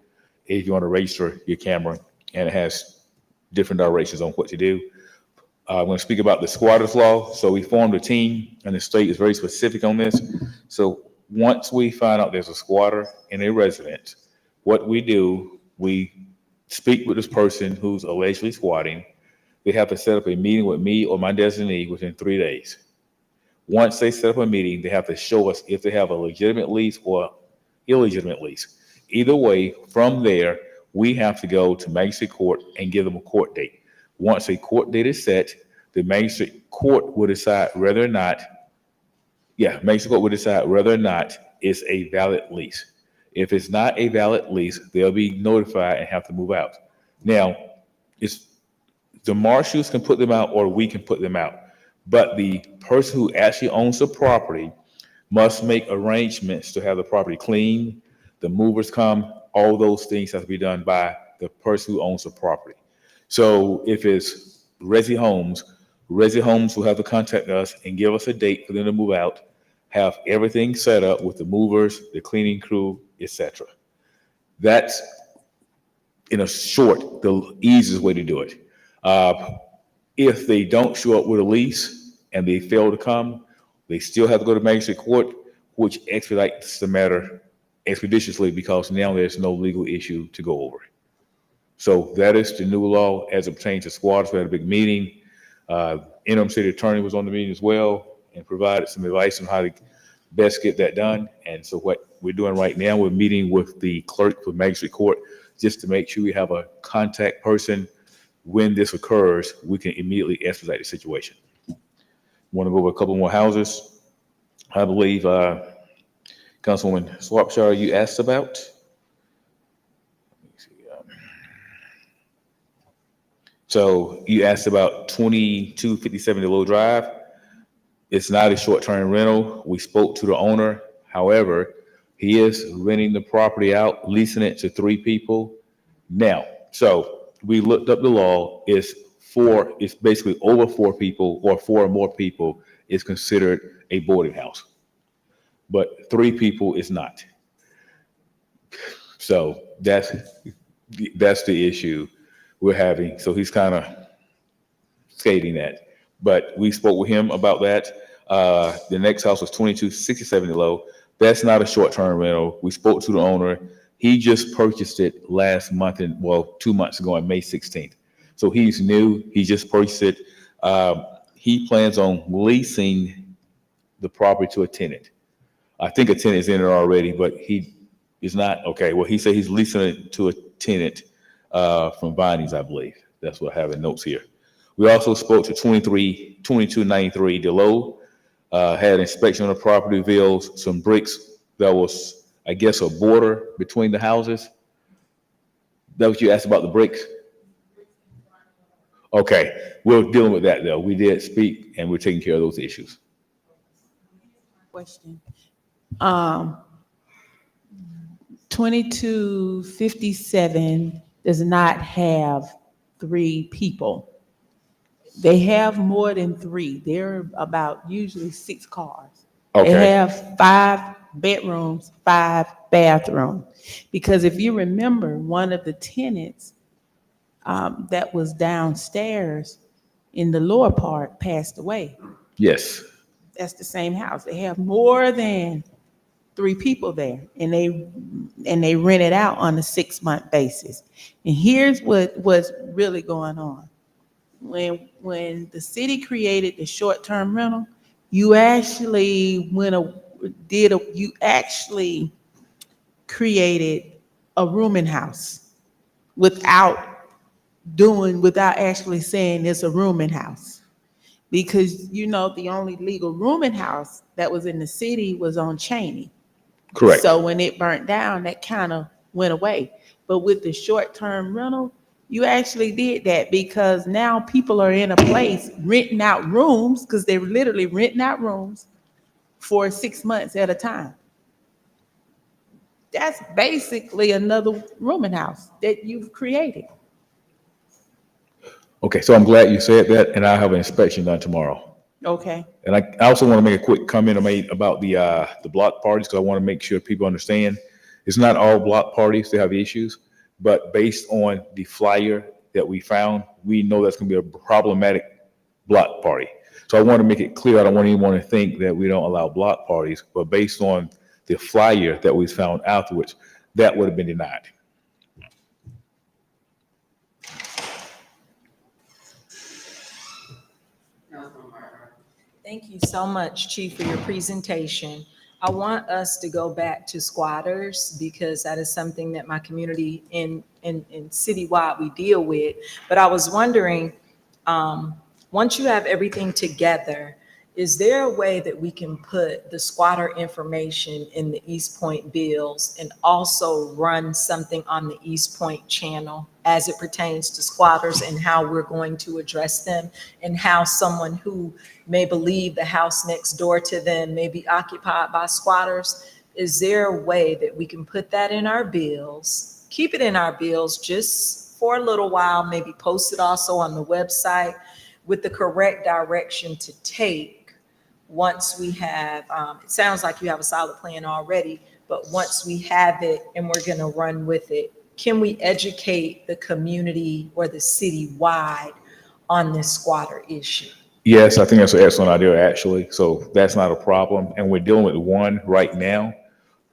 if you want to register your camera, and it has different directions on what to do. I'm going to speak about the squatters law. So we formed a team, and the state is very specific on this. So once we find out there's a squatter in a residence, what we do, we speak with this person who's allegedly squatting. They have to set up a meeting with me or my designee within 3 days. Once they set up a meeting, they have to show us if they have a legitimate lease or illegitimate lease. Either way, from there, we have to go to magistrate court and give them a court date. Once a court date is set, the magistrate court will decide whether or not, magistrate court will decide whether or not it's a valid lease. If it's not a valid lease, they'll be notified and have to move out. Now, it's the marshals can put them out or we can put them out. But the person who actually owns the property must make arrangements to have the property cleaned, the movers come, all those things have to be done by the person who owns the property. So if it's Resi Homes will have to contact us and give us a date for them to move out, have everything set up with the movers, the cleaning crew, etc. That's, in a short, the easiest way to do it. If they don't show up with a lease and they fail to come, they still have to go to magistrate court, which expedites the matter expeditiously because now there's no legal issue to go over. So that is the new law as it pertains to squatters. We had a big meeting. Interim city attorney was on the meeting as well and provided some advice on how to best get that done. And so what we're doing right now, we're meeting with the clerk for magistrate court just to make sure we have a contact person. When this occurs, we can immediately expedite the situation. Want to go over a couple more houses. I believe Councilwoman Swapshire, you asked about. So you asked about 2257 DeLow Drive. It's not a short-term rental. We spoke to the owner. However, he is renting the property out, leasing it to 3 people now. So we looked up the law. It's basically over 4 people or 4 or more people is considered a boarding house. But 3 people is not. So that's the issue we're having. So he's kind of stating that. But we spoke with him about that. The next house was 2267 DeLow. That's not a short-term rental. We spoke to the owner. He just purchased it last month, 2 months ago on May 16th. So he's new. He just purchased it. He plans on leasing the property to a tenant. I think a tenant is in there already, but he is not. Okay, well, he said he's leasing it to a tenant from Vinings, I believe. That's what I have in notes here. We also spoke to 2293 DeLow, had an inspection on the property, revealed some bricks that was, I guess, a border between the houses. That what you asked about, the bricks? Okay, we're dealing with that though. We did speak and we're taking care of those issues. Question. 2257 does not have 3 people. They have more than 3. They're about usually 6 cars. Okay. They have 5 bedrooms, 5 bathrooms. Because if you remember, one of the tenants that was downstairs in the lower part passed away. Yes. That's the same house. They have more than 3 people there, and they rent it out on a 6-month basis. And here's what's really going on. When the city created the short-term rental, you actually created a rooming house without actually saying it's a rooming house. Because the only legal rooming house that was in the city was on Cheney. Correct. So when it burnt down, that kind of went away. But with the short-term rental, you actually did that because now people are in a place renting out rooms, because they're literally renting out rooms for 6 months at a time. That's basically another rooming house that you've created. Okay, so I'm glad you said that, and I'll have an inspection done tomorrow. Okay. And I also want to make a quick comment I made about the block parties, because I want to make sure people understand it's not all block parties that have issues, but based on the flyer that we found, we know that's going to be a problematic block party. So I want to make it clear. I don't want anyone to think that we don't allow block parties, but based on the flyer that we found afterwards, that would have been denied. Thank you so much, Chief, for your presentation. I want us to go back to squatters because that is something that my community in citywide we deal with. But I was wondering, once you have everything together, is there a way that we can put the squatter information in the East Point bills and also run something on the East Point channel as it pertains to squatters and how we're going to address them, and how someone who may believe the house next door to them may be occupied by squatters? Is there a way that we can put that in our bills, keep it in our bills just for a little while, maybe post it also on the website with the correct direction to take once we have, it sounds like you have a solid plan already, but once we have it and we're gonna run with it, can we educate the community or the city wide on this squatter issue? Yes, I think that's an excellent idea, actually. So that's not a problem. And we're dealing with one right now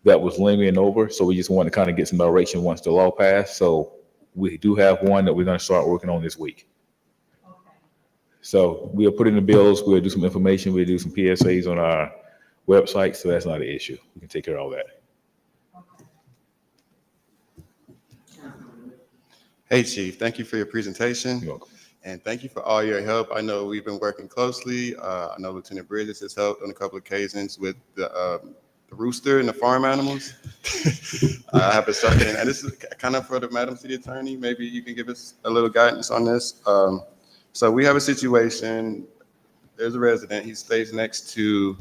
that was lingering over. So we just want to kind of get some direction once the law passed. So we do have one that we're going to start working on this week. Okay. So we'll put in the bills. We'll do some information. We'll do some PSAs on website, so that's not an issue. We can take care of all that. Hey, Chief, thank you for your presentation. You're welcome. And thank you for all your help. I know we've been working closely. I know Lieutenant Bridges has helped on a couple of occasions with the rooster and the farm animals. I have a second, and this is kind of for the Madam City Attorney. Maybe you can give us a little guidance on this. So we have a situation. There's a resident. He stays next to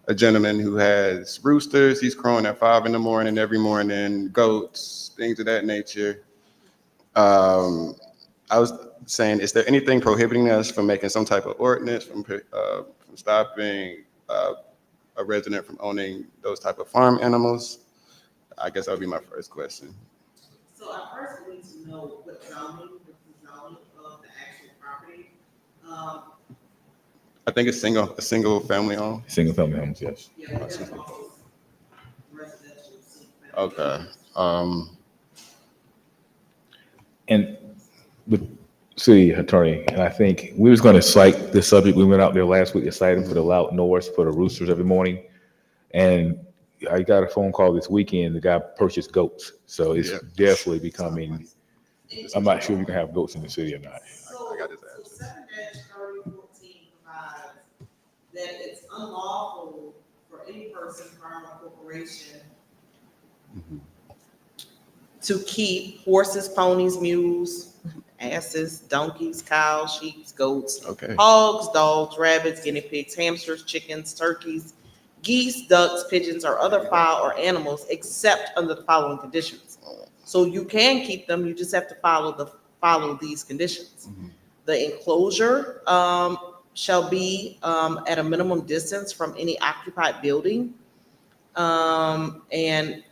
a gentleman who has roosters. He's crowing at 5 in the morning every morning, goats, things of that nature. I was saying, is there anything prohibiting us from making some type of ordinance, from stopping a resident from owning those type of farm animals? I guess that would be my first question. So I first need to know what the zoning of the actual property. I think it's a single family home. Single family homes, yes. Okay. And with city attorney, and I think we was going to cite this subject. We went out there last week to cite them for the loud noise for the roosters every morning. And I got a phone call this weekend. The guy purchased goats. So it's definitely becoming, I'm not sure if you can have goats in the city or not. I got this answer. 7-3014 provides that it's unlawful for any person, firm, or corporation to keep horses, ponies, mules, asses, donkeys, cows, sheep, goats, hogs, dogs, rabbits, guinea pigs, hamsters, chickens, turkeys, geese, ducks, pigeons, or other fowl or animals, except under the following conditions. So you can keep them, you just have to follow these conditions. The enclosure shall be at a minimum distance from any occupied building. And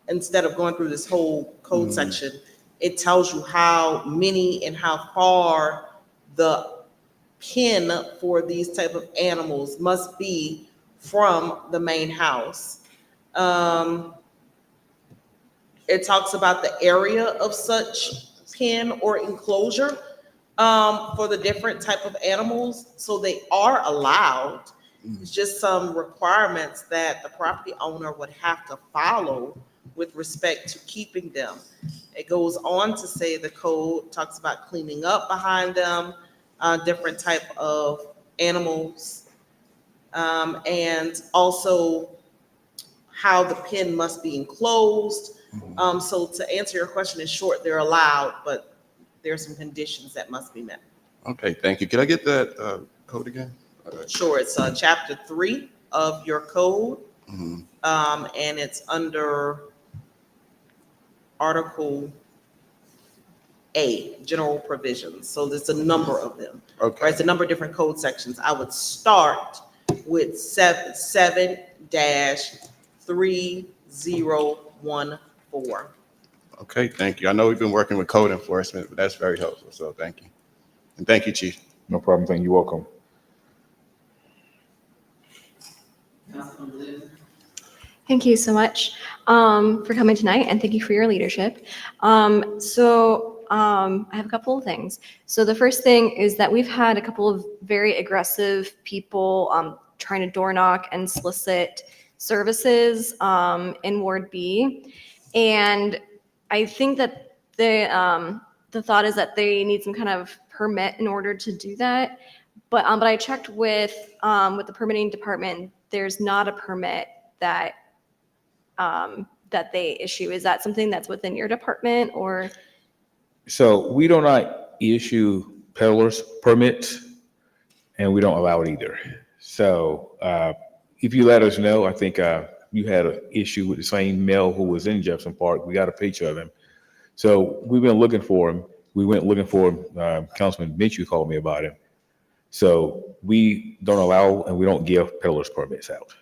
instead of going through this whole code section, it tells you how many and how far the pen for these type of animals must be from the main house. It talks about the area of such pen or enclosure for the different type of animals. So they are allowed. It's just some requirements that the property owner would have to follow with respect to keeping them. It goes on to say the code talks about cleaning up behind them, different type of animals, and also how the pen must be enclosed. So to answer your question in short, they're allowed, but there are some conditions that must be met. Okay, thank you. Can I get that code again? Sure, it's chapter 3 of your code, and it's under Article A, general provisions. So there's a number of them. Okay. Right, it's a number of different code sections. I would start with 7-3014. Okay, thank you. I know we've been working with code enforcement, but that's very helpful, so thank you. And thank you, Chief. No problem. Thank you. You're welcome. Thank you so much for coming tonight, and thank you for your leadership. I have a couple of things. So the first thing is that we've had a couple of very aggressive people trying to door knock and solicit services in Ward B. And I think that the thought is that they need some kind of permit in order to do that. But I checked with the permitting department. There's not a permit that they issue. Is that something that's within your department, or? So we do not issue peddlers permits, and we don't allow it either. So if you let us know, I think you had an issue with the same male who was in Jefferson Park. We got a picture of him. So we've been looking for him. We went looking for him. Councilman Minshew called me about him. So we don't allow and we don't give peddlers permits out.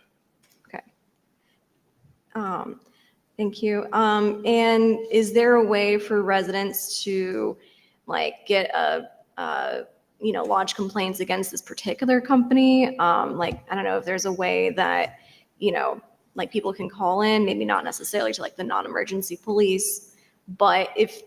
Thank you. And is there a way for residents to get lodge complaints against this particular company? I don't know if there's a way that, people can call in, maybe not necessarily to the non-emergency police, but if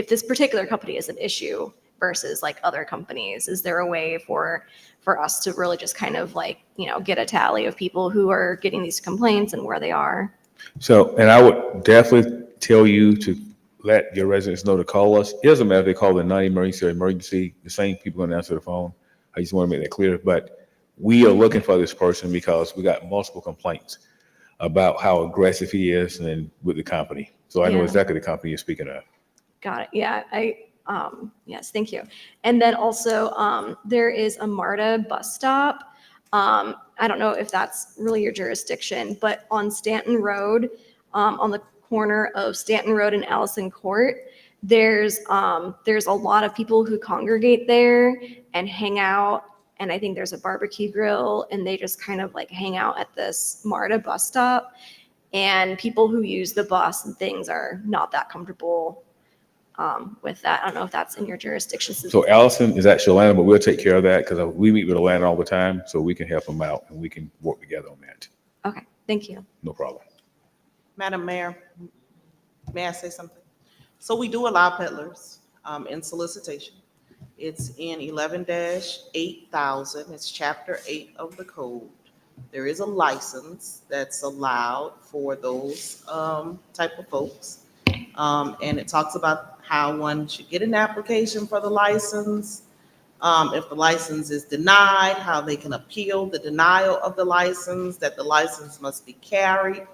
this particular company is an issue, versus like other companies? Is there a way for us to really just kind of like, get a tally of people who are getting these complaints and where they are? So, and I would definitely tell you to let your residents know to call us. It doesn't matter if they call the non-emergency or emergency, the same people are going to answer the phone. I just want to make that clear. But we are looking for this person because we got multiple complaints about how aggressive he is and with the company. So I know Yeah. exactly the company you're speaking of. Got it. Yeah. Yes, thank you. And then also, there is a MARTA bus stop. I don't know if that's really your jurisdiction, but on Stanton Road, on the corner of Stanton Road and Allison Court, there's a lot of people who congregate there and hang out. And I think there's a barbecue grill, and they just kind of like hang out at this MARTA bus stop. And people who use the bus and things are not that comfortable with that. I don't know if that's in your jurisdiction. So Allison is actually Atlanta, but we'll take care of that because we meet with Atlanta all the time, so we can help them out and we can work together on that. Okay, thank you. No problem. Madam Mayor, may I say something? So we do allow peddlers in solicitation. It's in 11-8000. It's chapter 8 of the code. There is a license that's allowed for those type of folks. And it talks about how one should get an application for the license. If the license is denied, how they can appeal the denial of the license, that the license must be carried.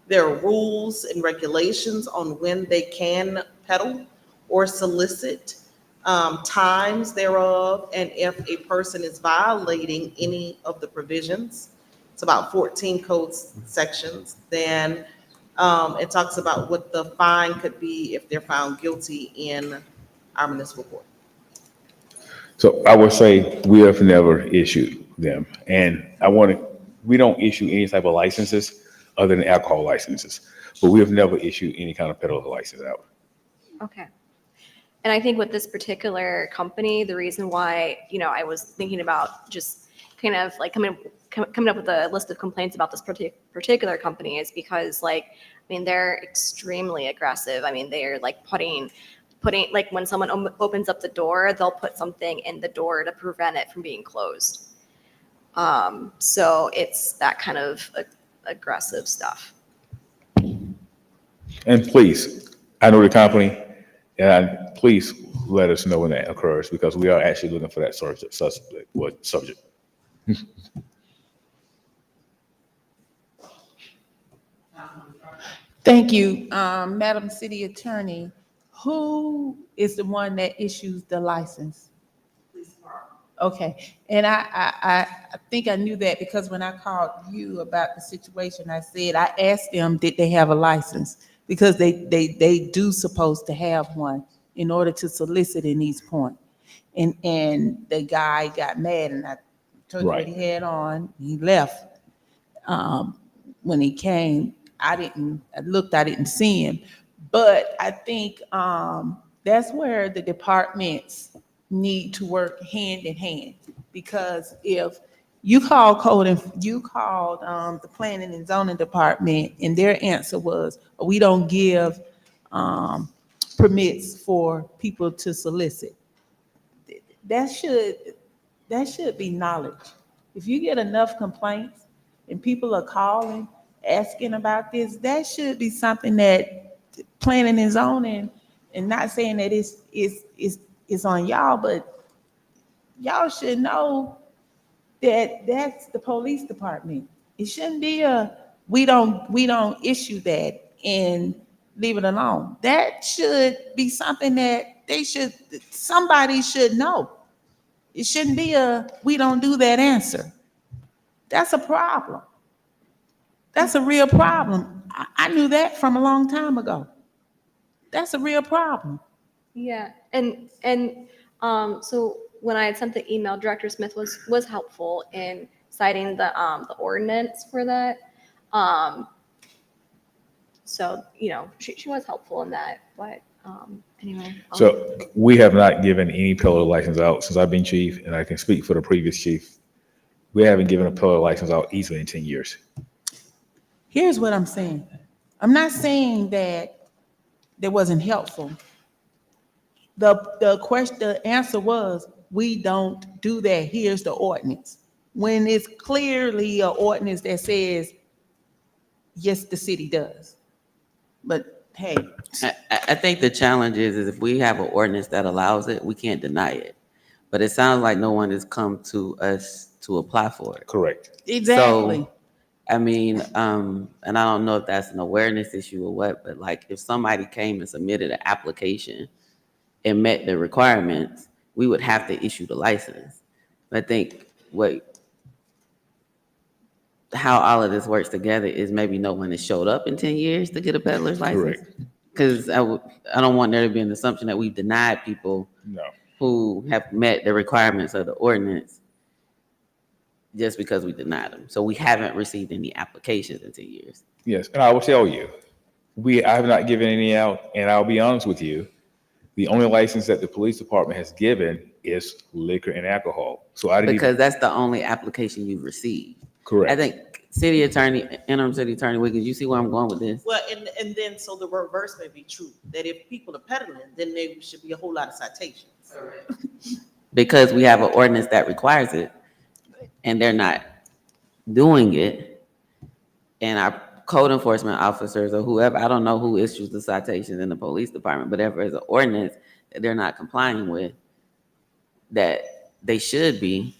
There are rules and regulations on when they can peddle or solicit, times thereof, and if a person is violating any of the provisions. It's about 14 code sections. Then it talks about what the fine could be if they're found guilty in our municipal court. So I would say we have never issued them. And we don't issue any type of licenses other than alcohol licenses, but we have never issued any kind of peddler license out. Okay. And I think with this particular company, the reason why, I was thinking about just kind of like coming up with a list of complaints about this particular company is because they're extremely aggressive. They're like putting like when someone opens up the door, they'll put something in the door to prevent it from being closed. So it's that kind of aggressive stuff. And please, I know the company, and please let us know when that occurs because we are actually looking for that subject. Thank you, Madam City Attorney. Who is the one that issues the license? Okay, and I think I knew that because when I called you about the situation, I said, I asked them, did they have a license? Because they do supposed to have one in order to solicit in East Point. And the guy got mad and I told you what he had on, he left. When he came, I didn't see him. But I think that's where the departments need to work hand in hand. Because if you called the planning and zoning department and their answer was, we don't give permits for people to solicit. That should be knowledge. If you get enough complaints and people are calling, asking about this, that should be something that planning and zoning, and not saying that it's on y'all, but y'all should know that that's the police department. It shouldn't be we don't issue that and leave it alone. That should be something that somebody should know. It shouldn't be we don't do that answer. That's a problem. That's a real problem. I knew that from a long time ago. That's a real problem. Yeah, and so when I had sent the email, Director Smith was helpful in citing the ordinance for that. So she was helpful in that. But anyway. So we have not given any peddler license out since I've been chief, and I can speak for the previous chief. We haven't given a peddler license out easily in 10 years. Here's what I'm saying. I'm not saying that wasn't helpful. The answer was, we don't do that. Here's the ordinance. When it's clearly an ordinance that says, yes, the city does. But hey, I think the challenge is if we have an ordinance that allows it, we can't deny it. But it sounds like no one has come to us to apply for it. Correct. exactly. So, I mean, and I don't know if that's an awareness issue or what, but like if somebody came and submitted an application and met the requirements, we would have to issue the license. I think how all of this works together is maybe no one has showed up in 10 years to get a peddler's license. Correct. Because I don't want there to be an assumption that we've denied people No. who have met the requirements of the ordinance just because we denied them. So we haven't received any applications in 10 years. Yes, and I will tell you, I have not given any out, and I'll be honest with you, the only license that the police department has given is liquor and alcohol. So I didn't Because that's the only application you've received. correct. I think interim city attorney Wiggins, you see where I'm going with this? Well, and then, so the reverse may be true, that if people are peddling, then there should be a whole lot of citations. Because we have an ordinance that requires it and they're not doing it. And our code enforcement officers or whoever, I don't know who issues the citations in the police department, but if there's an ordinance that they're not complying with, that they should be,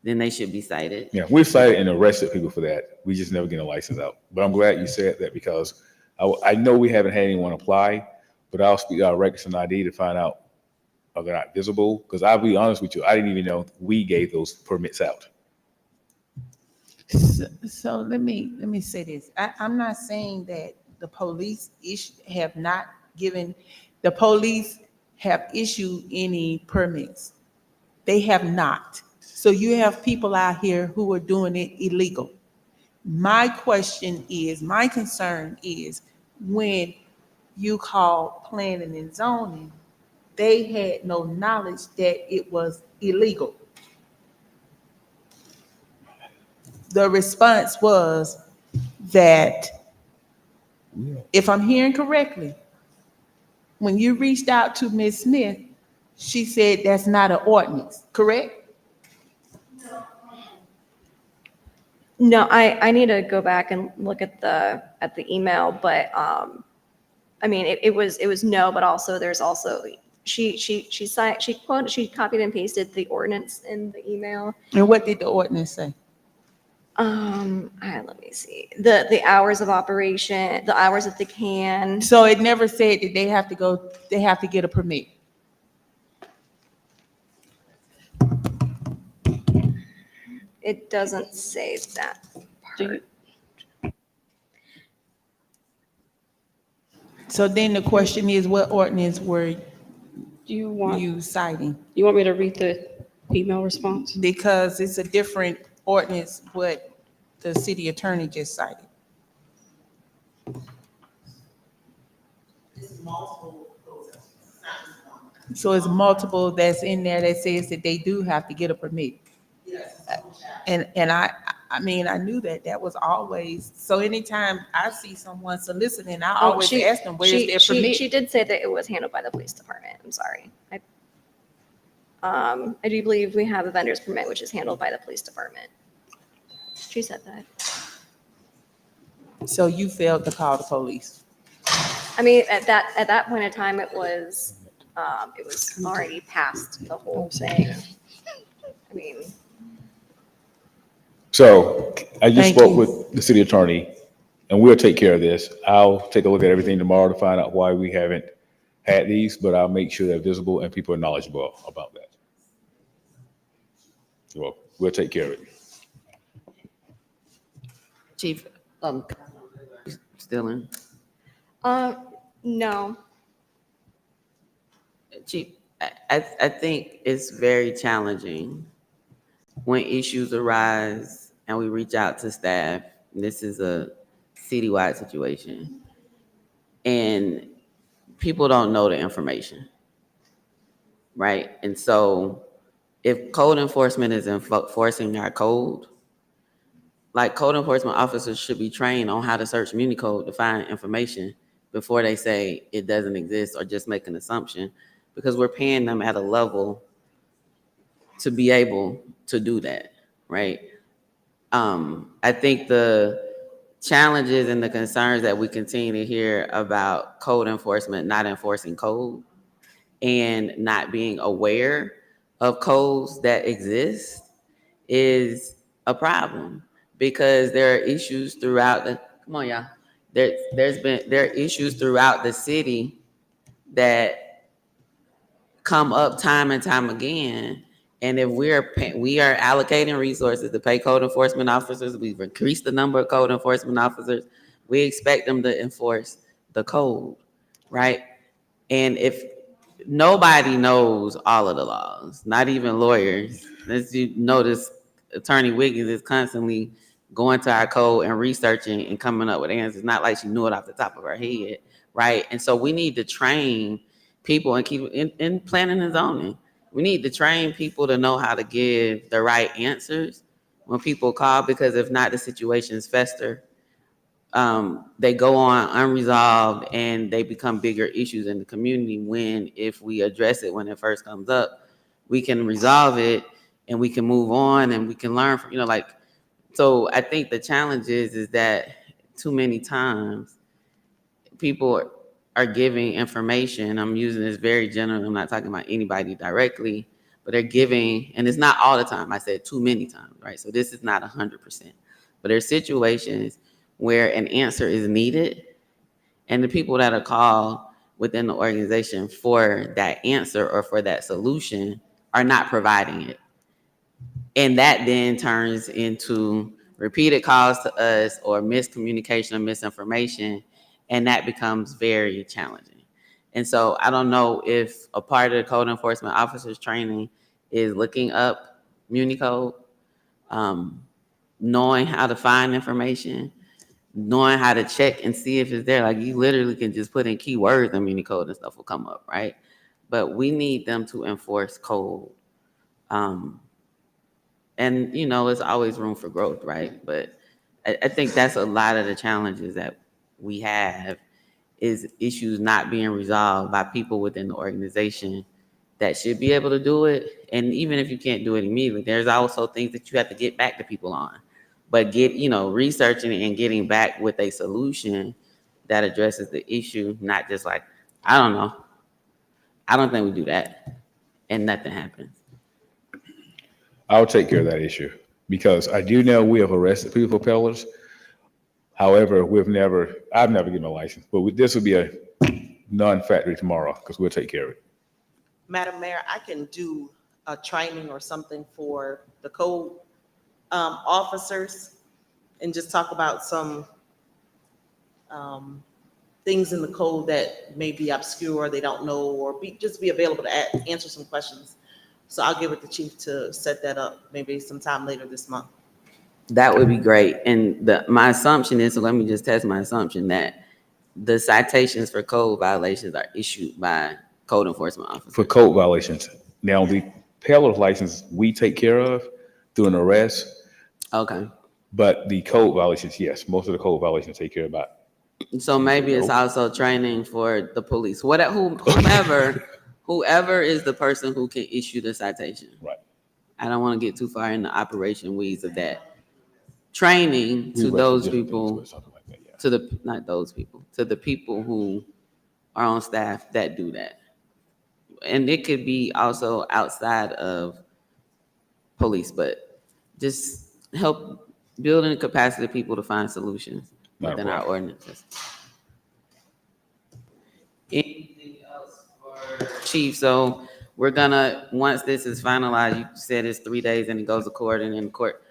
then they should be cited. Yeah, we've cited and arrested people for that. We just never get a license out. But I'm glad you said that because I know we haven't had anyone apply, but I'll speak to our records and ID to find out are they not visible. Because I'll be honest with you, I didn't even know we gave those permits out. So let me say this. I'm not saying that the police have issued any permits. They have not. So you have people out here who are doing it illegal. My concern is when you call planning and zoning, they had no knowledge that it was illegal. The response was that, if I'm hearing correctly, when you reached out to Ms. Smith, she said that's not an ordinance, correct? No, I need to go back and look at the email, but I mean it was no, but also there's also she copied and pasted the ordinance in the email. And what did the ordinance say? Let me see. The hours of operation, the hours that they can. So it never said that they have to get a permit. It doesn't say that part. So then the question is, what ordinance were you citing? You want me to read the email response? Because it's a different ordinance what the city attorney just cited. So it's multiple that's in there that says that they do have to get a permit. And I mean, I knew that was always, so anytime I see someone soliciting, I always ask them, where's their permit? She did say that it was handled by the police department. I'm sorry. I do believe we have a vendor's permit, which is handled by the police department. She said that. So you failed to call the police? I mean, at that point in time, it was already past the whole thing. I mean. So I just Thank spoke you. with the city attorney and we'll take care of this. I'll take a look at everything tomorrow to find out why we haven't had these, but I'll make sure they're visible and people are knowledgeable about that. Well, we'll take care of it. Chief, still in? No. Chief, I think it's very challenging when issues arise and we reach out to staff. This is a citywide situation. And people don't know the information, right? And so if code enforcement is enforcing our code, like code enforcement officers should be trained on how to search Municode to find information before they say it doesn't exist or just make an assumption. because we're paying them at a level to be able to do that, right? I think the challenges and the concerns that we continue to hear about code enforcement not enforcing code and not being aware of codes that exist is a problem, because there are issues throughout the, come on y'all, there are issues throughout the city that come up time and time again. And if we are allocating resources to pay code enforcement officers, we've increased the number of code enforcement officers, we expect them to enforce the code, right? And if nobody knows all of the laws, not even lawyers, as you notice, Attorney Wiggins is constantly going to our code and researching and coming up with answers. Not like she knew it off the top of her head, right? And so we need to train people and keep in planning and zoning. We need to train people to know how to give the right answers when people call, because if not, the situations fester. They go on unresolved and they become bigger issues in the community, when if we address it when it first comes up, we can resolve it and we can move on and we can learn from, so I think the challenge is that too many times people are giving information. I'm using this very general. I'm not talking about anybody directly, but they're giving, and it's not all the time. I said too many times, right? So this is not 100%, but there's situations where an answer is needed, and the people that are called within the organization for that answer or for that solution are not providing it. And that then turns into repeated calls to us or miscommunication or misinformation, and that becomes very challenging. And so I don't know if a part of the code enforcement officers training is looking up MuniCode, knowing how to find information, knowing how to check and see if it's there. Like, you literally can just put in keywords and MuniCode and stuff will come up, right? But we need them to enforce code. And, there's always room for growth, right? But I think that's a lot of the challenges that we have, is issues not being resolved by people within the organization that should be able to do it. And even if you can't do it immediately, there's also things that you have to get back to people on. But researching and getting back with a solution that addresses the issue, not just like, I don't know. I don't think we do that and nothing happens. I'll take care of that issue, because I do know we have arrested people for peddlers. However, I've never given a license, but this will be a non-factory tomorrow, because we'll take care of it. Madam Mayor, I can do a training or something for the code officers and just talk about some things in the code that may be obscure, they don't know, or just be available to answer some questions. So I'll give it to Chief to set that up maybe sometime later this month. That would be great. And my assumption is, so let me just test my assumption, that the citations for code violations are issued by code enforcement officers. For code violations. Now, the peddler's license, we take care of through an arrest. Okay. But the code violations, yes, most of the code violations take care of that. So maybe it's also training for the police, whoever is the person who can issue the citation. Right. I don't want to get too far in the operation weeds of that. Training to those people, to the people who are on staff that do that. And it could be also outside of police, but just help building the capacity of people to find solutions within our ordinances. Anything else for Chief? So we're gonna, once this is finalized, you said it's 3 days and it goes to court, and then court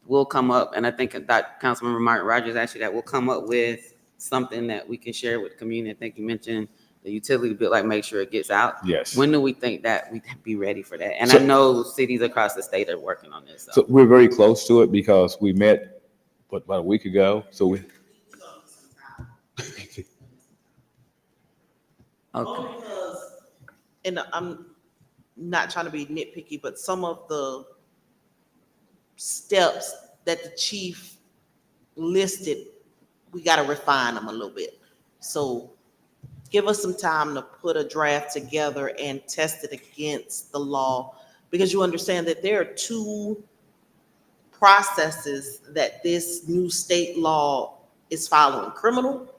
will come up, and I think that Councilmember Martin Rogers actually, that will come up with something that we can share with the community. I think you mentioned the utility bill, like make sure it gets out. Yes. When do we think that we'd be ready for that? And I know cities across the state are working on this. So we're very close to it, because we met about a week ago. So we. Okay. And I'm not trying to be nitpicky, but some of the steps that the chief listed, we got to refine them a little bit. So give us some time to put a draft together and test it against the law, because you understand that there are two processes that this new state law is following: criminal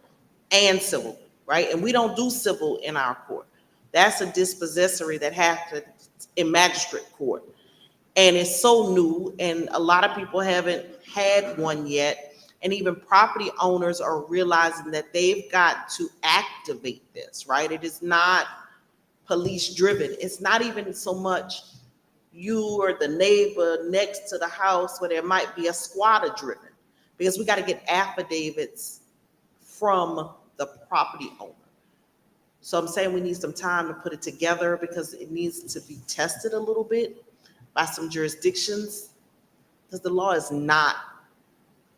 and civil, right? And we don't do civil in our court. That's a dispossessory that happens in magistrate court. And it's so new, and a lot of people haven't had one yet. And even property owners are realizing that they've got to activate this, right? It is not police driven. It's not even so much you or the neighbor next to the house where there might be a squatter driven, because we got to get affidavits from the property owner. So I'm saying we need some time to put it together, because it needs to be tested a little bit by some jurisdictions, because the law is not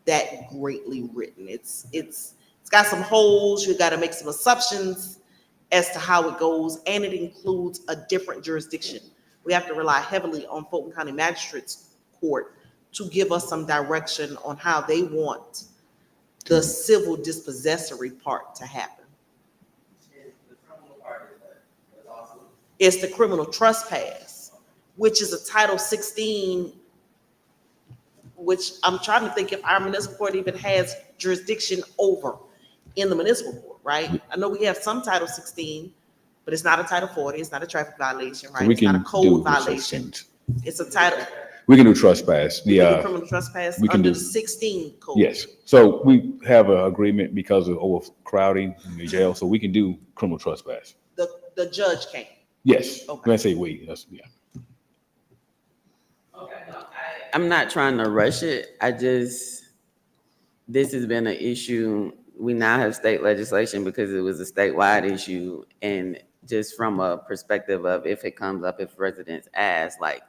that greatly written. It's got some holes. You got to make some assumptions as to how it goes, and it includes a different jurisdiction. We have to rely heavily on Fulton County Magistrates Court to give us some direction on how they want the civil dispossessory part to happen. It's the criminal trespass, which is a Title 16, which I'm trying to think if our municipal court even has jurisdiction over in the municipal court, right? I know we have some Title 16, but it's not a Title 40, it's not a traffic violation, right? We It's not a can code do violation. things. It's a title, We can do trespass. we can do criminal trespass we can under do- the 16 code. Yes. So we have an agreement because of overcrowding in the jail, so we can do criminal trespass. The judge can. Yes. Okay. When I say we, that's, yeah. I'm not trying to rush it. This has been an issue. We now have state legislation because it was a statewide issue. And just from a perspective of if it comes up, if residents ask, like,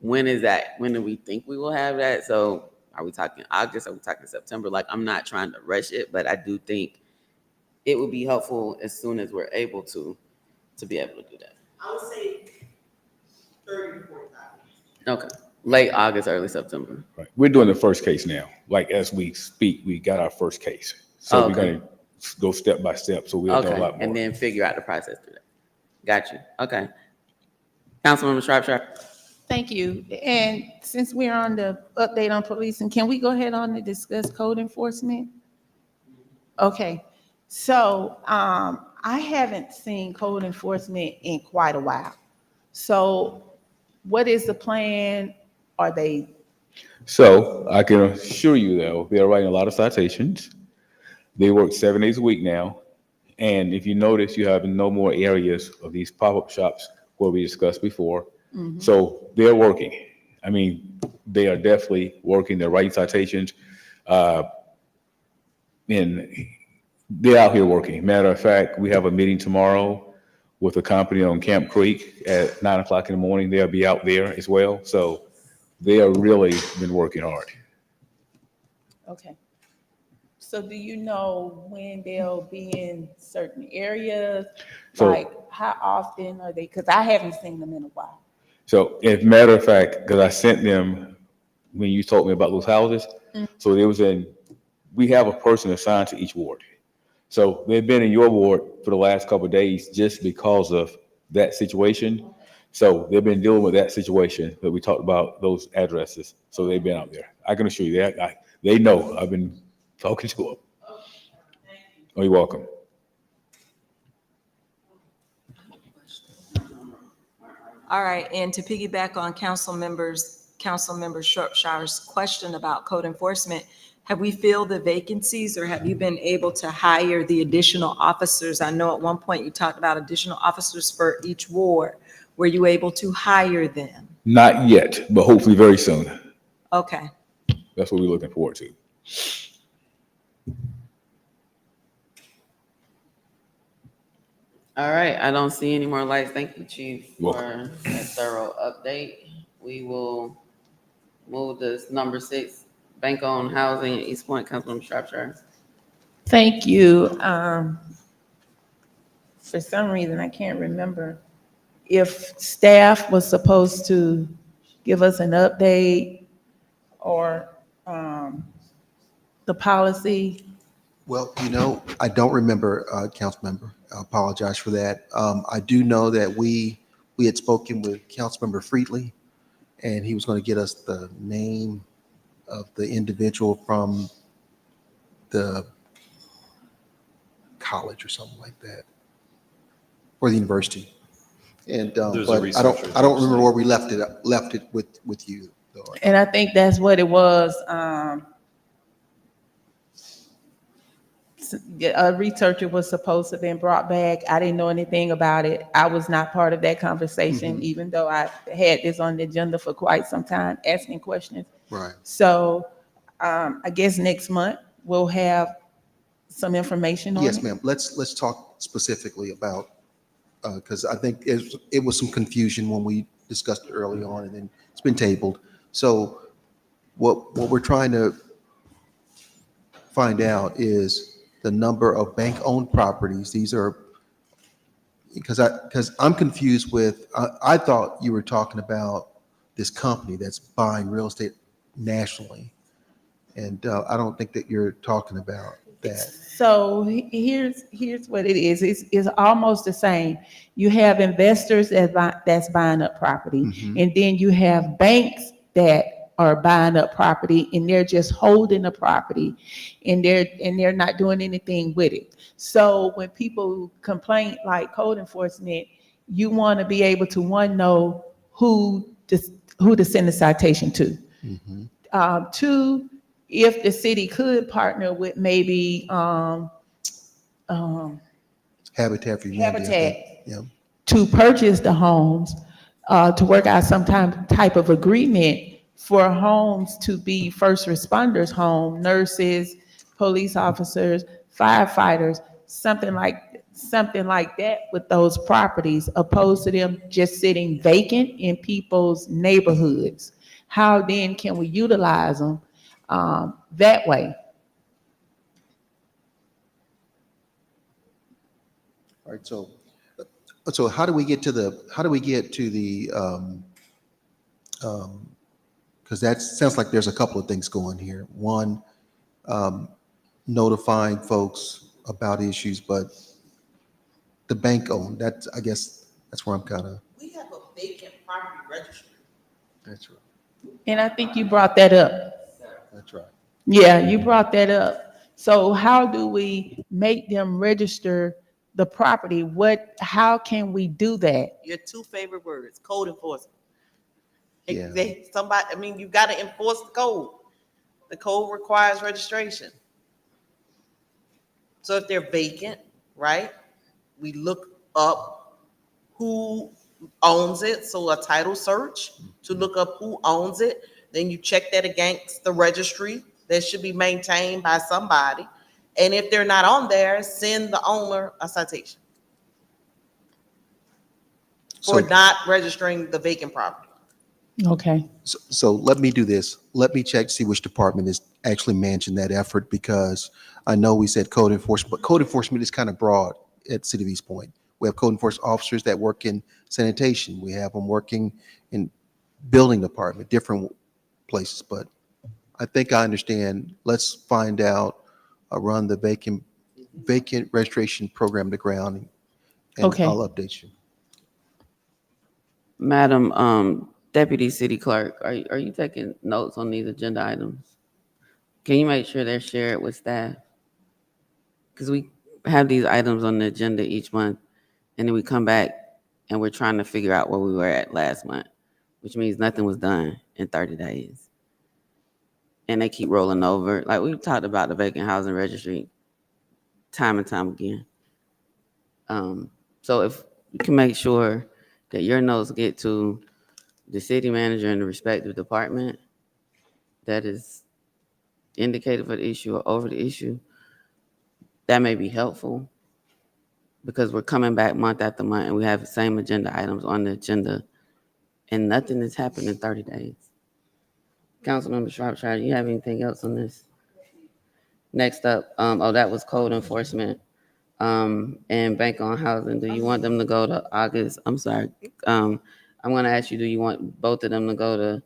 when do we think we will have that? So are we talking August? Are we talking September? Like, I'm not trying to rush it, but I do think it would be helpful as soon as we're able to be able to do that. I would say 30 to 45. Okay. Late August, early September. Right. We're doing the first case now. Like, as we speak, we got our first case. So we're Okay. going to go step by step, so we'll know a Okay, lot more. and then figure out the process through that. Got you. Okay. Councilwoman Shropshire. Thank you. And since we're on the update on policing, can we go ahead on and discuss code enforcement? Okay, so I haven't seen code enforcement in quite a while. So what is the plan? Are they? So I can assure you, though, they're writing a lot of citations. They work 7 days a week now. And if you notice, you have no more areas of these pop-up shops where we discussed before. Mhm. So they're working. I mean, they are definitely working. They're writing citations. And they're out here working. Matter of fact, we have a meeting tomorrow with a company on Camp Creek at 9 o'clock in the morning. They'll be out there as well. So they are really been working hard. Okay. So do you know when they'll be in certain areas? So- Like, how often are they? Because I haven't seen them in a while. So as a matter of fact, because I sent them when you told me about those houses. So there was we have a person assigned to each ward. So they've been in your ward for the last couple of days just because of that situation. So they've been dealing with that situation that we talked about, those addresses. So they've been out there. I can assure you that. They know. I've been talking to them. Oh, you're welcome. All right, and to piggyback on Councilmember Shropshire's question about code enforcement, have we filled the vacancies or have you been able to hire the additional officers? I know at one point you talked about additional officers for each ward. Were you able to hire them? Not yet, but hopefully very soon. Okay. That's what we're looking forward to. All right, I don't see any more lights. Thank you, Chief, for Welcome. a thorough update. We will move this number 6, bank-owned housing in East Point, Councilwoman Shropshire. Thank you. For some reason, I can't remember if staff was supposed to give us an update or the policy Well, I don't remember, council member. I apologize for that. I do know that we had spoken with Councilmember Friedley, and he was going to get us the name of the individual from the college or something like that, or the university. And There's a but I researcher don't remember where we left it with you, though. And I think that's what it was. A researcher was supposed to have been brought back. I didn't know anything about it. I was not part of that conversation, even though I had this on the agenda for quite some time, asking questions. Right. So I guess next month we'll have some information on it. Yes, ma'am. Let's talk specifically about, because I think it was some confusion when we discussed it early on, and then it's been tabled. So what we're trying to find out is the number of bank-owned properties. These are, because I'm confused with, I thought you were talking about this company that's buying real estate nationally. And I don't think that you're talking about that. So here's what it is. It's almost the same. You have investors that's buying up property, and then you have banks that are buying up property, and they're just holding the property, and they're not doing anything with it. So when people complain like code enforcement, you want to be able to know who to send the citation to. Two, if the city could partner with maybe Habitat for Humanity. I think. Yeah. To purchase the homes, to work out some type of agreement for homes to be first responders' home, nurses, police officers, firefighters, something like that with those properties, opposed to them just sitting vacant in people's neighborhoods. How then can we utilize them that way? All right. So how do we get to the because that sounds like there's a couple of things going here. One, notifying folks about issues, but the bank owned, I guess that's where I'm kind of. We have a vacant property registry. That's right. And I think you brought that up. That's right. Yeah, you brought that up. So how do we make them register the property? How can we do that? Your two favorite words, code enforcement. Yeah. You got to enforce the code. The code requires registration. So if they're vacant, right, we look up who owns it. So a title search to look up who owns it. Then you check that against the registry that should be maintained by somebody. And if they're not on there, send the owner a citation for not registering the vacant property. Okay. So let me do this. Let me check, see which department is actually managing that effort, because I know we said code enforcement, but code enforcement is kind of broad at City of East Point. We have code enforcement officers that work in sanitation. We have them working in building department, different places, but I think I understand. Let's find out, run the vacant registration program to ground, and Okay. I'll update you. Madam Deputy City Clerk, are you taking notes on these agenda items? Can you make sure they're shared with staff? Because we have these items on the agenda each month, and then we come back and we're trying to figure out where we were at last month, which means nothing was done in 30 days. And they keep rolling over. Like we've talked about the vacant housing registry time and time again. So if you can make sure that your notes get to the city manager and the respective department that is indicated for the issue or over the issue, that may be helpful, because we're coming back month after month and we have the same agenda items on the agenda and nothing has happened in 30 days. Councilmember Shropshire, do you have anything else on this? Next up, that was code enforcement and bank on housing. Do you want them to go to August? I'm sorry. I'm going to ask you, do you want both of them to go to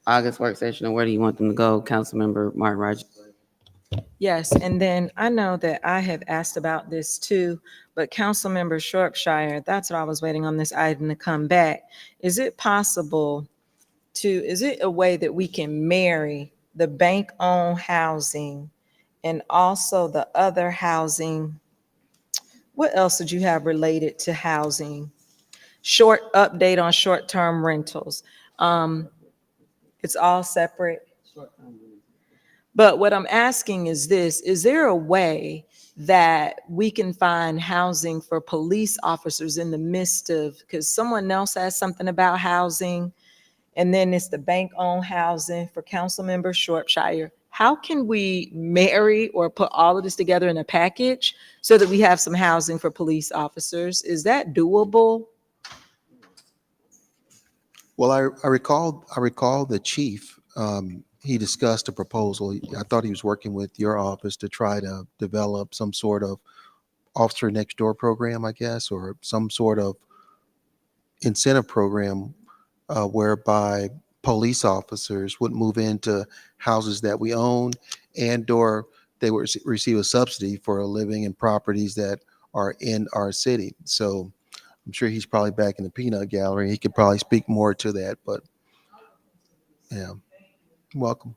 August work session, or where do you want them to go, Councilmember Martin Rogers? Yes, and then I know that I have asked about this too, but Councilmember Shropshire, that's what I was waiting on this item to come back. Is it possible is it a way that we can marry the bank-owned housing and also the other housing? What else did you have related to housing? Short update on short-term rentals. It's all separate. But what I'm asking is this, is there a way that we can find housing for police officers in the midst of, because someone else has something about housing, and then it's the bank-owned housing for Councilmember Shropshire. How can we marry or put all of this together in a package so that we have some housing for police officers? Is that doable? Well, I recall the chief, he discussed a proposal. I thought he was working with your office to try to develop some sort of officer next door program, I guess, or some sort of incentive program whereby police officers would move into houses that we own and/or they would receive a subsidy for living in properties that are in our city. So I'm sure he's probably back in the peanut gallery. He could probably speak more to that, but yeah, welcome.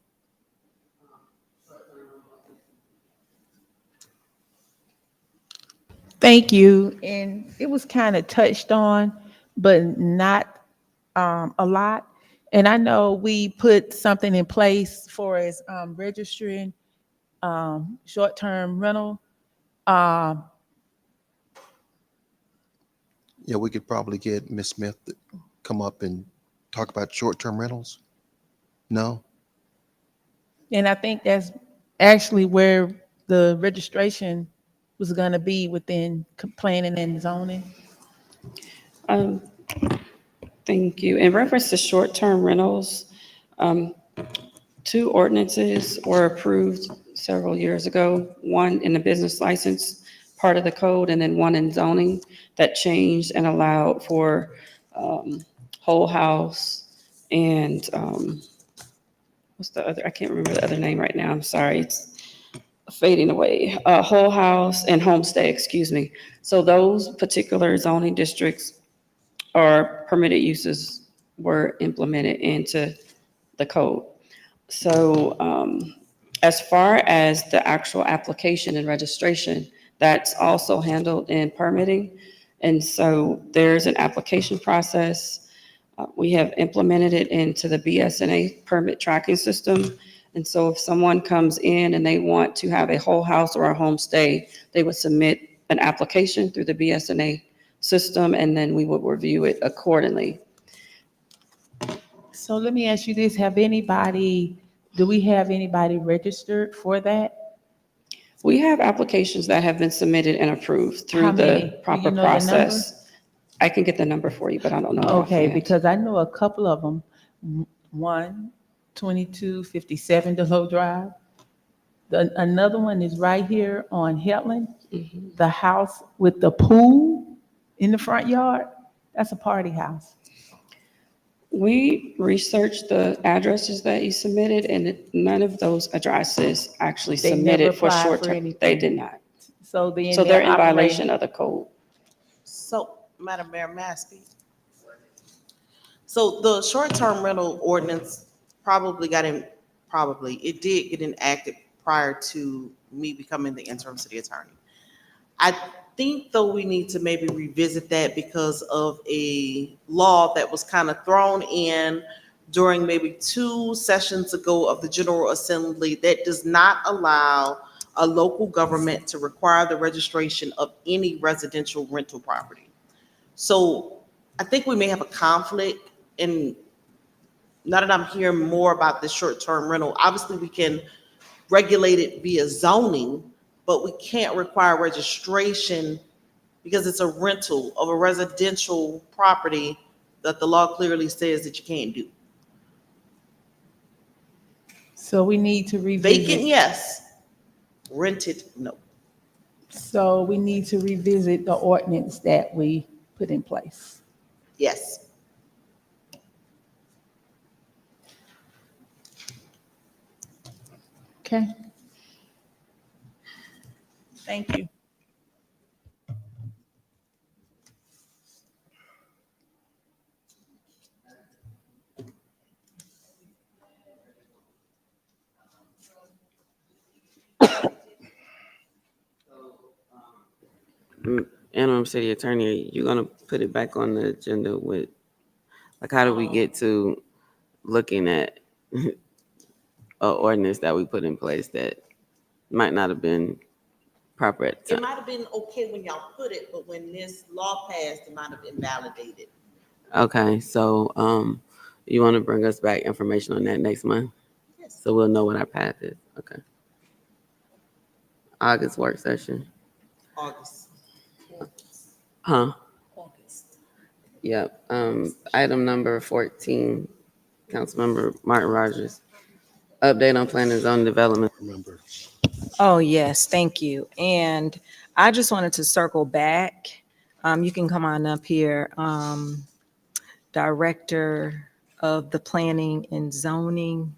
Thank you. And it was kind of touched on, but not a lot. And I know we put something in place for as registering short-term rental. Yeah, we could probably get Ms. Smith to come up and talk about short-term rentals. No? And I think that's actually where the registration was going to be within planning and zoning. Thank you. In reference to short-term rentals, 2 ordinances were approved several years ago, one in the business license part of the code, and then one in zoning that changed and allowed for whole house and what's the other? I can't remember the other name right now. I'm sorry. It's fading away. Whole house and homestay, excuse me. So those particular zoning districts or permitted uses were implemented into the code. So as far as the actual application and registration, that's also handled in permitting. And so there's an application process. We have implemented it into the BSNA permit tracking system. And so if someone comes in and they want to have a whole house or a homestay, they would submit an application through the BSNA system, and then we would review it accordingly. So let me ask you this, do we have anybody registered for that? We have applications that have been submitted and approved How through many? the Do proper you know the number? process. I can get the number for you, but I don't know. it Okay, offhand. because I know a couple of them. 2257 DeLoe Drive. Another one is right here on Hetland. The house with the pool in the front yard, that's a party house. We researched the addresses that you submitted, and none of those addresses actually They never submitted for applied for short-term. anything. They did not. So then So they're in operating- violation of the code. So, Madam Mayor, may I speak? So the short-term rental ordinance it did get enacted prior to me becoming the interim city attorney. I think though we need to maybe revisit that because of a law that was kind of thrown in during maybe 2 sessions ago of the General Assembly that does not allow a local government to require the registration of any residential rental property. So I think we may have a conflict, and now that I'm hearing more about this short-term rental, obviously we can regulate it via zoning, but we can't require registration because it's a rental of a residential property that the law clearly says that you can't do. So we need to revisit. Vacant, yes. Rented, no. So we need to revisit the ordinance that we put in place. Yes. Okay. Thank you. Interim city attorney, you're gonna put it back on the agenda with, like, how do we get to looking at a ordinance that we put in place that might not have been proper at the It time? might have been okay when y'all put it, but when this law passed, it might have invalidated. Okay, so, you wanna bring us back information on that next month? Yes. So we'll know what our path is, okay. August work session, August. huh? Yep, item number 14, Councilmember Martin Rogers. Update on planning and zoning development. Oh, yes, thank you. And I just wanted to circle back. You can come on up here. Director of the Planning and Zoning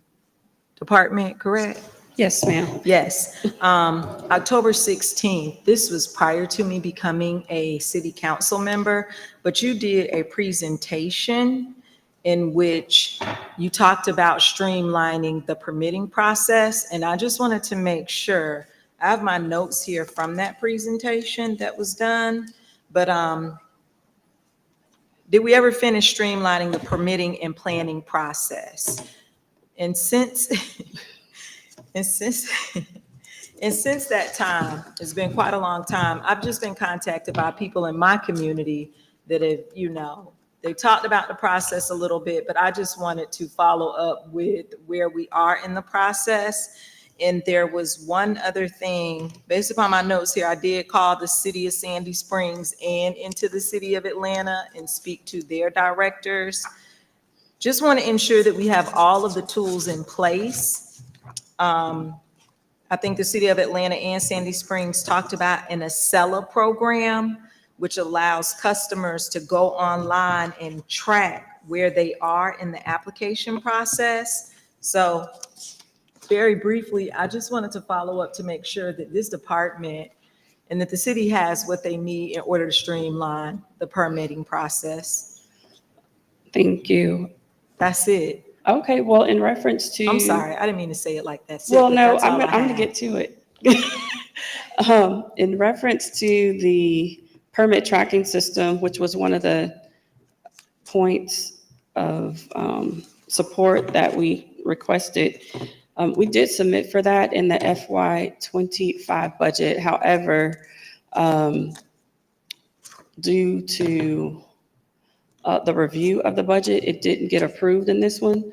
Department, correct? Yes, ma'am. Yes. October 16th, this was prior to me becoming a city council member, but you did a presentation in which you talked about streamlining the permitting process. And I just wanted to make sure, I have my notes here from that presentation that was done, but did we ever finish streamlining the permitting and planning process? And since And since that time, it's been quite a long time, I've just been contacted by people in my community that have, they talked about the process a little bit, but I just wanted to follow up with where we are in the process. And there was one other thing, based upon my notes here, I did call the city of Sandy Springs and into the city of Atlanta and speak to their directors. Just want to ensure that we have all of the tools in place. I think the city of Atlanta and Sandy Springs talked about an Acela program, which allows customers to go online and track where they are in the application process. So very briefly, I just wanted to follow up to make sure that this department and that the city has what they need in order to streamline the permitting process. Thank you. That's it. Okay, well, in reference to. I'm sorry, I didn't mean to say it like that. Well, no, That's all I'm I gonna had. get to it. In reference to the permit tracking system, which was one of the points of support that we requested, we did submit for that in the FY '25 budget. However, due to the review of the budget, it didn't get approved in this one.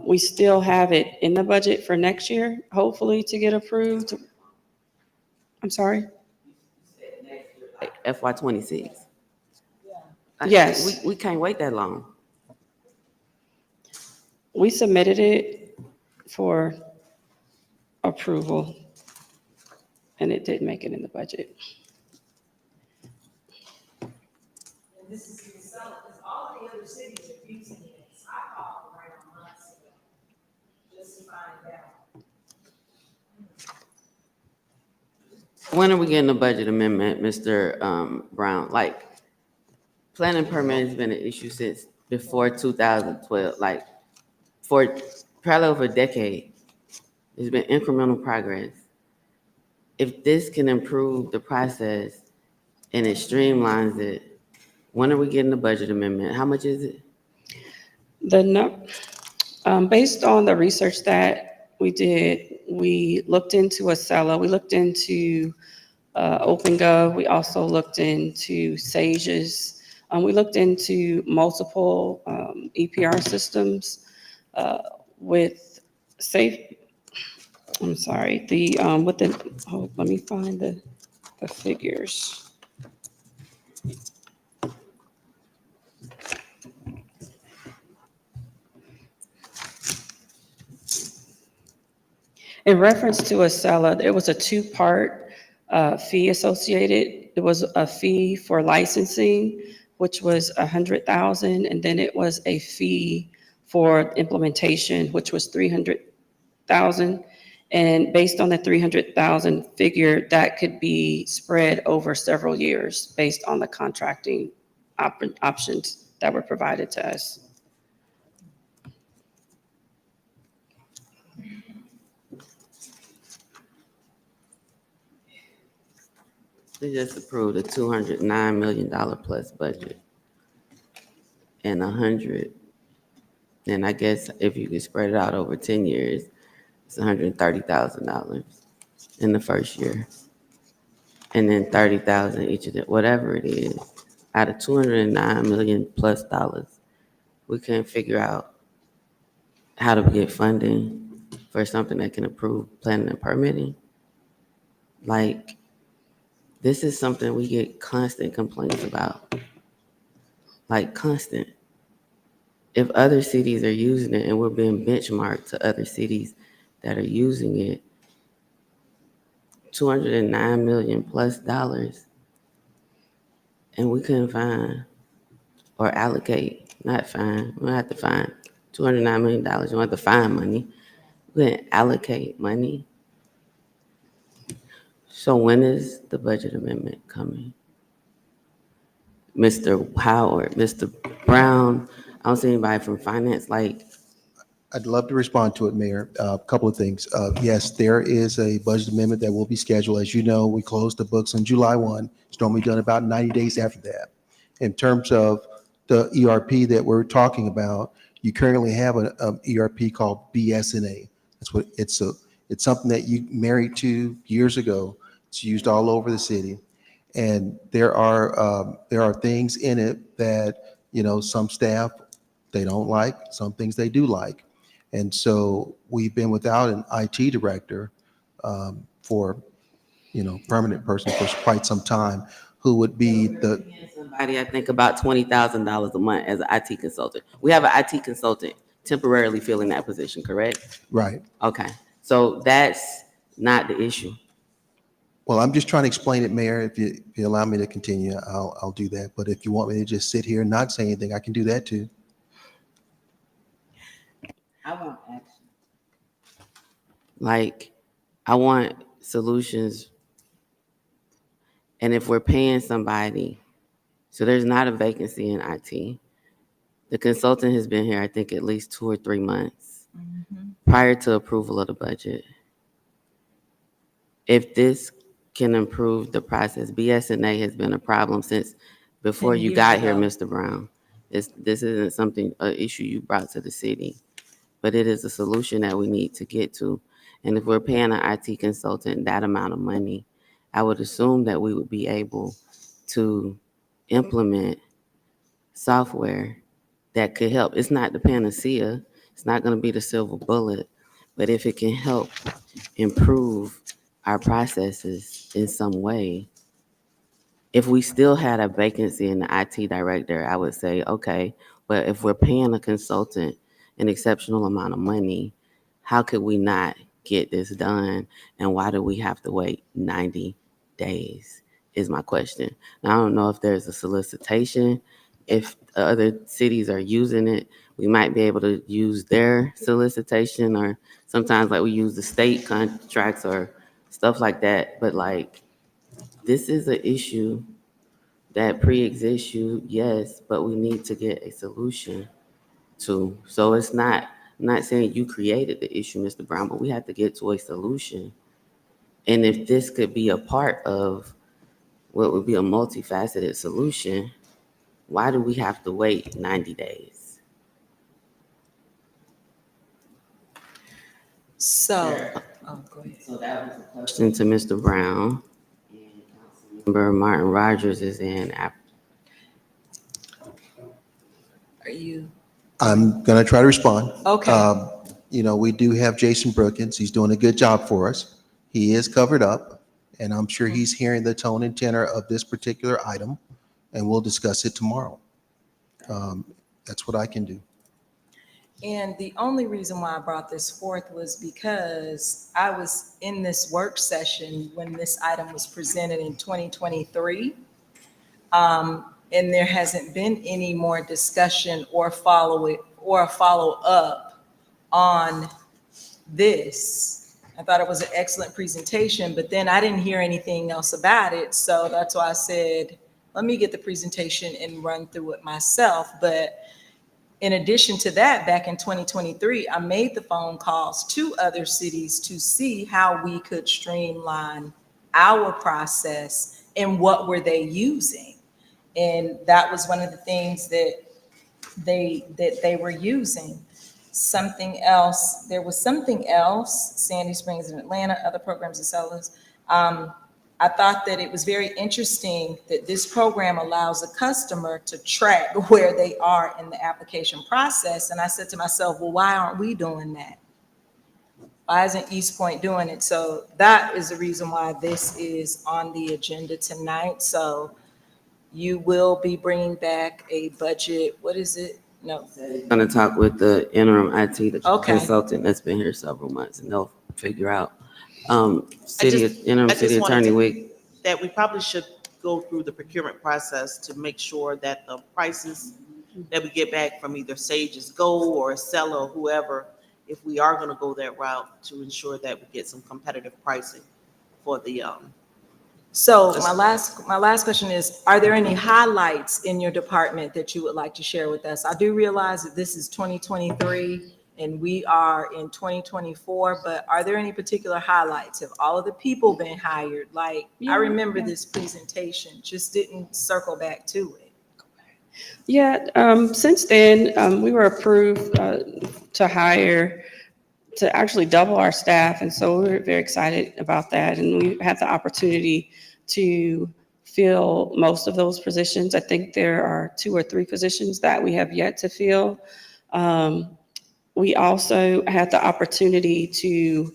We still have it in the budget for next year, hopefully to get approved. I'm sorry? FY '26. Yes. We can't wait that long. We submitted it for approval, and it didn't make it in the budget. This is because all the other cities are using it. I called right on months ago just to find out. When are we getting a budget amendment, Mr. Brown? Like, planning permit has been an issue since before 2012, like for probably over a decade. There's been incremental progress. If this can improve the process and it streamlines it, when are we getting the budget amendment? How much is it? Based on the research that we did, we looked into Acela, we looked into OpenGov, we also looked into Sage's, we looked into multiple EPR systems with let me find the figures. In reference to Acela, there was a two-part fee associated. It was a fee for licensing, which was $100,000, and then it was a fee for implementation, which was $300,000. And based on the 300,000 figure, that could be spread over several years based on the contracting options that were provided to us. They just approved a $209 million plus budget. And 100, and I guess if you could spread it out over 10 years, it's $130,000 in the first year. And then 30,000 each of the, whatever it is, out of $209 million plus dollars, we couldn't figure out how to get funding for something that can improve planning and permitting. Like, this is something we get constant complaints about. Like, constant. If other cities are using it and we're being benchmarked to other cities that are using it, $209 million plus dollars, and we couldn't find or allocate, not find, we don't have to find $209 million, we don't have to find money. We couldn't allocate money. So when is the budget amendment coming? Mr. Howard, Mr. Brown, I don't see anybody from finance, like. I'd love to respond to it, Mayor. A couple of things. Yes, there is a budget amendment that will be scheduled. As you know, we closed the books on July 1. It's normally done about 90 days after that. In terms of the ERP that we're talking about, you currently have an ERP called BSNA. That's what it's something that you married to years ago. It's used all over the city. And there are things in it that, you know, some staff, they don't like, some things they do like. And so we've been without an IT director for, you know, permanent person for quite some time, who would be the. Somebody, I think about $20,000 a month as an IT consultant. We have an IT consultant temporarily filling that position, correct? Right. Okay, so that's not the issue. Well, I'm just trying to explain it, Mayor. If you allow me to continue, I'll do that. But if you want me to just sit here and not say anything, I can do that too. I want action. Like, I want solutions. And if we're paying somebody, so there's not a vacancy in IT. The consultant has been here, I think, at least 2 or 3 months prior to approval of the budget. If this can improve the process, BSNA has been a problem since before 10 you years got here, ago. Mr. Brown. This isn't something, an issue you brought to the city, but it is a solution that we need to get to. And if we're paying an IT consultant that amount of money, I would assume that we would be able to implement software that could help. It's not the panacea. It's not going to be the silver bullet, but if it can help improve our processes in some way. If we still had a vacancy in the IT director, I would say, okay, but if we're paying a consultant an exceptional amount of money, how could we not get this done? And why do we have to wait 90 days is my question. Now, I don't know if there's a solicitation. If other cities are using it, we might be able to use their solicitation, or sometimes like we use the state contracts or stuff like that. But like, this is an issue that pre-exists you, yes, but we need to get a solution to. So it's not, I'm not saying you created the issue, Mr. Brown, but we have to get to a solution. And if this could be a part of what would be a multifaceted solution, why do we have to wait 90 days? So, oh, go ahead. So that was a question to Mr. Brown. And Councilmember Martin Rogers is in. Are you? I'm going to try to respond. Okay. You know, we do have Jason Brookins. He's doing a good job for us. He is covered up, and I'm sure he's hearing the tone and tenor of this particular item, and we'll discuss it tomorrow. That's what I can do. And the only reason why I brought this forth was because I was in this work session when this item was presented in 2023. And there hasn't been any more discussion or follow-up on this. I thought it was an excellent presentation, but then I didn't hear anything else about it. So that's why I said, let me get the presentation and run through it myself. But in addition to that, back in 2023, I made the phone calls to other cities to see how we could streamline our process and what were they using. And that was one of the things that they were using. Something else, there was something else, Sandy Springs in Atlanta, other programs and sellers. I thought that it was very interesting that this program allows a customer to track where they are in the application process. And I said to myself, well, why aren't we doing that? Why isn't East Point doing it? So that is the reason why this is on the agenda tonight. So you will be bringing back a budget, what is it? No. Gonna talk with the interim IT Okay. consultant that's been here several months, and they'll figure out. I Interim just city wanted attorney to- week. That we probably should go through the procurement process to make sure that the prices that we get back from either Sage's Go or Acela or whoever, if we are gonna go that route, to ensure that we get some competitive pricing for the, So my last question is, are there any highlights in your department that you would like to share with us? I do realize that this is 2023 and we are in 2024, but are there any particular highlights? Have all of the people been hired? Like, I remember this presentation, just didn't circle back to it. Yeah, since then, we were approved to hire, to actually double our staff. And so we're very excited about that. And we had the opportunity to fill most of those positions. I think there are 2 or 3 positions that we have yet to fill. We also had the opportunity to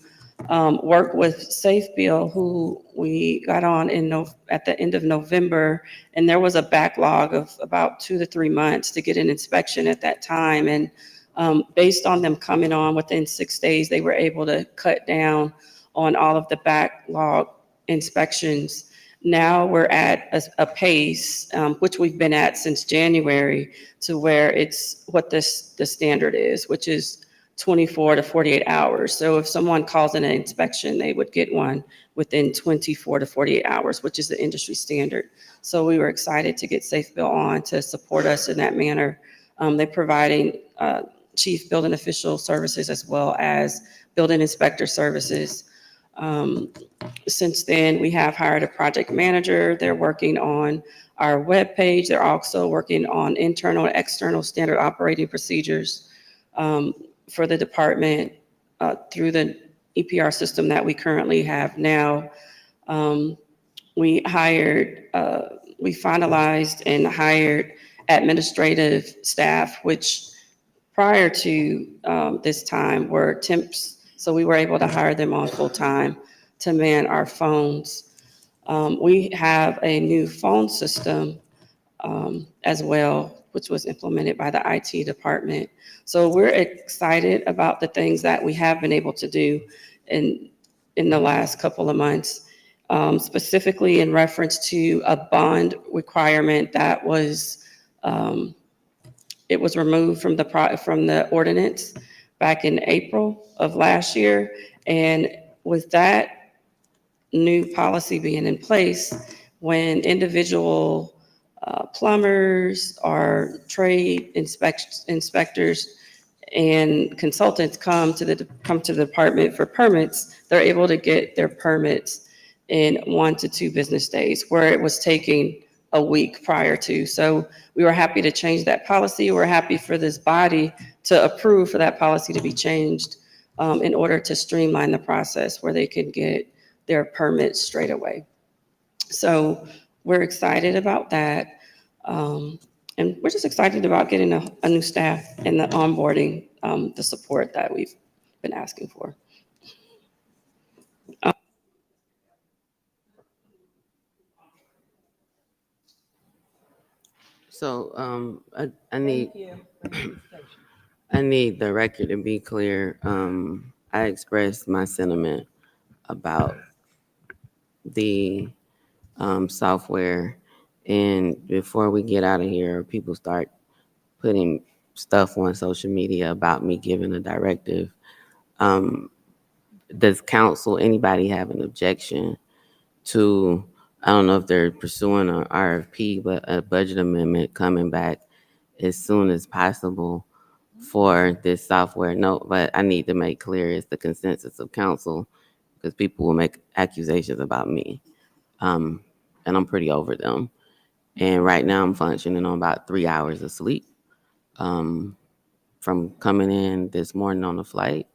work with Safe Bill, who we got on at the end of November, and there was a backlog of about 2 to 3 months to get an inspection at that time. And based on them coming on within 6 days, they were able to cut down on all of the backlog inspections. Now we're at a pace, which we've been at since January, to where it's what the standard is, which is 24 to 48 hours. So if someone calls in an inspection, they would get one within 24 to 48 hours, which is the industry standard. So we were excited to get Safe Bill on to support us in that manner. They're providing chief building official services as well as building inspector services. Since then, we have hired a project manager. They're working on our webpage. They're also working on internal and external standard operating procedures for the department through the EPR system that we currently have now. We finalized and hired administrative staff, which prior to this time were temps. So we were able to hire them on full time to man our phones. We have a new phone system as well, which was implemented by the IT department. So we're excited about the things that we have been able to do in the last couple of months, specifically in reference to a bond requirement that was it was removed from the ordinance back in April of last year. And with that new policy being in place, when individual plumbers or trade inspectors and consultants come to the department for permits, they're able to get their permits in 1 to 2 business days, where it was taking a week prior to. So we were happy to change that policy. We're happy for this body to approve for that policy to be changed in order to streamline the process where they can get their permits straight away. So we're excited about that. And we're just excited about getting a new staff and the onboarding, the support that we've been asking for. So I need I need the record to be clear. I expressed my sentiment about the software, and before we get out of here, people start putting stuff on social media about me giving a directive. does council, anybody have an objection to, I don't know if they're pursuing an RFP, but a budget amendment coming back as soon as possible for this software? No, but I need to make clear it's the consensus of council, because people will make accusations about me. And I'm pretty over them. And right now I'm functioning on about 3 hours of sleep, from coming in this morning on the flight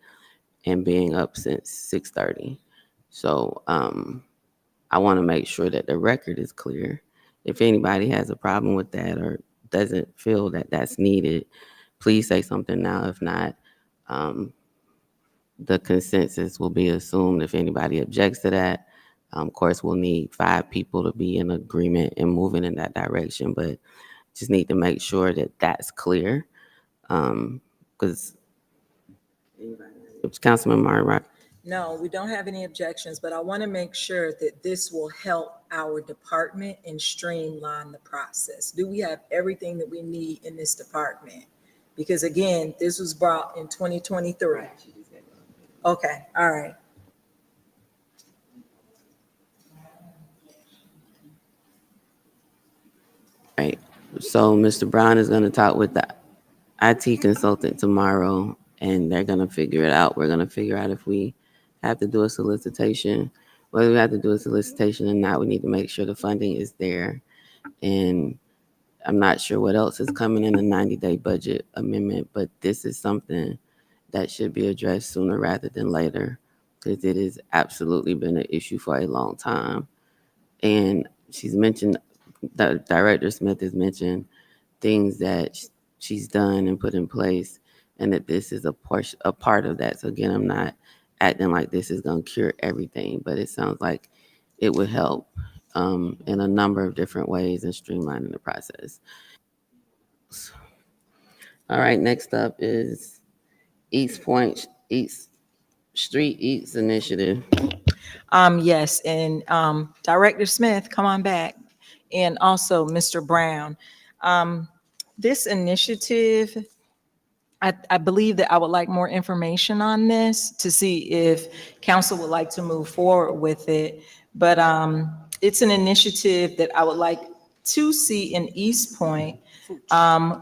and being up since 6:30. So I want to make sure that the record is clear. If anybody has a problem with that or doesn't feel that that's needed, please say something now. If not, the consensus will be assumed. If anybody objects to that, of course, we'll need 5 people to be in agreement and moving in that direction, but just need to make sure that that's clear. Because Councilman Martin Rock. No, we don't have any objections, but I want to make sure that this will help our department and streamline the process. Do we have everything that we need in this department? Because again, this was brought in 2023. Okay, all right. Right. So Mr. Brown is going to talk with the IT consultant tomorrow, and they're going to figure it out. We're going to figure out if we have to do a solicitation. Whether we have to do a solicitation or not, we need to make sure the funding is there. And I'm not sure what else is coming in the 90-day budget amendment, but this is something that should be addressed sooner rather than later, because it has absolutely been an issue for a long time. And she's mentioned, Director Smith has mentioned things that she's done and put in place, and that this is a part of that. So again, I'm not acting like this is going to cure everything, but it sounds like it would help in a number of different ways in streamlining the process. All right, next up is East Street Eats Initiative. Yes, and Director Smith, come on back, and also Mr. Brown. This initiative, I believe that I would like more information on this to see if council would like to move forward with it. But it's an initiative that I would like to see in East Point.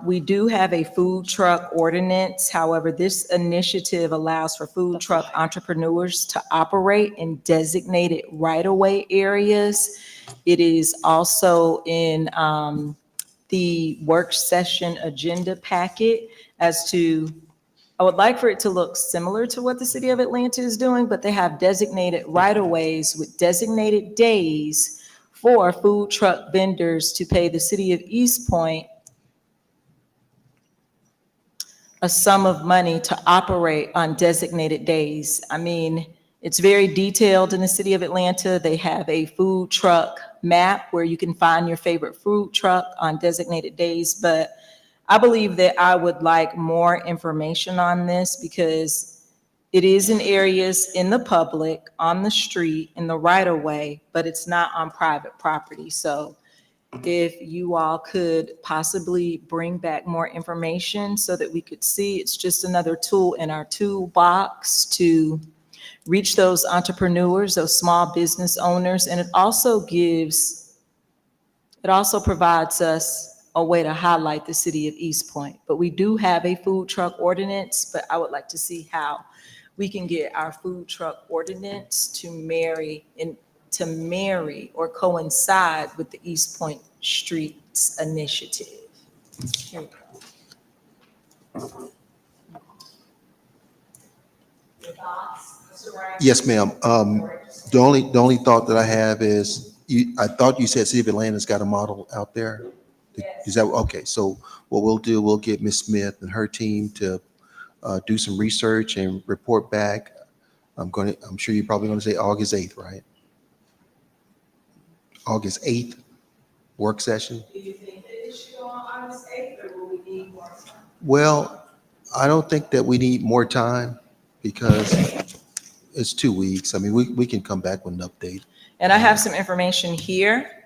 We do have a food truck ordinance. However, this initiative allows for food truck entrepreneurs to operate in designated right-of-way areas. It is also in the work session agenda packet as to, I would like for it to look similar to what the city of Atlanta is doing, but they have designated right-of-ways with designated days for food truck vendors to pay the city of East Point a sum of money to operate on designated days. I mean, it's very detailed in the city of Atlanta. They have a food truck map where you can find your favorite food truck on designated days. But I believe that I would like more information on this, because it is in areas in the public, on the street, in the right of way, but it's not on private property. So if you all could possibly bring back more information so that we could see, it's just another tool in our toolbox to reach those entrepreneurs, those small business owners. And it also provides us a way to highlight the city of East Point. But we do have a food truck ordinance, but I would like to see how we can get our food truck ordinance to marry or coincide with the East Point Streets Initiative. Here we go. Your thoughts, Mr. Wright? Yes, ma'am. The only thought that I have is, I thought you said City of Atlanta's got a model out there. Is that, okay, so what we'll do, we'll get Ms. Smith and her team to do some research and report back. I'm sure you're probably going to say August 8th, right? August 8th work session? Do you think that it should go on August 8th, or will we need more time? Well, I don't think that we need more time, because it's 2 weeks. I mean, we can come back with an update. And I have some information here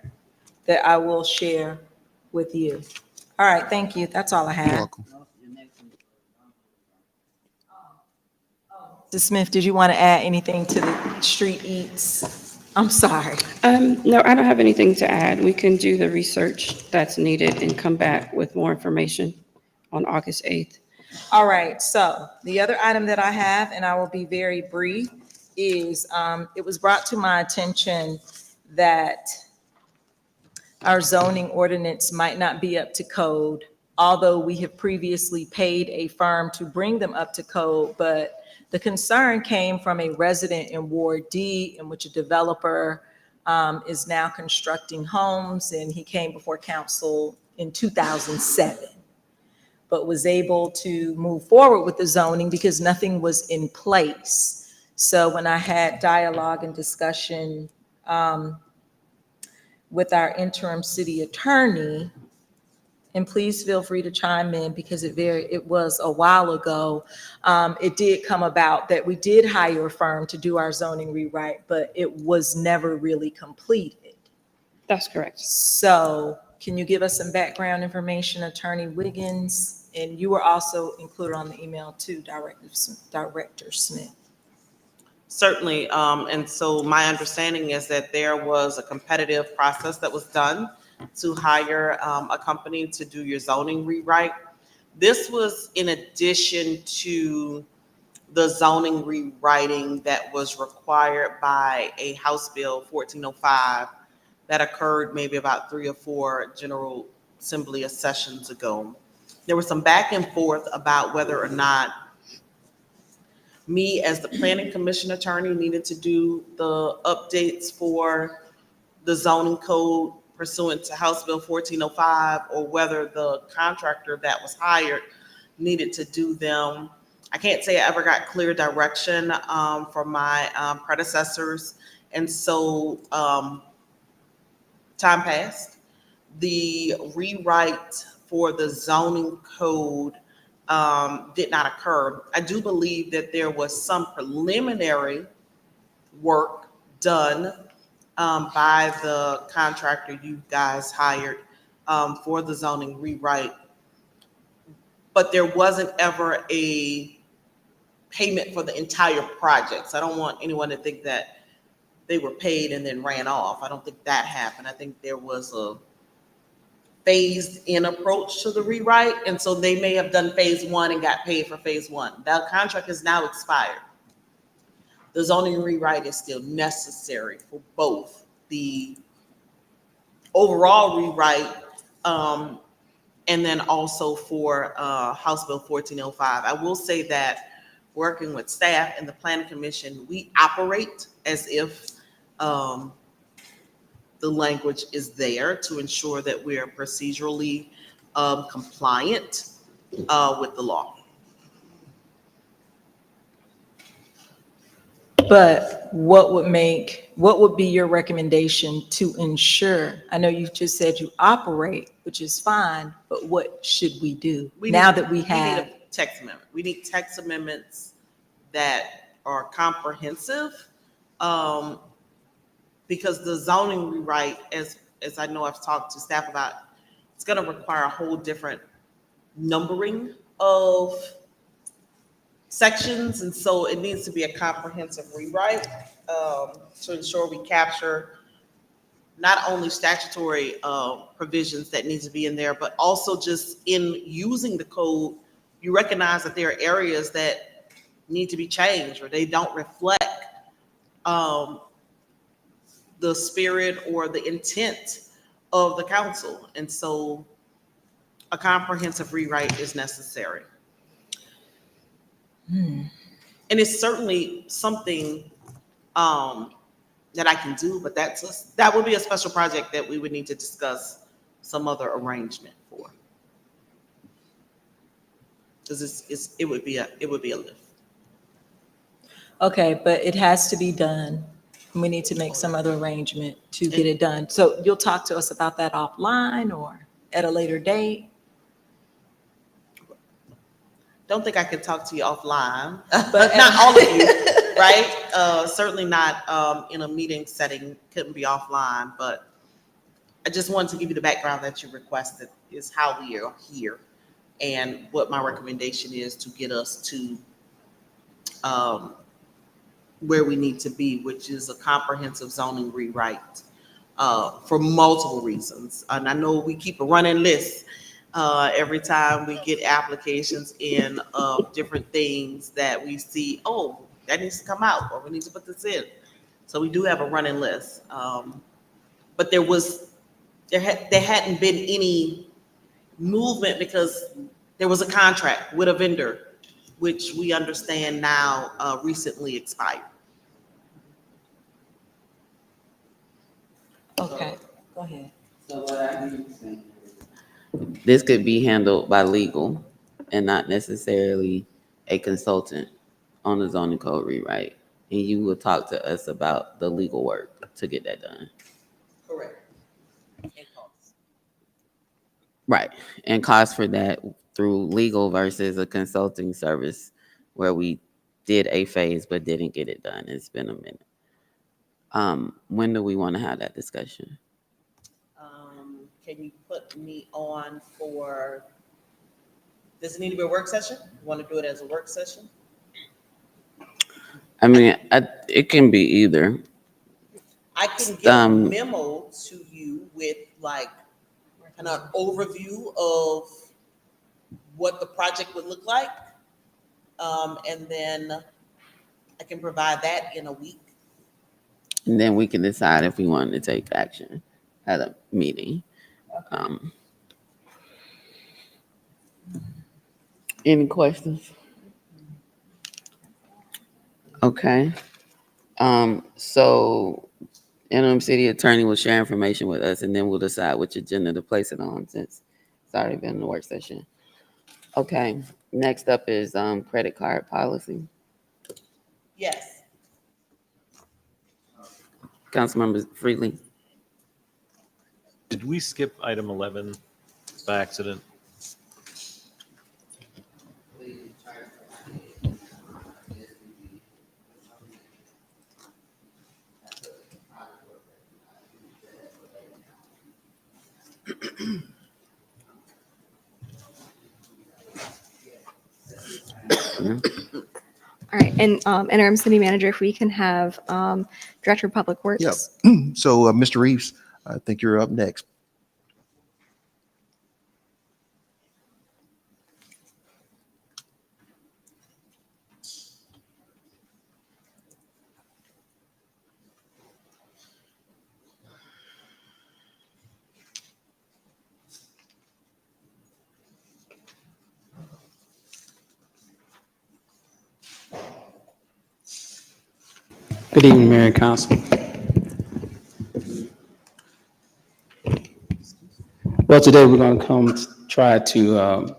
that I will share with you. All right, thank you. That's all I have. You're welcome. Smith, did you want to add anything to the street eats? I'm sorry. No, I don't have anything to add. We can do the research that's needed and come back with more information on August 8th. All right, so the other item that I have, and I will be very brief, is it was brought to my attention that our zoning ordinance might not be up to code, although we have previously paid a firm to bring them up to code. But the concern came from a resident in Ward D, in which a developer is now constructing homes, and he came before council in 2007, but was able to move forward with the zoning because nothing was in place. So when I had dialogue and discussion with our interim city attorney, and please feel free to chime in because it was a while ago, it did come about that we did hire a firm to do our zoning rewrite, but it was never really completed. That's correct. So can you give us some background information, Attorney Wiggins? And you were also included on the email too, Director Smith. Certainly, and so my understanding is that there was a competitive process that was done to hire a company to do your zoning rewrite. This was in addition to the zoning rewriting that was required by a House Bill 1405 that occurred maybe about 3 or 4 General Assembly sessions ago. There was some back and forth about whether or not me as the planning commission attorney needed to do the updates for the zoning code pursuant to House Bill 1405, or whether the contractor that was hired needed to do them. I can't say I ever got clear direction from my predecessors. And so time passed. The rewrite for the zoning code did not occur. I do believe that there was some preliminary work done by the contractor you guys hired for the zoning rewrite, but there wasn't ever a payment for the entire project. So I don't want anyone to think that they were paid and then ran off. I don't think that happened. I think there was a phased in approach to the rewrite. And so they may have done phase 1 and got paid for phase 1. That contract is now expired. The zoning rewrite is still necessary for both the overall rewrite and then also for House Bill 1405. I will say that working with staff and the Planning Commission, we operate as if the language is there to ensure that we are procedurally compliant with the law. But what would be your recommendation to ensure? I know you just said you operate, which is fine, but what should we do now that we have? We need a text amendment. We need text amendments that are comprehensive, because the zoning rewrite, as I know I've talked to staff about, it's going to require a whole different numbering of sections, and so it needs to be a comprehensive rewrite to ensure we capture not only statutory provisions that need to be in there, but also just in using the code, you recognize that there are areas that need to be changed or they don't reflect the spirit or the intent of the council. And so a comprehensive rewrite is necessary. And it's certainly something that I can do, but that would be a special project that we would need to discuss some other arrangement for. Because it would be a lift. Okay, but it has to be done. We need to make some other arrangement to get it done. So you'll talk to us about that offline or at a later date? Don't think I can talk to you offline, but not all of you, right? Certainly not in a meeting setting, couldn't be offline, but I just wanted to give you the background that you requested is how we are here and what my recommendation is to get us to where we need to be, which is a comprehensive zoning rewrite for multiple reasons. And I know we keep a running list every time we get applications in of different things that we see, oh, that needs to come out, or we need to put this in. So we do have a running list. But there hadn't been any movement because there was a contract with a vendor, which we understand now recently expired. Okay, go ahead. This could be handled by legal and not necessarily a consultant on the zoning code rewrite. And you will talk to us about the legal work to get that done. Correct. Right. And cost for that through legal versus a consulting service where we did a phase but didn't get it done. It's been a minute. When do we want to have that discussion? Can you put me on for, does it need to be a work session? You want to do it as a work session? I mean, it can be either. I can get a memo to you with like kind of an overview of what the project would look like. And then I can provide that in a week. And then we can decide if we want to take action at a meeting. Any questions? Okay. So interim city attorney will share information with us and then we'll decide which agenda to place it on since it's already been in the work session. Okay, next up is credit card policy. Yes. Councilmember Freely. Did we skip item 11 by accident? All right, and interim city manager, if we can have director of public works. Yep. So, Mr. Reeves, I think you're up next. Good evening, Mayor and Council. Well, today we're going to come try to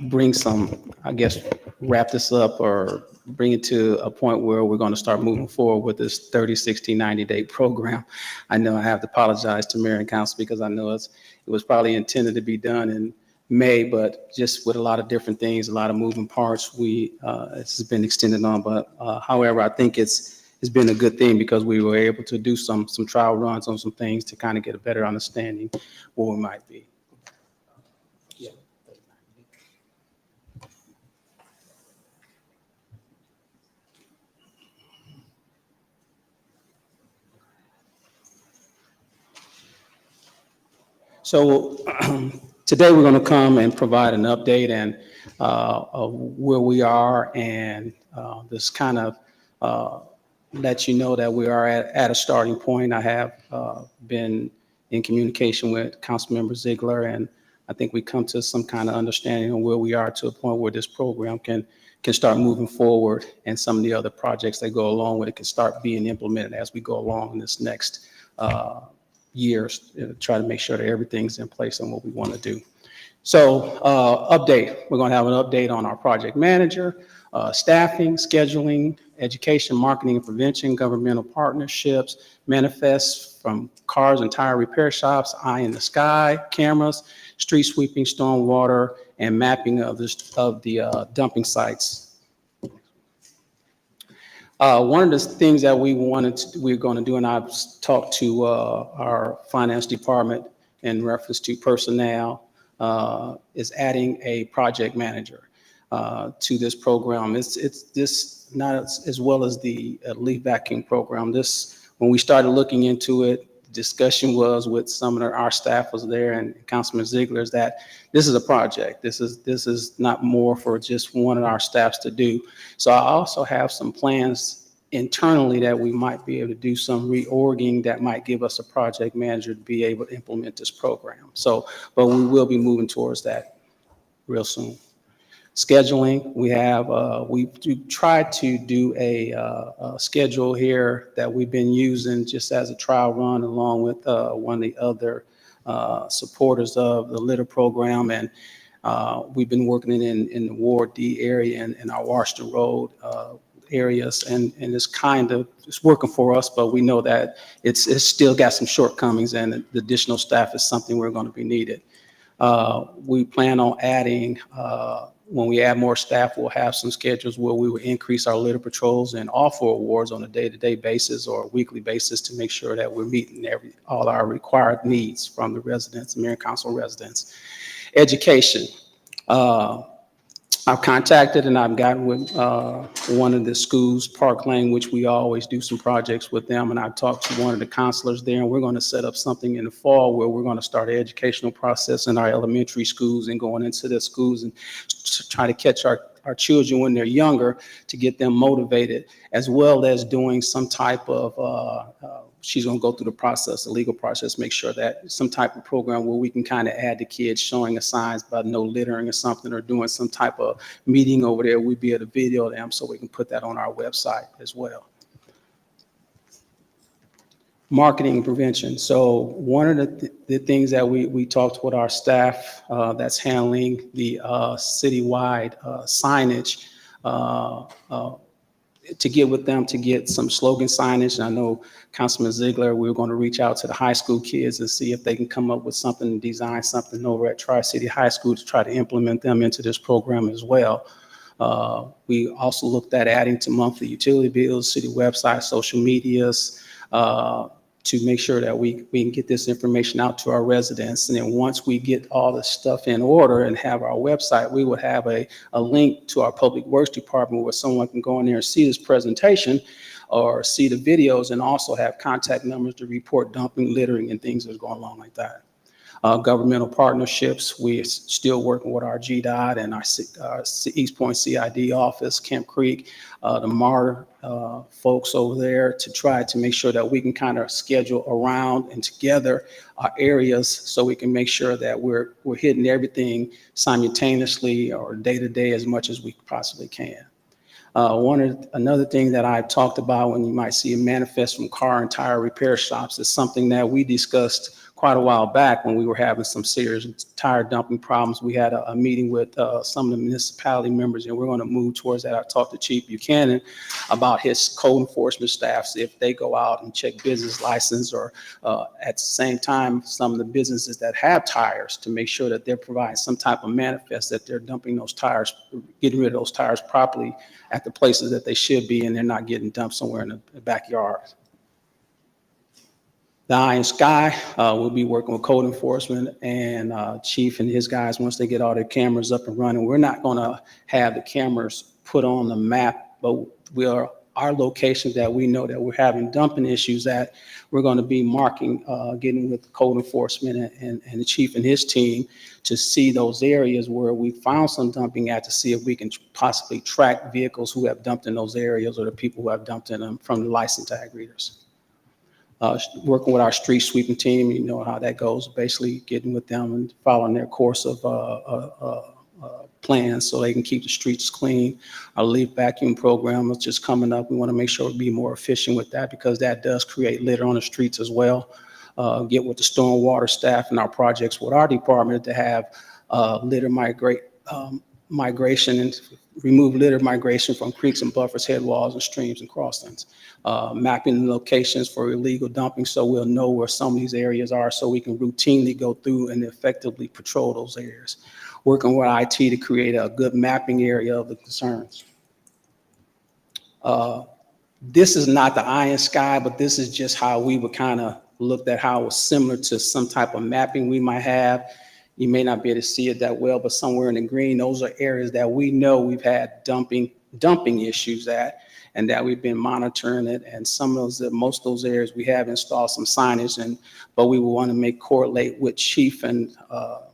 bring some, I guess, wrap this up or bring it to a point where we're going to start moving forward with this 30, 60, 90-day program. I know I have to apologize to Mayor and Council because I know it was probably intended to be done in May, but just with a lot of different things, a lot of moving parts, it's been extended on. But however, I think it's been a good thing because we were able to do some trial runs on some things to kind of get a better understanding where we might be. Yeah. So today we're going to come and provide an update and of where we are and this kind of let you know that we are at a starting point. I have been in communication with Councilmember Ziegler, and I think we come to some kind of understanding of where we are to a point where this program can start moving forward, and some of the other projects that go along with it can start being implemented as we go along in this next years, try to make sure that everything's in place on what we want to do. So update, we're going to have an update on our project manager, staffing, scheduling, education, marketing and prevention, governmental partnerships, manifests from cars and tire repair shops, eye in the sky, cameras, street sweeping, storm water, and mapping of the dumping sites. One of the things that we're going to do, and I've talked to our finance department in reference to personnel, is adding a project manager. to this program. It's this not as well as the leaf vacuum program. This, when we started looking into it, discussion was with some of our staff was there and Councilman Ziegler is that this is a project. This is not more for just one of our staffs to do. So I also have some plans internally that we might be able to do some reorging that might give us a project manager to be able to implement this program. So, but we will be moving towards that real soon. Scheduling, we have, we tried to do a schedule here that we've been using just as a trial run along with one of the other supporters of the litter program. And we've been working in the Ward D area and in our Washington Road areas. And it's working for us, but we know that it's still got some shortcomings and the additional staff is something we're going to be needed. We plan on adding, when we add more staff, we'll have some schedules where we will increase our litter patrols and offer awards on a day-to-day basis or a weekly basis to make sure that we're meeting all our required needs from the residents, Marion Council residents. Education. I've contacted and I've gotten with one of the schools, Park Lane, which we always do some projects with them. And I've talked to one of the counselors there, and we're going to set up something in the fall where we're going to start an educational process in our elementary schools and going into the schools and try to catch our children when they're younger to get them motivated, as well as doing some type of, she's going to go through the process, the legal process, make sure that some type of program where we can kind of add the kids showing the signs about no littering or something, or doing some type of meeting over there. We'd be able to video them so we can put that on our website as well. Marketing and prevention. So one of the things that we talked with our staff that's handling the citywide signage to get with them to get some slogan signage. And I know Councilman Ziegler, we're going to reach out to the high school kids and see if they can come up with something, design something over at Tri-City High School to try to implement them into this program as well. We also looked at adding to monthly utility bills, city websites, social medias, to make sure that we can get this information out to our residents. And then once we get all the stuff in order and have our website, we would have a link to our Public Works Department where someone can go in there and see this presentation or see the videos, and also have contact numbers to report dumping, littering, and things that's going along like that. Governmental partnerships, we're still working with our GDOT and our East Point CID office, Camp Creek, the MAR folks over there, to try to make sure that we can kind of schedule around and together our areas so we can make sure that we're hitting everything simultaneously or day to day as much as we possibly can. Another thing that I've talked about when you might see a manifest from car and tire repair shops is something that we discussed quite a while back when we were having some serious tire dumping problems. We had a meeting with some of the municipality members, and we're going to move towards that. I talked to Chief Buchanan about his code enforcement staffs, if they go out and check business license, or at the same time, some of the businesses that have tires, to make sure that they're providing some type of manifest that they're dumping those tires, getting rid of those tires properly at the places that they should be, and they're not getting dumped somewhere in the backyard. The Iron Sky, we'll be working with code enforcement and Chief and his guys once they get all their cameras up and running. We're not going to have the cameras put on the map, but our locations that we know that we're having dumping issues at, we're going to be marking, getting with code enforcement and the Chief and his team to see those areas where we found some dumping at, to see if we can possibly track vehicles who have dumped in those areas or the people who have dumped in them from the license tag readers. Working with our street sweeping team, you know how that goes, basically getting with them and following their course of plans so they can keep the streets clean. Our leaf vacuum program is just coming up. We want to make sure we be more efficient with that, because that does create litter on the streets as well. Get with the stormwater staff and our projects with our department to have litter migration and remove litter migration from creeks and buffers, headwalls, and streams and crossings. Mapping the locations for illegal dumping so we'll know where some of these areas are, so we can routinely go through and effectively patrol those areas. Working with IT to create a good mapping area of the concerns. This is not the Iron Sky, but this is just how we would kind of looked at how it was similar to some type of mapping we might have. You may not be able to see it that well, but somewhere in the green, those are areas that we know we've had dumping issues at, and that we've been monitoring it. And some of those, most of those areas, we have installed some signage, but we will want to correlate with Chief and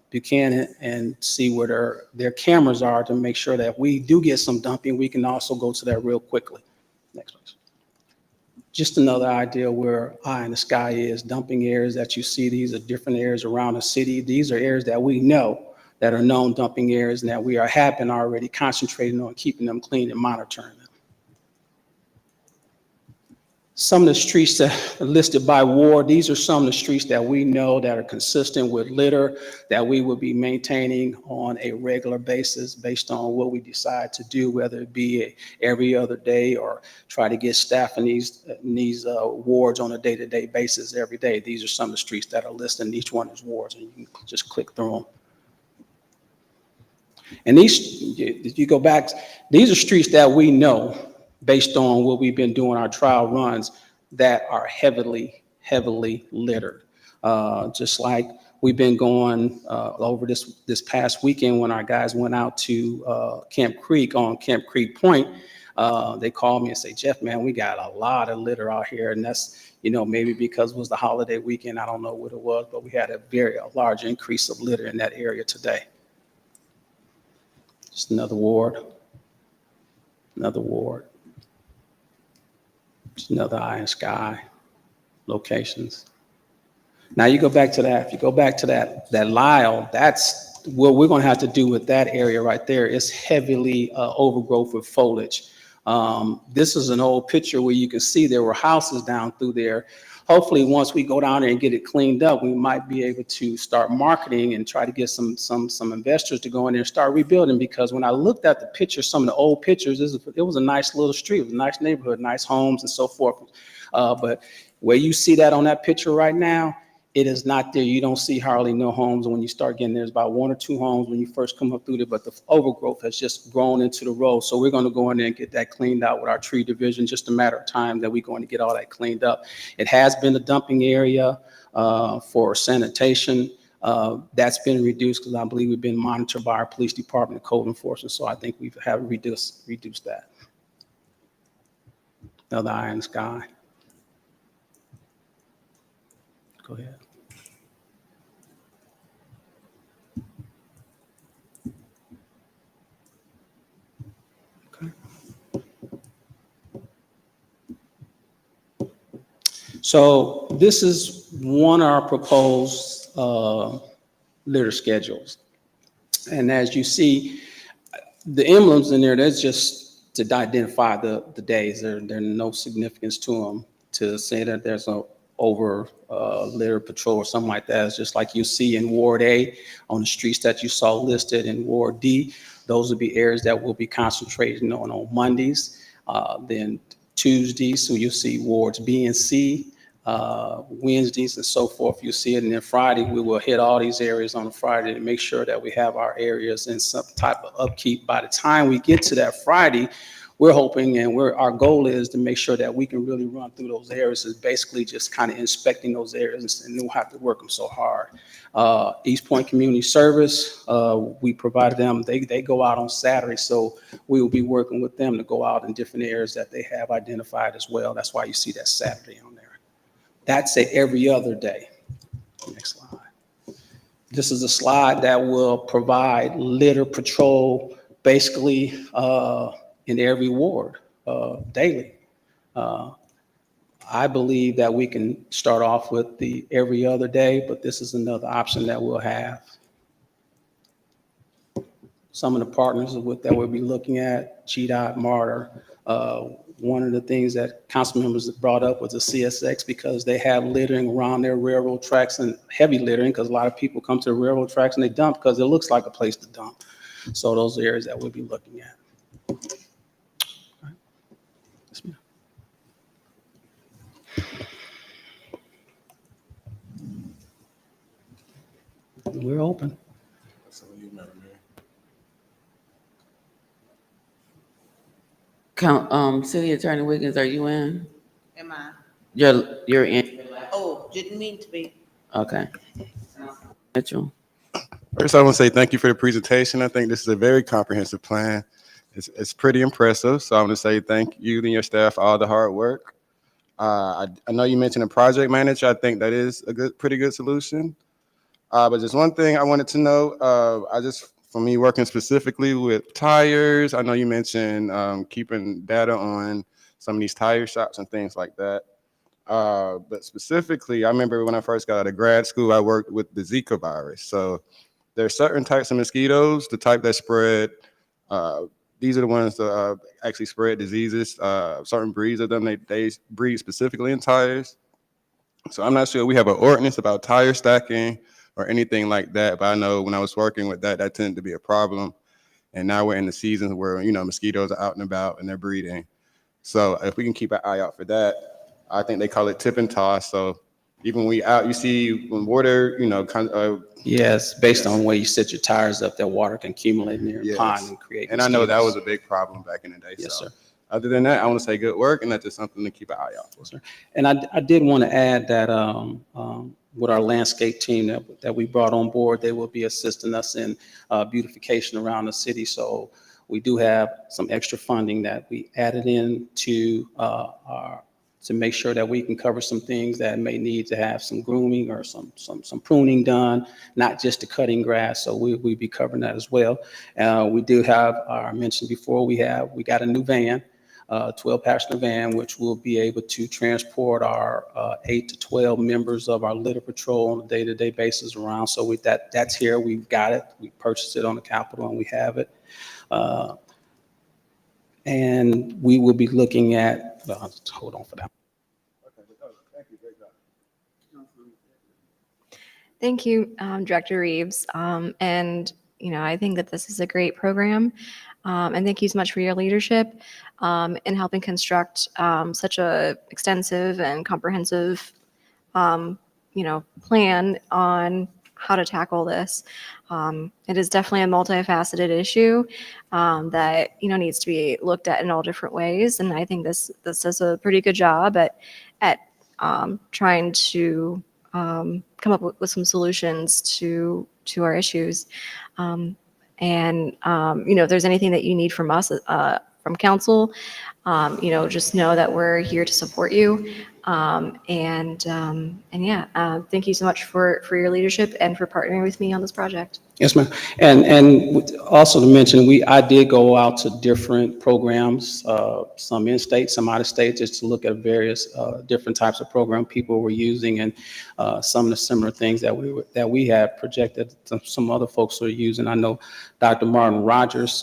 Buchanan and see where their cameras are to make sure that if we do get some dumping, we can also go to that real quickly. Next please. Just another idea where eye in the sky is dumping areas that you see. These are different areas around the city. These are areas that we know that are known dumping areas and that we have been already concentrating on keeping them clean and monitoring them. Some of the streets that are listed by ward, these are some of the streets that we know that are consistent with litter that we will be maintaining on a regular basis based on what we decide to do, whether it be every other day or try to get staff in these wards on a day-to-day basis every day. These are some of the streets that are listed, and each one is wards, and you can just click through them. And these, if you go back, these are streets that we know based on what we've been doing our trial runs that are heavily littered. Just like we've been going over this past weekend when our guys went out to Camp Creek on Camp Creek Point, they called me and say, Jeff, man, we got a lot of litter out here. And that's, maybe because it was the holiday weekend, I don't know what it was, but we had a large increase of litter in that area today. Just another ward, just another eye and sky locations. Now you go back to that, if you go back to that Lyle, that's what we're gonna have to do with that area right there. It's heavily overgrowth with foliage. This is an old picture where you can see there were houses down through there. Hopefully, once we go down there and get it cleaned up, we might be able to start marketing and try to get some investors to go in there and start rebuilding. Because when I looked at the pictures, some of the old pictures, it was a nice little street, it was a nice neighborhood, nice homes and so forth. But where you see that on that picture right now, it is not there. You don't see hardly no homes. When you start getting there's about 1 or 2 homes when you first come up through there, but the overgrowth has just grown into the road. So we're going to go in there and get that cleaned out with our tree division. Just a matter of time that we're going to get all that cleaned up. It has been a dumping area for sanitation. That's been reduced because I believe we've been monitored by our police department and code enforcement. So I think we have reduced that. Another eye in the sky. Go ahead. So this is one of our proposed litter schedules. And as you see, the emblems in there, that's just to identify the days. There's no significance to them to say that there's no over litter patrol or something like that. It's just like you see in Ward A on the streets that you saw listed in Ward D. Those will be areas that we'll be concentrating on Mondays. Then Tuesdays, so you'll see wards B and C, Wednesdays and so forth. You'll see it. And then Friday, we will hit all these areas on Friday to make sure that we have our areas in some type of upkeep. By the time we get to that Friday, we're hoping and our goal is to make sure that we can really run through those areas. Is basically just kind of inspecting those areas and don't have to work them so hard. East Point Community Service, we provided them, they go out on Saturday, so we will be working with them to go out in different areas that they have identified as well. That's why you see that Saturday on there. That's every other day. Next slide. This is a slide that will provide litter patrol basically in every ward daily. I believe that we can start off with the every other day, but this is another option that we'll have. Some of the partners that we'll be looking at, GDOT, MARTA. One of the things that council members brought up was the CSX because they have littering around their railroad tracks and heavy littering because a lot of people come to the railroad tracks and they dump because it looks like a place to dump. So those are areas that we'll be looking at. We're open. City Attorney Wiggins, are you in? Am I? You're in. Oh, didn't mean to be. Okay. Mitchell. First, I want to say thank you for the presentation. I think this is a very comprehensive plan. It's pretty impressive. So I want to say thank you and your staff for all the hard work. I know you mentioned a project manager. I think that is a pretty good solution. But just one thing I wanted to know, for me working specifically with tires, I know you mentioned keeping data on some of these tire shops and things like that. But specifically, I remember when I first got out of grad school, I worked with the Zika virus. So there are certain types of mosquitoes, the type that spread. These are the ones that actually spread diseases. Certain breeds of them, they breed specifically in tires. So I'm not sure we have an ordinance about tire stacking or anything like that. But I know when I was working with that, that tended to be a problem. And now we're in the seasons where, mosquitoes are out and about and they're breeding. So if we can keep an eye out for that, I think they call it tip and toss. So even when we out, you see when water, Yes, based on where you set your tires up, that water can accumulate in your Yes. pond and create. And I know that mosquitoes. was a big problem back in the day. Yes, So sir. other than that, I want to say good work, and that's just something to keep an eye out for. And I did want to add that with our landscape team that we brought on board, they will be assisting us in beautification around the city. So we do have some extra funding that we added in to make sure that we can cover some things that may need to have some grooming or some pruning done, not just the cutting grass. So we'll be covering that as well. We do have, I mentioned before, we got a new van, 12-passenger van, which will be able to transport our 8 to 12 members of our litter patrol on a day-to-day basis around. So that's here. We've got it. We purchased it on the Capitol and we have it. And we will be looking at, hold on for that. Thank you, Director Reeves. And, I think that this is a great program. And thank you so much for your leadership in helping construct such a extensive and comprehensive, plan on how to tackle this. It is definitely a multifaceted issue that, needs to be looked at in all different ways. And I think this does a pretty good job at trying to come up with some solutions to our issues. If there's anything that you need from us, from council, just know that we're here to support you. Thank you so much for your leadership and for partnering with me on this project. Yes, ma'am. And also to mention, I did go out to different programs, some in-state, some out-of-state, just to look at various different types of program people were using and some of the similar things that we had projected some other folks are using. I know Dr. Martin Rogers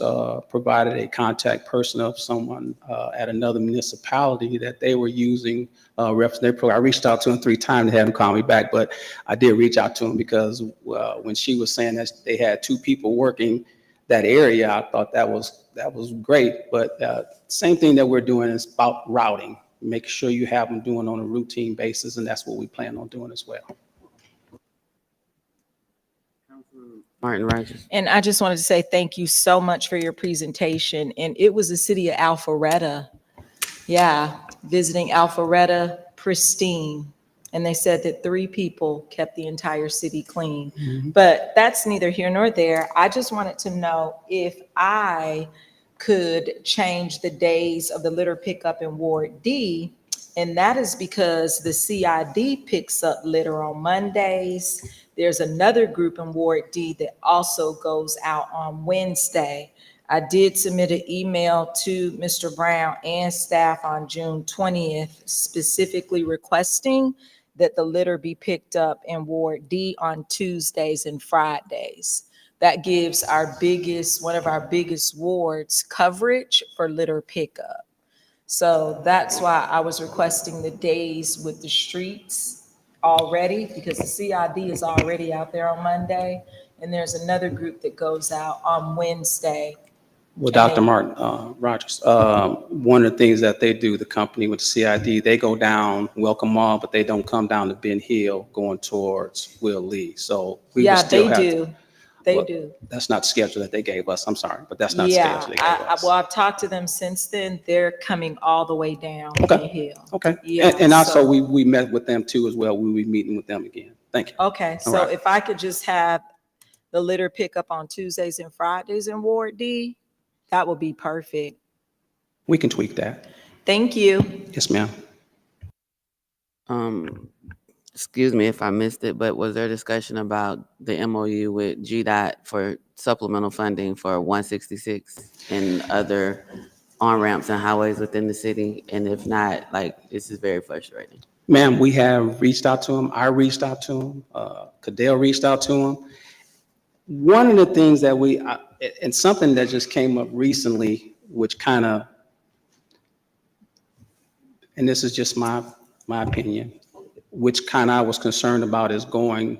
provided a contact person of someone at another municipality that they were using reference their program. I reached out to him 3 times to have him call me back, but I did reach out to him because when she was saying that they had 2 people working that area, I thought that was great. But same thing that we're doing is about routing, make sure you have them doing on a routine basis, and that's what we plan on doing as well. Martin Rogers. And I just wanted to say thank you so much for your presentation. And it was the city of Alpharetta. Yeah, visiting Alpharetta, pristine. And they said that 3 people kept the entire city clean. But that's neither here nor there. I just wanted to know if I could change the days of the litter pickup in Ward D. And that is because the CID picks up litter on Mondays. There's another group in Ward D that also goes out on Wednesday. I did submit an email to Mr. Brown and staff on June 20th, specifically requesting that the litter be picked up in Ward D on Tuesdays and Fridays. That gives one of our biggest wards coverage for litter pickup. So that's why I was requesting the days with the streets already, because the CID is already out there on Monday. And there's another group that goes out on Wednesday. Well, Dr. Martin Rogers, one of the things that they do, the company with the CID, they go down Welcome Mall, but they don't come down to Ben Hill going towards Will Lee. So we would still have to. They do. That's not the schedule that they gave us. I'm sorry, but that's not the schedule they gave us. Well, I've talked to them since then. They're coming all the way down Ben Hill. Okay. Yeah, And also so- we met with them too as well. We'll be meeting with them again. Thank you. Okay, All so right. if I could just have the litter pickup on Tuesdays and Fridays in Ward D, that would be perfect. We can tweak that. Thank you. Yes, ma'am. Excuse me if I missed it, but was there discussion about the MOU with GDOT for supplemental funding for 166 and other on-ramps and highways within the city? And if not, like, this is very frustrating. Ma'am, we have reached out to him. I reached out to him. Cadell reached out to him. One of the things that and something that just came up recently, which kind of, and this is just my opinion, which kind of I was concerned about, is going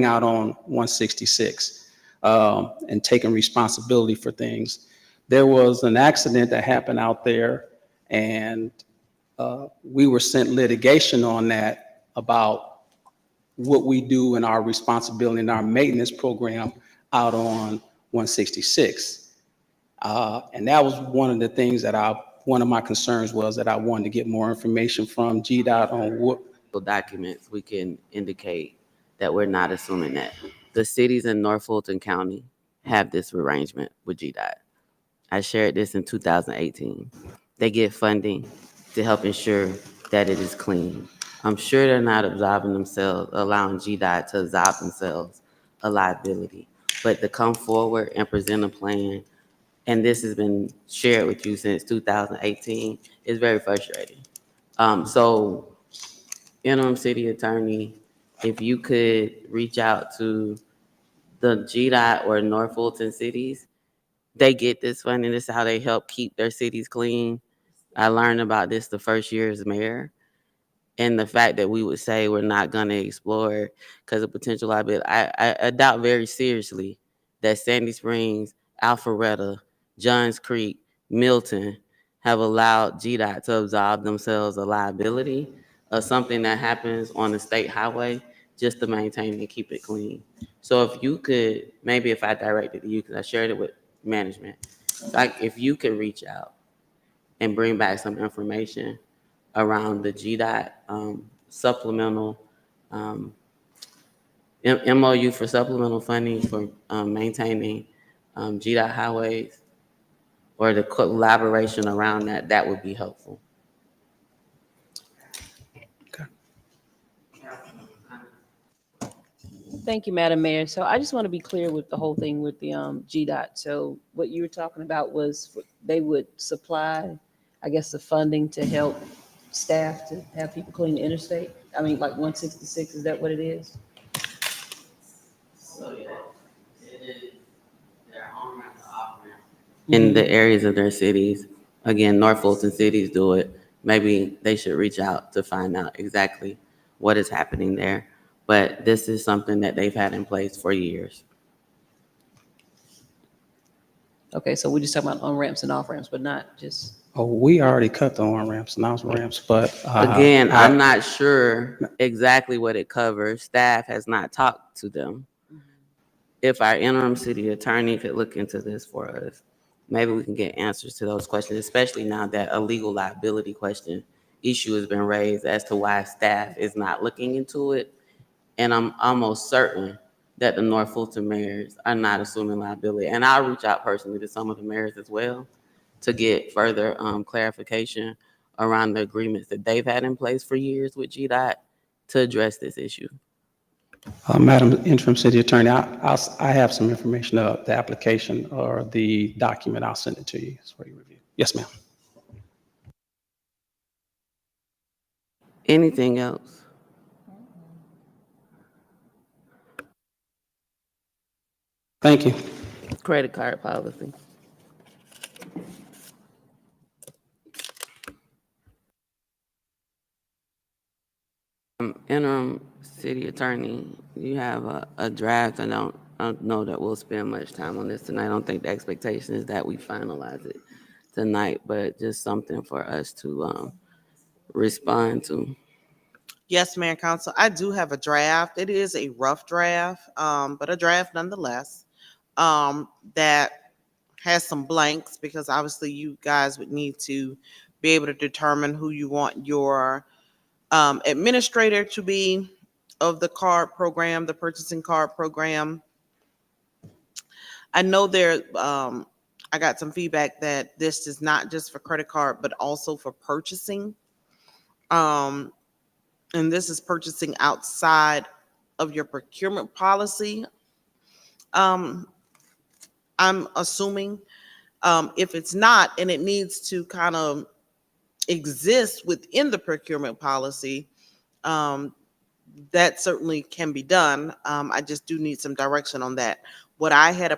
out on 166 and taking responsibility for things. There was an accident that happened out there, and we were sent litigation on that about what we do and our responsibility in our maintenance program out on 166. And that was one of the things that one of my concerns was that I wanted to get more information from GDOT on what documents we can indicate that we're not assuming that. The cities in North Fulton County have this arrangement with GDOT. I shared this in 2018. They get funding to help ensure that it is clean. I'm sure they're not allowing GDOT to absolve themselves a liability, but to come forward and present a plan, and this has been shared with you since 2018, is very frustrating. So, interim city attorney, if you could reach out to the GDOT or North Fulton cities, they get this funding. This is how they help keep their cities clean. I learned about this the first year as mayor. And the fact that we would say we're not going to explore because of potential liability, I doubt very seriously that Sandy Springs, Alpharetta, Johns Creek, Milton have allowed GDOT to absolve themselves a liability of something that happens on the state highway just to maintain and keep it clean. So if you could, maybe if I directed to you, because I shared it with management, like if you could reach out and bring back some information around the GDOT supplemental MOU for supplemental funding for maintaining GDOT highways, or the collaboration around that, that would be helpful. Thank you, Madam Mayor. So I just want to be clear with the whole thing with the GDOT. So what you were talking about was they would supply, I guess, the funding to help staff to have people clean the interstate? I mean, like 166, is that what it is? So yeah, it is their on-ramp to off-ramp in the areas of their cities. Again, North Fulton cities do it. Maybe they should reach out to find out exactly what is happening there. But this is something that they've had in place for years. Okay, so we're just talking about on-ramps and off-ramps, but not just. Oh, we already cut the on-ramps and off-ramps, but. Again, I'm not sure exactly what it covers. Staff has not talked to them. If our interim city attorney could look into this for us, maybe we can get answers to those questions, especially now that a legal liability question issue has been raised as to why staff is not looking into it. And I'm almost certain that the North Fulton mayors are not assuming liability. And I'll reach out personally to some of the mayors as well to get further clarification around the agreements that they've had in place for years with GDOT to address this issue. Madam Interim City Attorney, I have some information of the application or the document. I'll send it to you for your review. Yes, ma'am. Anything else? Thank you. Credit card policy. Interim city attorney, you have a draft. I don't know that we'll spend much time on this tonight. I don't think the expectation is that we finalize it tonight, but just something for us to respond to. Yes, Mayor and Council, I do have a draft. It is a rough draft, but a draft nonetheless, that has some blanks because obviously you guys would need to be able to determine who you want your administrator to be of the card program, the purchasing card program. I know I got some feedback that this is not just for credit card, but also for purchasing. And this is purchasing outside of your procurement policy. I'm assuming if it's not, and it needs to kind of exist within the procurement policy, that certainly can be done. I just do need some direction on that. What I had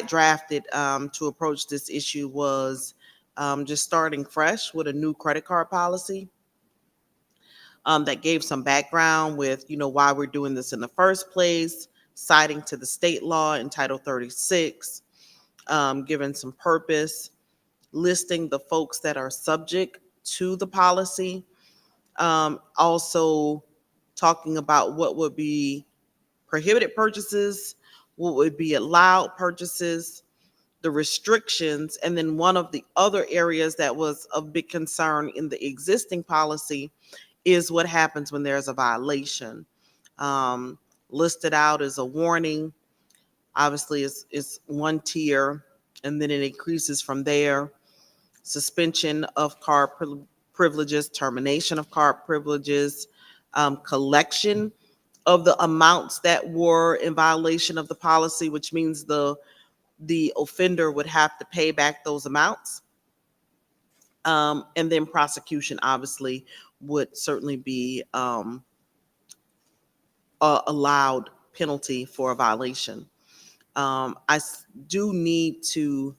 drafted to approach this issue was just starting fresh with a new credit card policy that gave some background with, why we're doing this in the first place, citing to the state law in Title 36, giving some purpose, listing the folks that are subject to the policy, also talking about what would be prohibited purchases, what would be allowed purchases, the restrictions, and then one of the other areas that was of big concern in the existing policy is what happens when there's a violation. Listed out as a warning, obviously is one tier, and then it increases from there. Suspension of card privileges, termination of card privileges, collection of the amounts that were in violation of the policy, which means the offender would have to pay back those amounts. And then prosecution obviously would certainly be allowed penalty for a violation. I do need to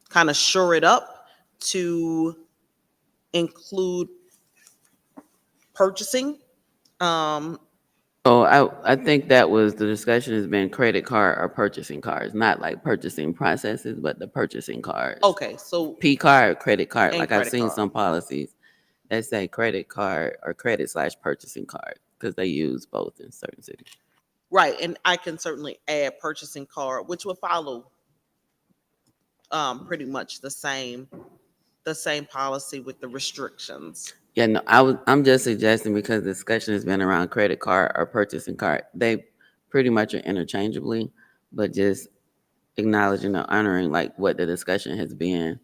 kind of shore it up to include purchasing. Oh, I think that was the discussion has been credit card or purchasing cards, not like purchasing processes, but the purchasing cards. Okay, so P card, credit card. And Like I've credit seen card. some policies that say credit card or credit/purchasing card because they use both in certain cities. right, and I can certainly add purchasing card, which would follow pretty much the same policy with the restrictions. Yeah, no, I'm just suggesting because the discussion has been around credit card or purchasing card. They pretty much are interchangeably, but just acknowledging or honoring like what the discussion has been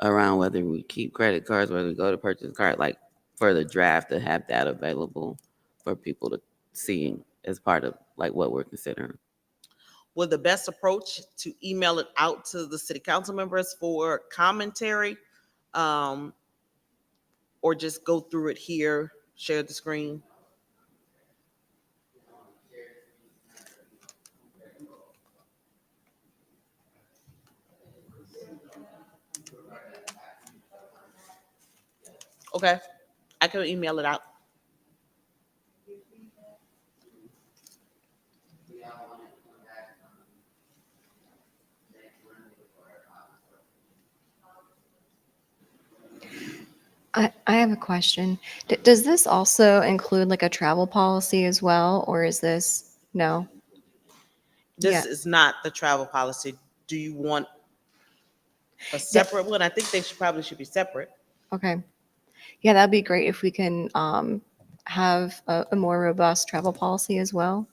around whether we keep credit cards, whether we go to purchase card, like for the draft to have that available for people to see as part of like what we're considering. Would the best approach to email it out to the city council members for commentary, or just go through it here, share the screen? Okay, I can email it out. I have a question. Does this also include like a travel policy as well, or is this, no? This Yeah. is not the travel policy. Do you want a separate one? I think they probably should be separate. Okay. Yeah, that'd be great if we can have a more robust travel policy as well.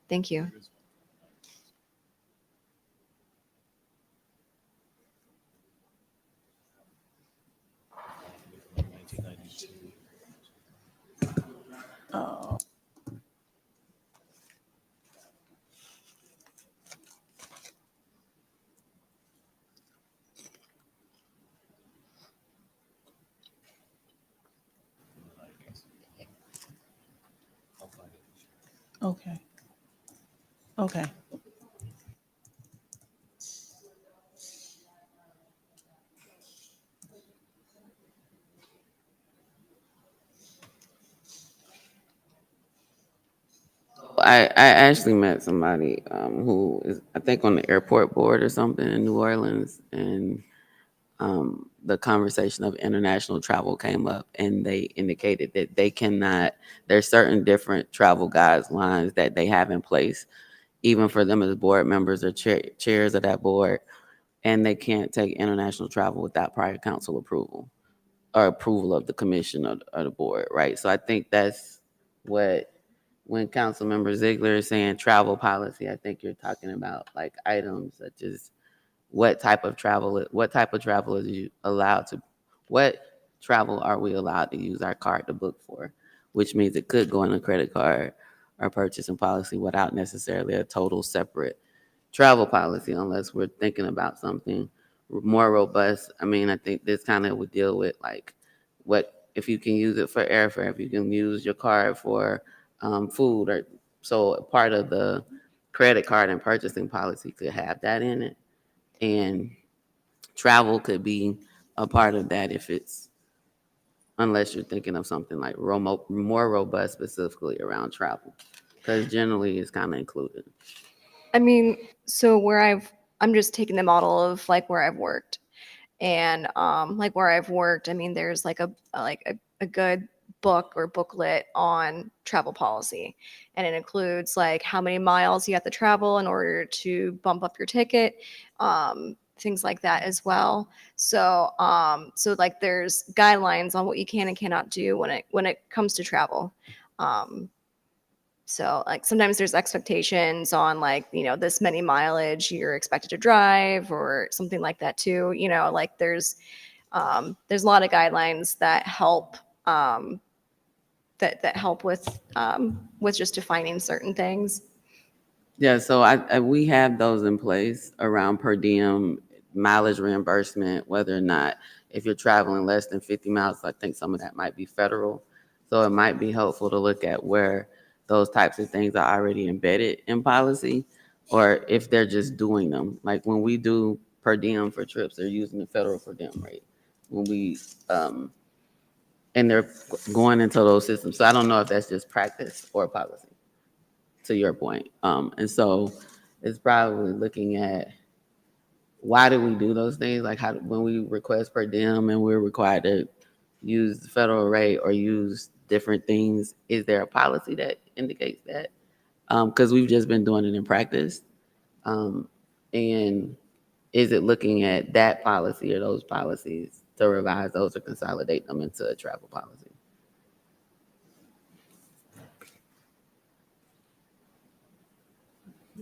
Thank you. Oh. Okay. Okay. I actually met somebody who is, I think, on the airport board or something in New Orleans, and the conversation of international travel came up, and they indicated that they cannot. There's certain different travel guidelines that they have in place, even for them as board members or chairs of that board, and they can't take international travel without prior council approval or approval of the commission or the board, right? So I think that's what when Councilmember Ziegler is saying travel policy, I think you're talking about like items such as what type of travel is you allowed to, what travel are we allowed to use our card to book for, which means it could go in a credit card or purchasing policy without necessarily a total separate travel policy, unless we're thinking about something more robust. I mean, I think this kind of would deal with like what if you can use it for airfare, if you can use your card for food, or so part of the credit card and purchasing policy could have that in it, and travel could be a part of that if it's, unless you're thinking of something like more robust specifically around travel, because generally it's kind of included. I mean, so I'm just taking the model of like where I've worked, and like where I've worked, I mean, there's like a good book or booklet on travel policy, and it includes like how many miles you have to travel in order to bump up your ticket, things like that as well. So so like there's guidelines on what you can and cannot do when it comes to travel. So like sometimes there's expectations on like, you know, this many mileage you're expected to drive or something like that too. You know, like there's a lot of guidelines that help that help with just defining certain things. Yeah, so we have those in place around per diem, mileage reimbursement, whether or not if you're traveling less than 50 miles, I think some of that might be federal. So it might be helpful to look at where those types of things are already embedded in policy, or if they're just doing them. Like when we do per diem for trips, they're using the federal per diem rate. When we, and they're going into those systems. So I don't know if that's just practice or policy, to your point. And so it's probably looking at why do we do those things? Like how, when we request per diem and we're required to use the federal rate or use different things, is there a policy that indicates that? Because we've just been doing it in practice. And is it looking at that policy or those policies to revise those or consolidate them into a travel policy?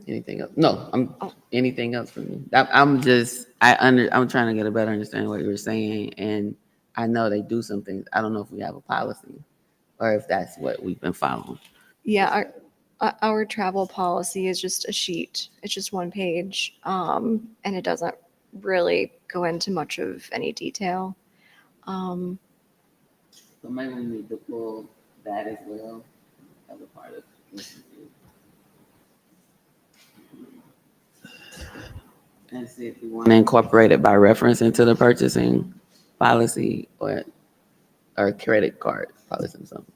Anything else? No, anything else for me? I'm trying to get a better understanding of what you were saying, and I know they do some things. I don't know if we have a policy or if that's what we've been following. Yeah, our travel policy is just a sheet. It's just one page, and it doesn't really go into much of any detail. So maybe we need to pull that as well as a part of this review. And see if we want to incorporate it by reference into the purchasing policy or credit card policy or something.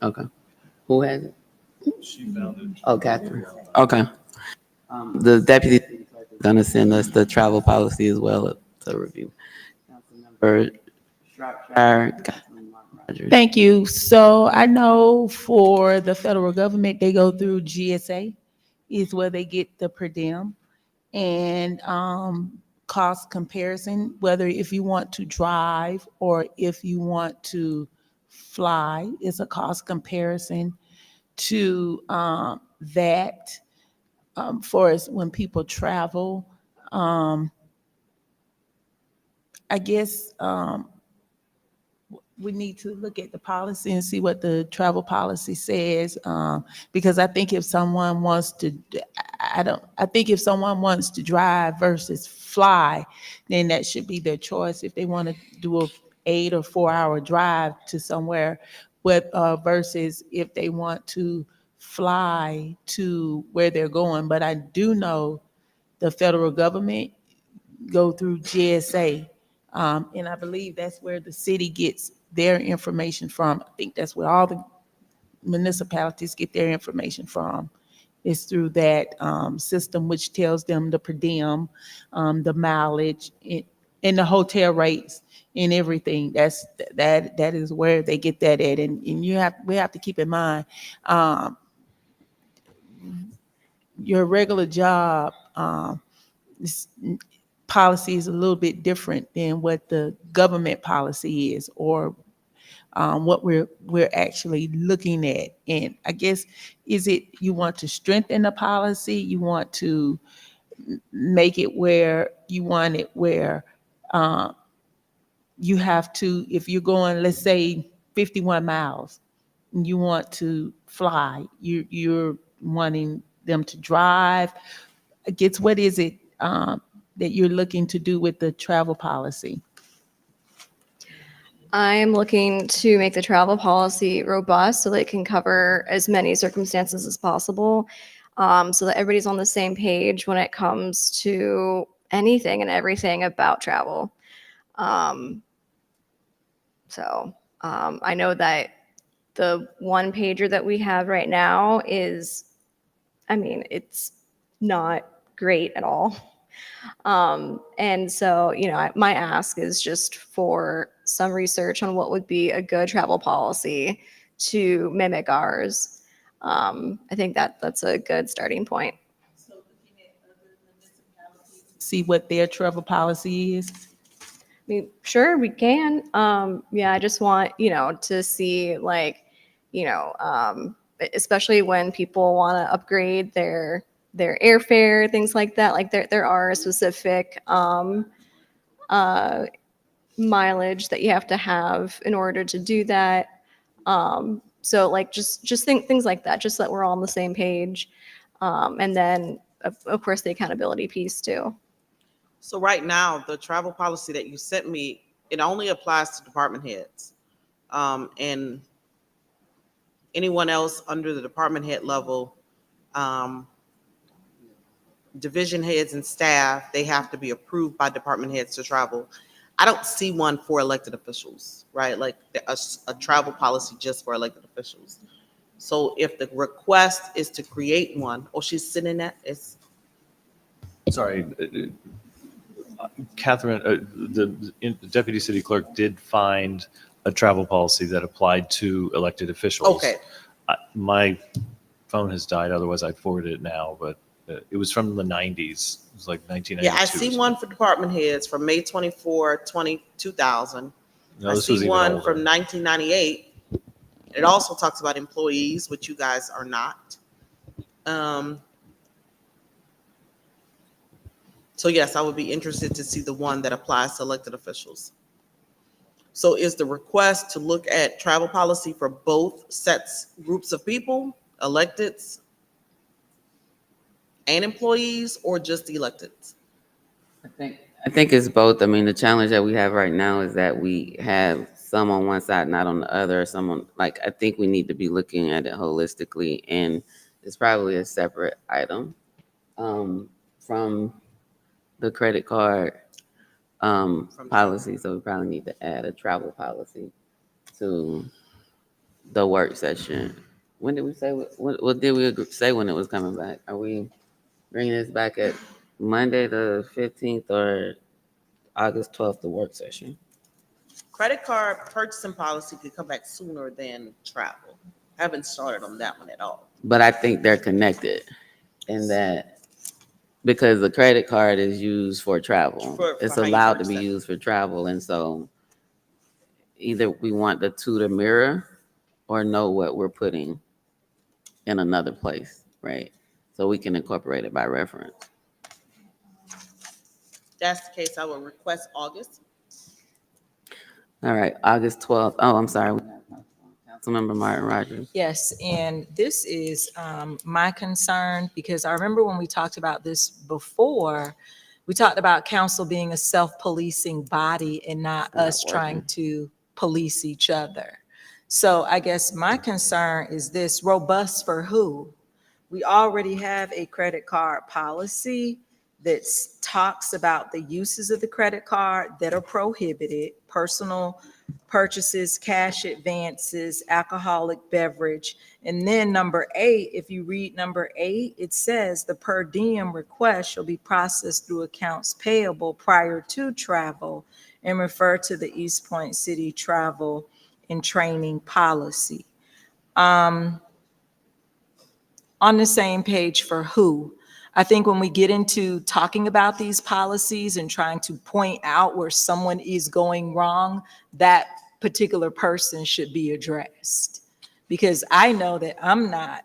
Okay. Who has it? She found it. Oh, Catherine. Okay. The deputy city clerk is gonna send us the travel policy as well to review. Councilmember Shropshire, Councilman Rogers. Thank you. So I know for the federal government, they go through GSA is where they get the per diem and cost comparison, whether if you want to drive or if you want to fly, is a cost comparison to that for us when people travel. I guess we need to look at the policy and see what the travel policy says, because I think if someone wants to, I think if someone wants to drive versus fly, then that should be their choice. If they want to do a 8 or 4 hour drive to somewhere, with versus if they want to fly to where they're going. But I do know the federal government go through GSA. And I believe that's where the city gets their information from. I think that's where all the municipalities get their information from, is through that system, which tells them the per diem, the mileage, and the hotel rates and everything. That is where they get that at. And we have to keep in mind, your regular job, policy is a little bit different than what the government policy is, or what we're actually looking at. And I guess, is it you want to strengthen the policy? You want to make it where you want it where you have to, if you're going, let's say 51 miles, and you want to fly, you're wanting them to drive. I guess, what is it that you're looking to do with the travel policy? I'm looking to make the travel policy robust so that it can cover as many circumstances as possible, so that everybody's on the same page when it comes to anything and everything about travel. I know that the one pager that we have right now is, I mean, it's not great at all. And so, you know, my ask is just for some research on what would be a good travel policy to mimic ours. I think that's a good starting point. See what their travel policy is? I mean, sure, we can. Yeah, I just want, you know, to see, like, you know, especially when people want to upgrade their airfare, things like that. Like, there are specific mileage that you have to have in order to do that. So like, just think things like that, just so that we're all on the same page. And then of course the accountability piece too. So right now, the travel policy that you sent me, it only applies to department heads. And anyone else under the department head level, division heads and staff, they have to be approved by department heads to travel. I don't see one for elected officials, right? Like a travel policy just for elected officials. So if the request is to create one, she's sitting at, it's. Sorry, Catherine, the deputy city clerk did find a travel policy that applied to elected officials. Okay. My phone has died, otherwise I'd forward it now, but it was from the 90s. It was like 1992. Yeah, I see one for department heads from May 24, 2000. No, I this was see even one older. from 1998. It also talks about employees, which you guys are not. So yes, I would be interested to see the one that applies to elected officials. So is the request to look at travel policy for both groups of people, electeds and employees, or just the electeds? I think it's both. I mean, the challenge that we have right now is that we have some on one side, not on the other. I think we need to be looking at it holistically, and it's probably a separate item from the credit card policy. So we probably need to add a travel policy to the work session. When did we say, what did we say when it was coming back? Are we bringing this back at Monday the 15th or August 12th, the work session? Credit card purchasing policy could come back sooner than travel. Haven't started on that one at all. But I think they're connected in that, because the credit card is used for travel. It's how you allowed to purchase be that. used for travel. And so either we want the two to mirror or know what we're putting in another place, right? So we can incorporate it by reference. If that's the case, I will request August. All right, August 12th. Oh, I'm sorry. Councilmember Martin Rogers. Yes, and this is my concern, because I remember when we talked about this before, we talked about council being a self-policing body and not us trying to police each other. So I guess my concern is this: robust for who? We already have a credit card policy that talks about the uses of the credit card that are prohibited: personal purchases, cash advances, alcoholic beverage. And then number 8, if you read number 8, it says the per diem request shall be processed through accounts payable prior to travel and refer to the East Point City Travel and Training Policy. On the same page for who? I think when we get into talking about these policies and trying to point out where someone is going wrong, that particular person should be addressed. Because I know that I'm not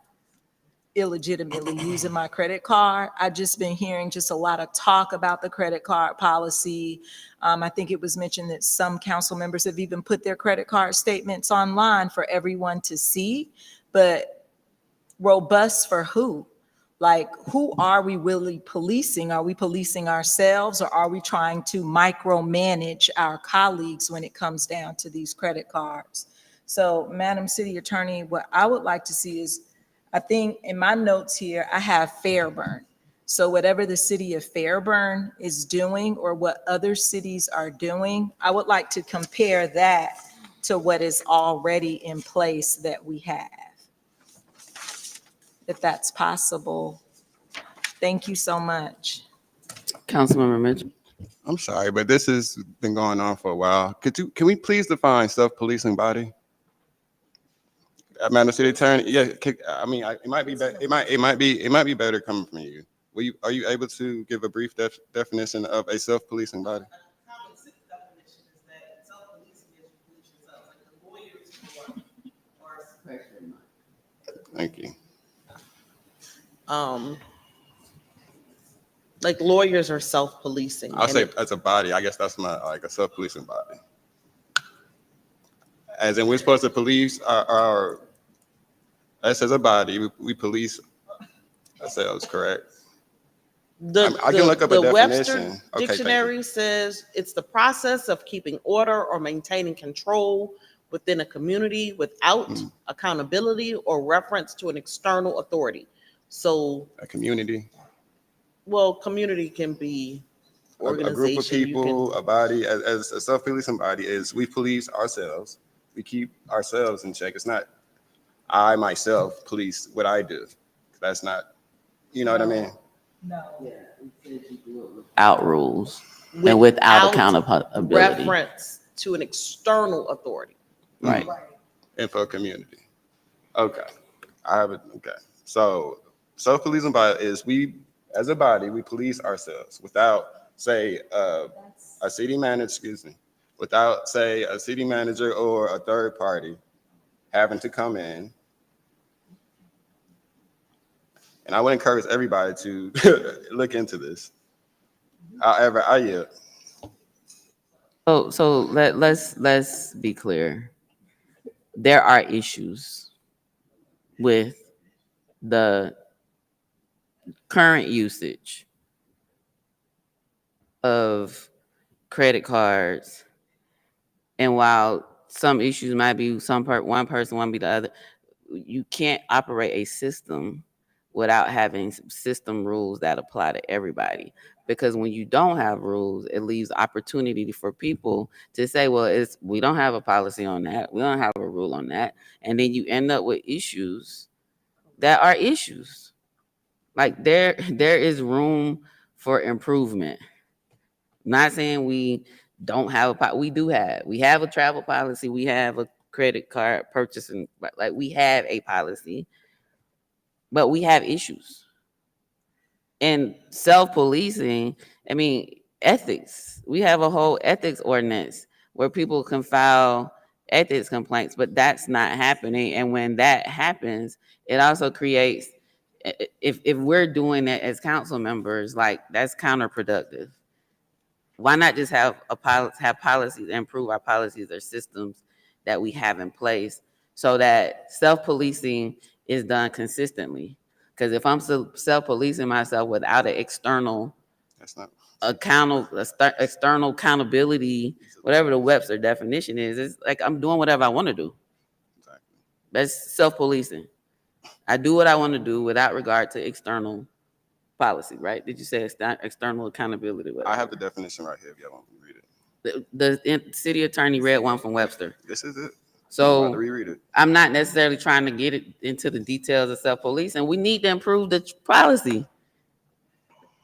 illegitimately using my credit card. I've just been hearing just a lot of talk about the credit card policy. I think it was mentioned that some council members have even put their credit card statements online for everyone to see, but robust for who? Like, who are we really policing? Are we policing ourselves, or are we trying to micromanage our colleagues when it comes down to these credit cards? So, Madam City Attorney, what I would like to see is, I think in my notes here, I have Fairburn. So whatever the city of Fairburn is doing or what other cities are doing, I would like to compare that to what is already in place that we have, if that's possible. Thank you so much. Councilmember Mitchell. I'm sorry, but this has been going on for a while. Can we please define self-policing body? Madam City Attorney, yeah, it might be better. It might be better coming from you. Are you able to give a brief definition of a self-policing body? Thank you. Like lawyers are self-policing. I'll say as a body, I guess that's like a self-policing body. As in, we're supposed to police us as a body, we police ourselves, correct? I can look up a The Webster definition. Okay, thank you. Dictionary says it's the process of keeping order or maintaining control within a community without accountability or reference to an external authority. So A community, well, community can be a organization. group of you people, a body, as a self-policing body is we police ourselves. We keep ourselves in check. It's not I myself police what I do. That's not, you know what I mean? Out rules and without accountability. Reference to an external authority. Right. And for a community. Okay. I have it. Okay. So self-policing body is we, as a body, we police ourselves without, say, a city manager, without, say, a city manager or a third party having to come in. And I would encourage everybody to look into this. However, I yield. So let's be clear. There are issues with the current usage of credit cards. And while some issues might be one person want to be the other, you can't operate a system without having system rules that apply to everybody. Because when you don't have rules, it leaves opportunity for people to say, well, we don't have a policy on that. We don't have a rule on that. And then you end up with issues that are issues. Like there is room for improvement. Not saying we don't have we have a travel policy. We have a credit card purchasing, like we have a policy, but we have issues. And self-policing, I mean, ethics. We have a whole ethics ordinance where people can file ethics complaints, but that's not happening. And when that happens, it also creates, if we're doing that as council members, like that's counterproductive. Why not just have policies, improve our policies or systems that we have in place so that self-policing is done consistently? Because if I'm self-policing myself without an external external accountability, whatever the Webster definition is, it's like I'm doing whatever I want to do. Exactly. That's self-policing. I do what I want to do without regard to external policy, right? Did you say external accountability? Whatever. I have the definition right here if y'all want me to read it. The city attorney read one from Webster. This is it. So I'm about to reread it. I'm not necessarily trying to get it into the details of self-police, and we need to improve the policy.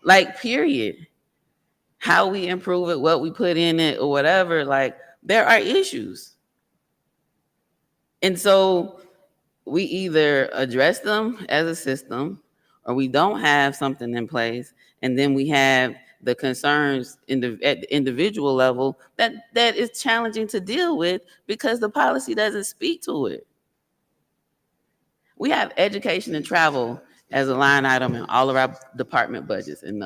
Like, period. How we improve it, what we put in it, or whatever, like, there are issues. And so we either address them as a system, or we don't have something in place, and then we have the concerns at the individual level that is challenging to deal with because the policy doesn't speak to it. We have education and travel as a line item in all of our department budgets in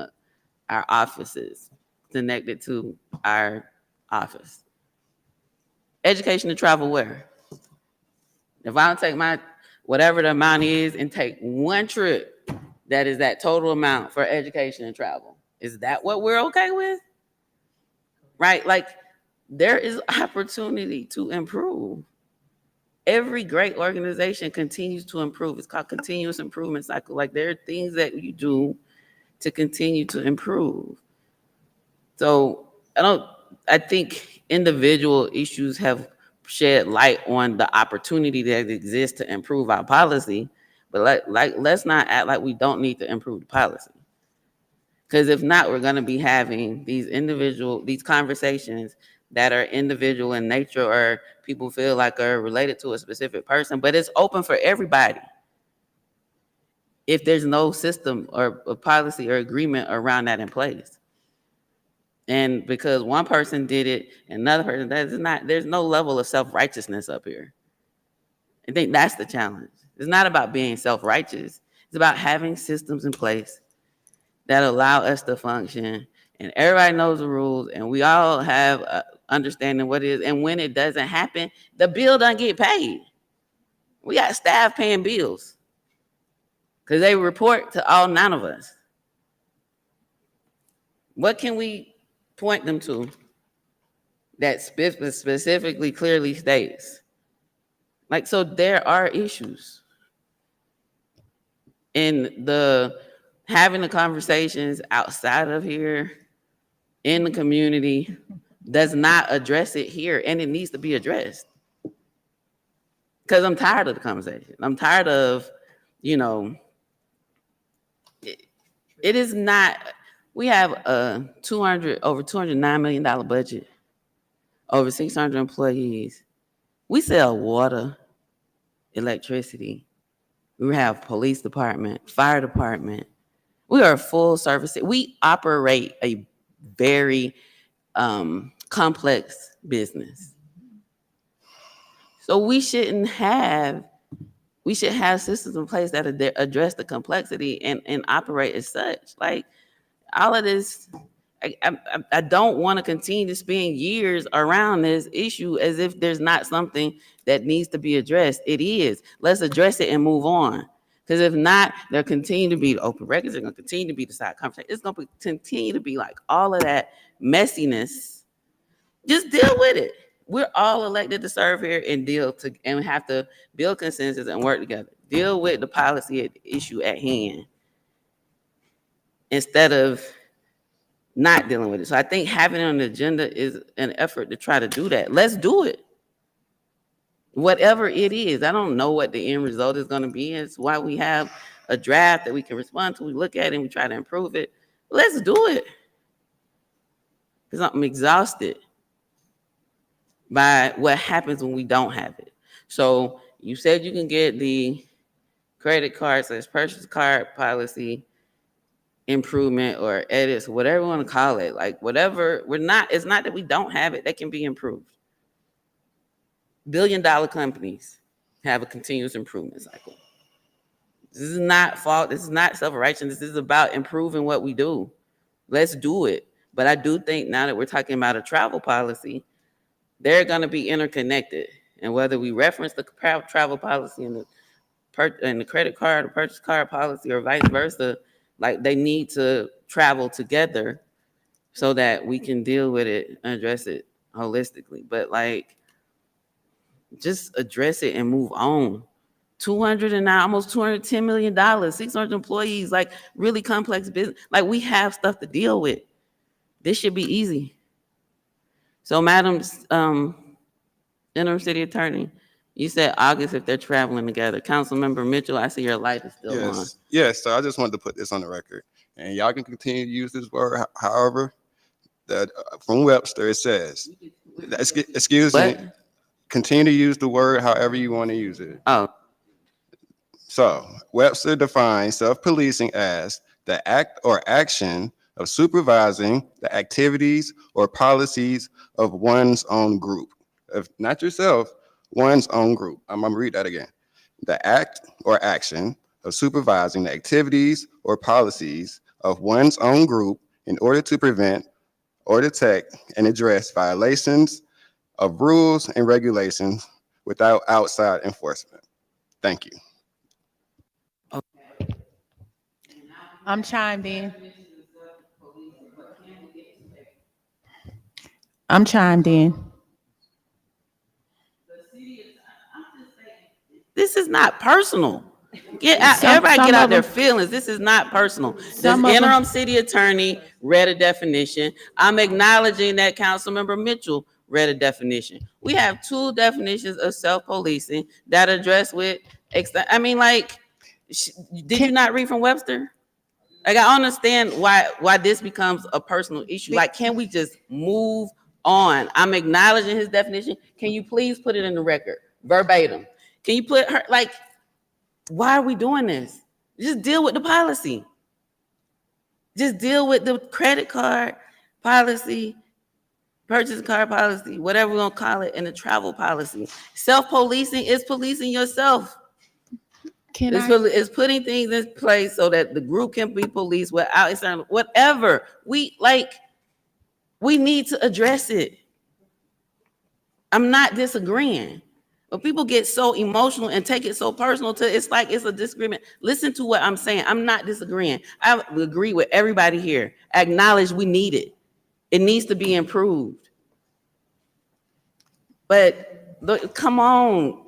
our offices connected to our office. Education and travel where? If I don't take my, whatever the amount is, and take one trip, that is that total amount for education and travel. Is that what we're okay with? Right? Like, there is opportunity to improve. Every great organization continues to improve. It's called continuous improvement cycle. Like, there are things that you do to continue to improve. So I think individual issues have shed light on the opportunity that exists to improve our policy, but let's not act like we don't need to improve the policy. Because if not, we're going to be having these conversations that are individual in nature, or people feel like are related to a specific person, but it's open for everybody. If there's no system or a policy or agreement around that in place. And because one person did it, another person, there's no level of self-righteousness up here. I think that's the challenge. It's not about being self-righteous. It's about having systems in place that allow us to function, and everybody knows the rules, and we all have understanding what it is. And when it doesn't happen, the bill doesn't get paid. We got staff paying bills because they report to all 9 of us. What can we point them to that specifically clearly states? Like, so there are issues. And having the conversations outside of here in the community does not address it here, and it needs to be addressed. Because I'm tired of the conversation. I'm tired of, it is not, we have a over $209 million budget, over 600 employees. We sell water, electricity. We have police department, fire department. We are a full service. We operate a very complex business. So we should have systems in place that address the complexity and operate as such. Like, all of this, I don't want to continue to spend years around this issue as if there's not something that needs to be addressed. It is. Let's address it and move on. Because if not, there'll continue to be open records. They're going to continue to be the side conversation. It's going to continue to be like all of that messiness. Just deal with it. We're all elected to serve here and and have to build consensus and work together. Deal with the policy issue at hand instead of not dealing with it. So I think having it on the agenda is an effort to try to do that. Let's do it. Whatever it is, I don't know what the end result is going to be. It's why we have a draft that we can respond to. We look at it and we try to improve it. Let's do it. Because I'm exhausted by what happens when we don't have it. So you said you can get the credit card / purchase card policy improvement or edits, whatever you want to call it. Like, whatever, it's not that we don't have it, that can be improved. Billion-dollar companies have a continuous improvement cycle. This is not fault. This is not self-righteous. This is about improving what we do. Let's do it. But I do think now that we're talking about a travel policy, they're going to be interconnected. And whether we reference the travel policy and the credit card or purchase card policy or vice versa, like, they need to travel together so that we can deal with it and address it holistically. But like, just address it and move on. Almost $210 million, 600 employees, like, really complex business. Like, we have stuff to deal with. This should be easy. So, Madam Interim City Attorney, you said August if they're traveling together. Councilmember Mitchell, I see your light is still on. Yes, so I just wanted to put this on the record. And y'all can continue to use this word however, that from Webster it says, excuse me, continue to use the word however you want to use it. Oh. So Webster defines self-policing as the act or action of supervising the activities or policies of one's own group. Of not yourself, one's own group. I'm gonna read that again. The act or action of supervising the activities or policies of one's own group in order to prevent or detect and address violations of rules and regulations without outside enforcement. Thank you. I'm chimed in. I'm chimed in. This is not personal. Get out, Some- everybody some get out of their them- feelings. This is not personal. This Some of them- interim city attorney read a definition. I'm acknowledging that Councilmember Mitchell read a definition. We have two definitions of self-policing that address with, I mean, like, did you not read from Webster? Like, I understand why this becomes a personal issue. Like, can we just move on? I'm acknowledging his definition. Can you please put it in the record verbatim? Can you put her, like, why are we doing this? Just deal with the policy. Just deal with the credit card policy, purchase card policy, whatever we're gonna call it, and the travel policy. Self-policing is policing yourself. It's putting things in place so that the group can be policed without external, whatever. We need to address it. I'm not disagreeing. But people get so emotional and take it so personal to it's like it's a disagreement. Listen to what I'm saying. I'm not disagreeing. I agree with everybody here. Acknowledge we need it. It needs to be improved. But look, come on.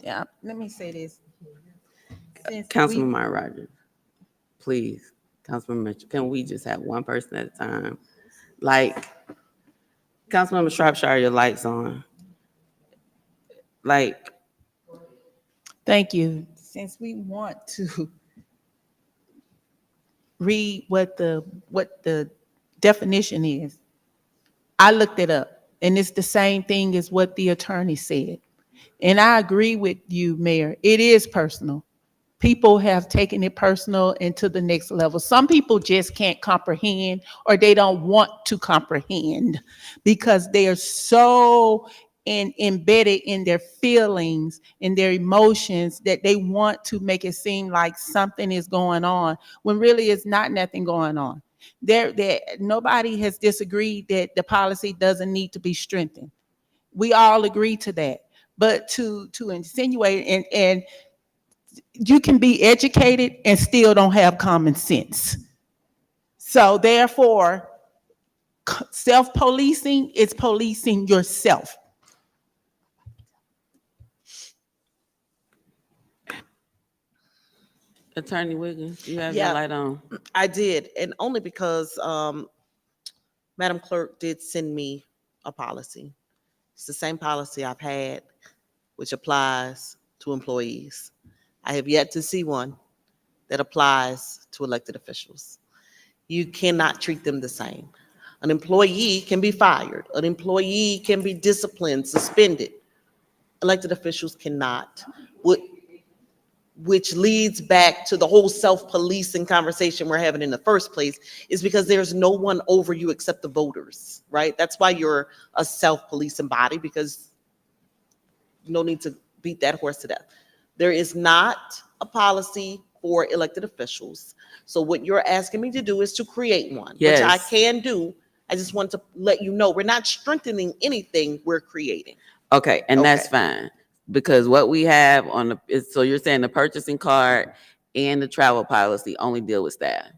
Yeah, let me say this. Councilman Meyer Rogers, please. Councilman Mitchell, can we just have one person at a time? Like, Councilmember Shropshire, your light's on. Like, Thank you. Since we want to read what the definition is, I looked it up, and it's the same thing as what the attorney said. And I agree with you, Mayor. It is personal. People have taken it personal and to the next level. Some people just can't comprehend, or they don't want to comprehend because they are so embedded in their feelings and their emotions that they want to make it seem like something is going on when really it's not nothing going on. Nobody has disagreed that the policy doesn't need to be strengthened. We all agree to that. But to insinuate and you can be educated and still don't have common sense. So therefore, self-policing is policing yourself. Attorney Wiggins, you have Yeah. your light on. I did, and only because Madam Clerk did send me a policy. It's the same policy I've had, which applies to employees. I have yet to see one that applies to elected officials. You cannot treat them the same. An employee can be fired. An employee can be disciplined, suspended. Elected officials cannot. Which leads back to the whole self-policing conversation we're having in the first place, is because there's no one over you except the voters, right? That's why you're a self-policing body, because no need to beat that horse to death. There is not a policy for elected officials. So what you're asking me to do is to create one, which I Yes. can do. I just want to let you know, we're not strengthening anything, we're creating. Okay, and that's fine. Because what we have on the, is, so you're saying the purchasing card and the travel policy only deal with staff?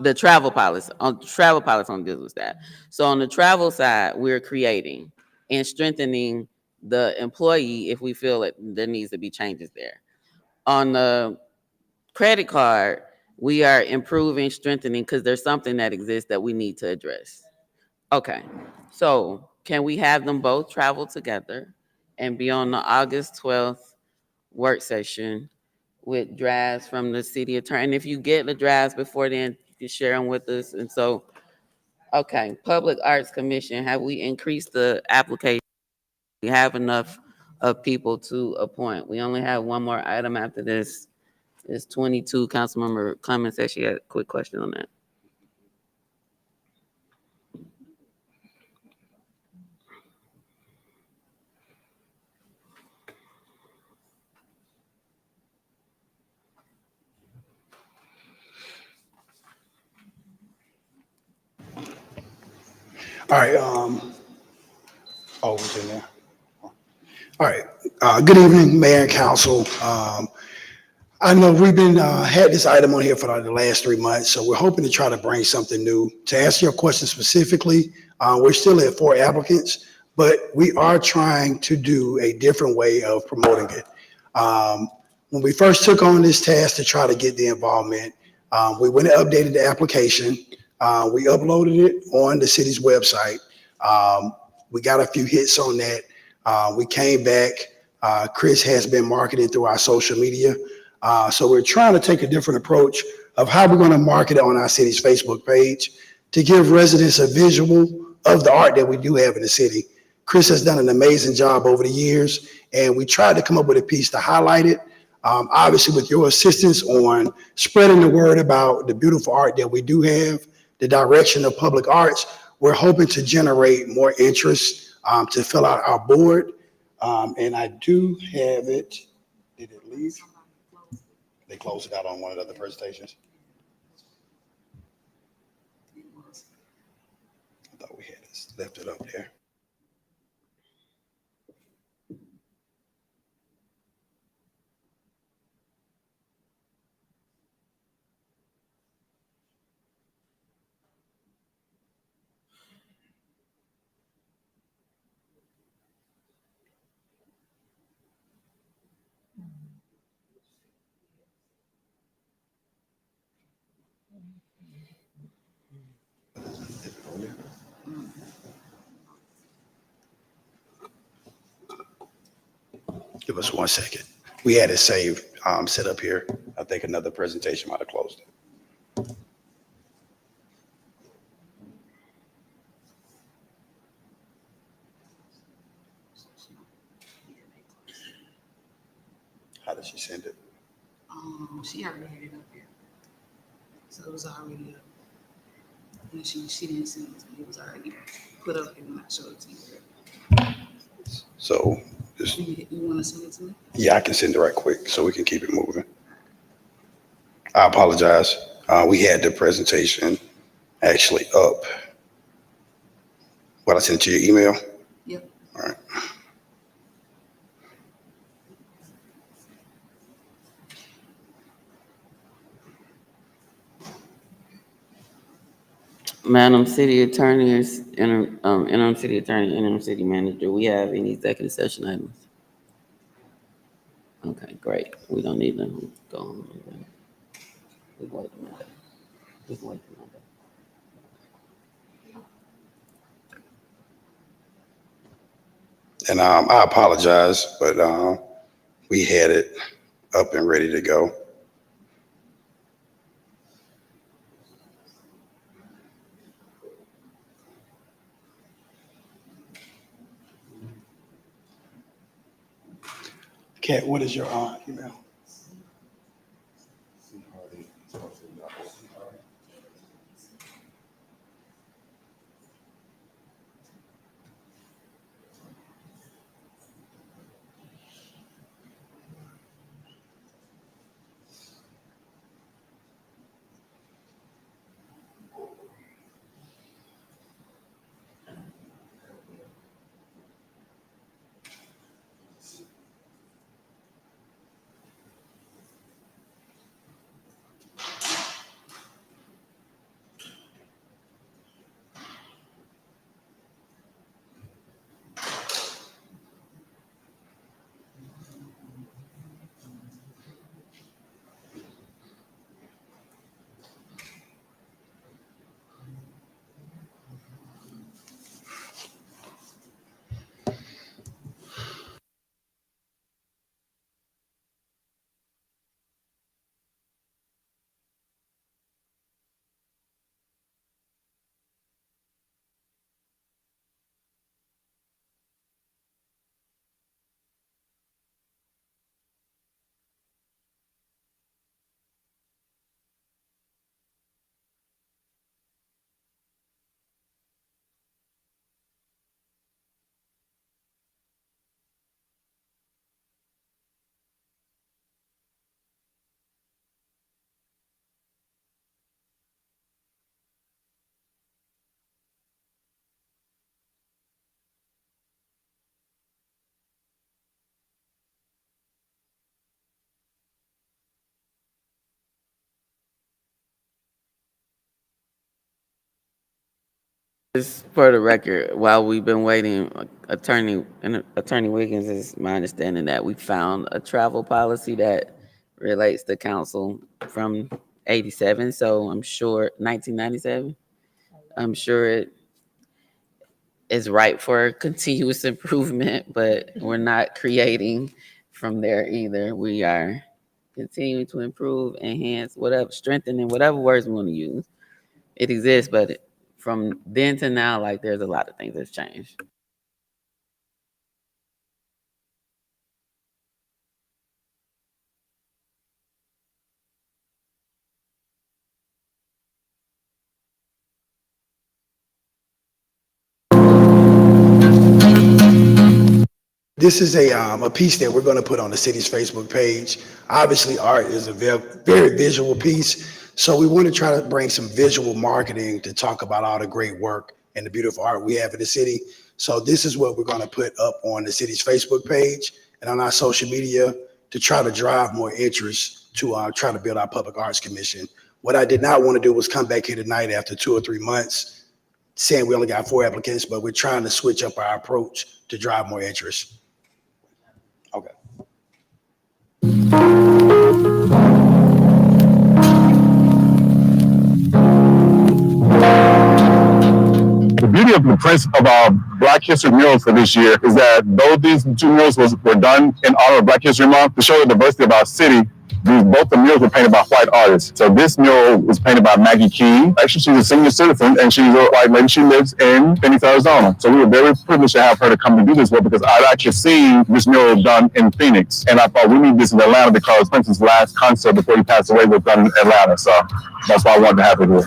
The travel policy only deals with staff. So on the travel side, we're creating and strengthening the employee if we feel that there needs to be changes there. On the credit card, we are improving, strengthening, because there's something that exists that we need to address. Okay, so can we have them both travel together and be on the August 12th work session with drafts from the city attorney? And if you get the drafts before then, you can share them with us. And so, okay, Public Arts Commission, have we increased the application? we have enough of people to appoint. We only have one more item after this. It's 22. Councilmember Clemens said she had a quick question on that. All right, oh, who's in there? All right, good evening, Mayor and Council. I know we've been, had this item on here for the last 3 months, so we're hoping to try to bring something new. To answer your question specifically, we're still at 4 applicants, but we are trying to do a different way of promoting it. When we first took on this task to try to get the involvement, we went and updated the application. We uploaded it on the city's website. We got a few hits on that. We came back. Chris has been marketing through our social media. So we're trying to take a different approach of how we're going to market it on our city's Facebook page to give residents a visual of the art that we do have in the city. Chris has done an amazing job over the years, and we tried to come up with a piece to highlight it. Obviously, with your assistance on spreading the word about the beautiful art that we do have, the direction of public arts, we're hoping to generate more interest to fill out our board. And I do have it. Did it leave? They closed it out on one of the other presentations. I thought we had left it up there. Give us 1 second. We had it saved, set up here. I think another presentation might have closed it. How did she send it? She already had it up here. So it was already up. And she didn't send it to me. It was already put up here when I showed it to you. So just, You want to send it to me? yeah, I can send it right quick so we can keep it moving. I apologize. We had the presentation actually up. What, I sent it to your email? Yep. All right. Madam City Attorney, interim city attorney, interim city manager, we have any executive session items? Okay, great. We don't need them. Go on. Just wait a minute. Just wait a minute. And I apologize, but we had it up and ready to go. Kat, what is your email? Just for the record, while we've been waiting, Attorney Wiggins, is my understanding that we found a travel policy that relates to council from 87. So I'm sure 1997. I'm sure it is ripe for continuous improvement, but we're not creating from there either. We are continuing to improve, enhance, whatever, strengthening, whatever words we want to use. It exists, but from then to now, like, there's a lot of things that's changed. This is a piece that we're going to put on the city's Facebook page. Obviously, art is a very, very visual piece. So we want to try to bring some visual marketing to talk about all the great work and the beautiful art we have in the city. So this is what we're going to put up on the city's Facebook page and on our social media to try to drive more interest to try to build our public arts commission. What I did not want to do was come back here tonight after 2 or 3 months saying we only got 4 applicants, but we're trying to switch up our approach to drive more interest. Okay. The beauty of the prints of our Black History murals for this year is that though these 2 murals were done in honor of Black History Month, to show the diversity of our city, both the murals were painted by white artists. So this mural was painted by Maggie King. Actually, she's a senior citizen and she's a white lady. She lives in Phoenix, Arizona. So we were very privileged to have her to come and do this work because I'd actually seen this mural done in Phoenix. And I thought we need this in Atlanta because Prince's last concert before he passed away was done in Atlanta. So that's why I wanted to have her here.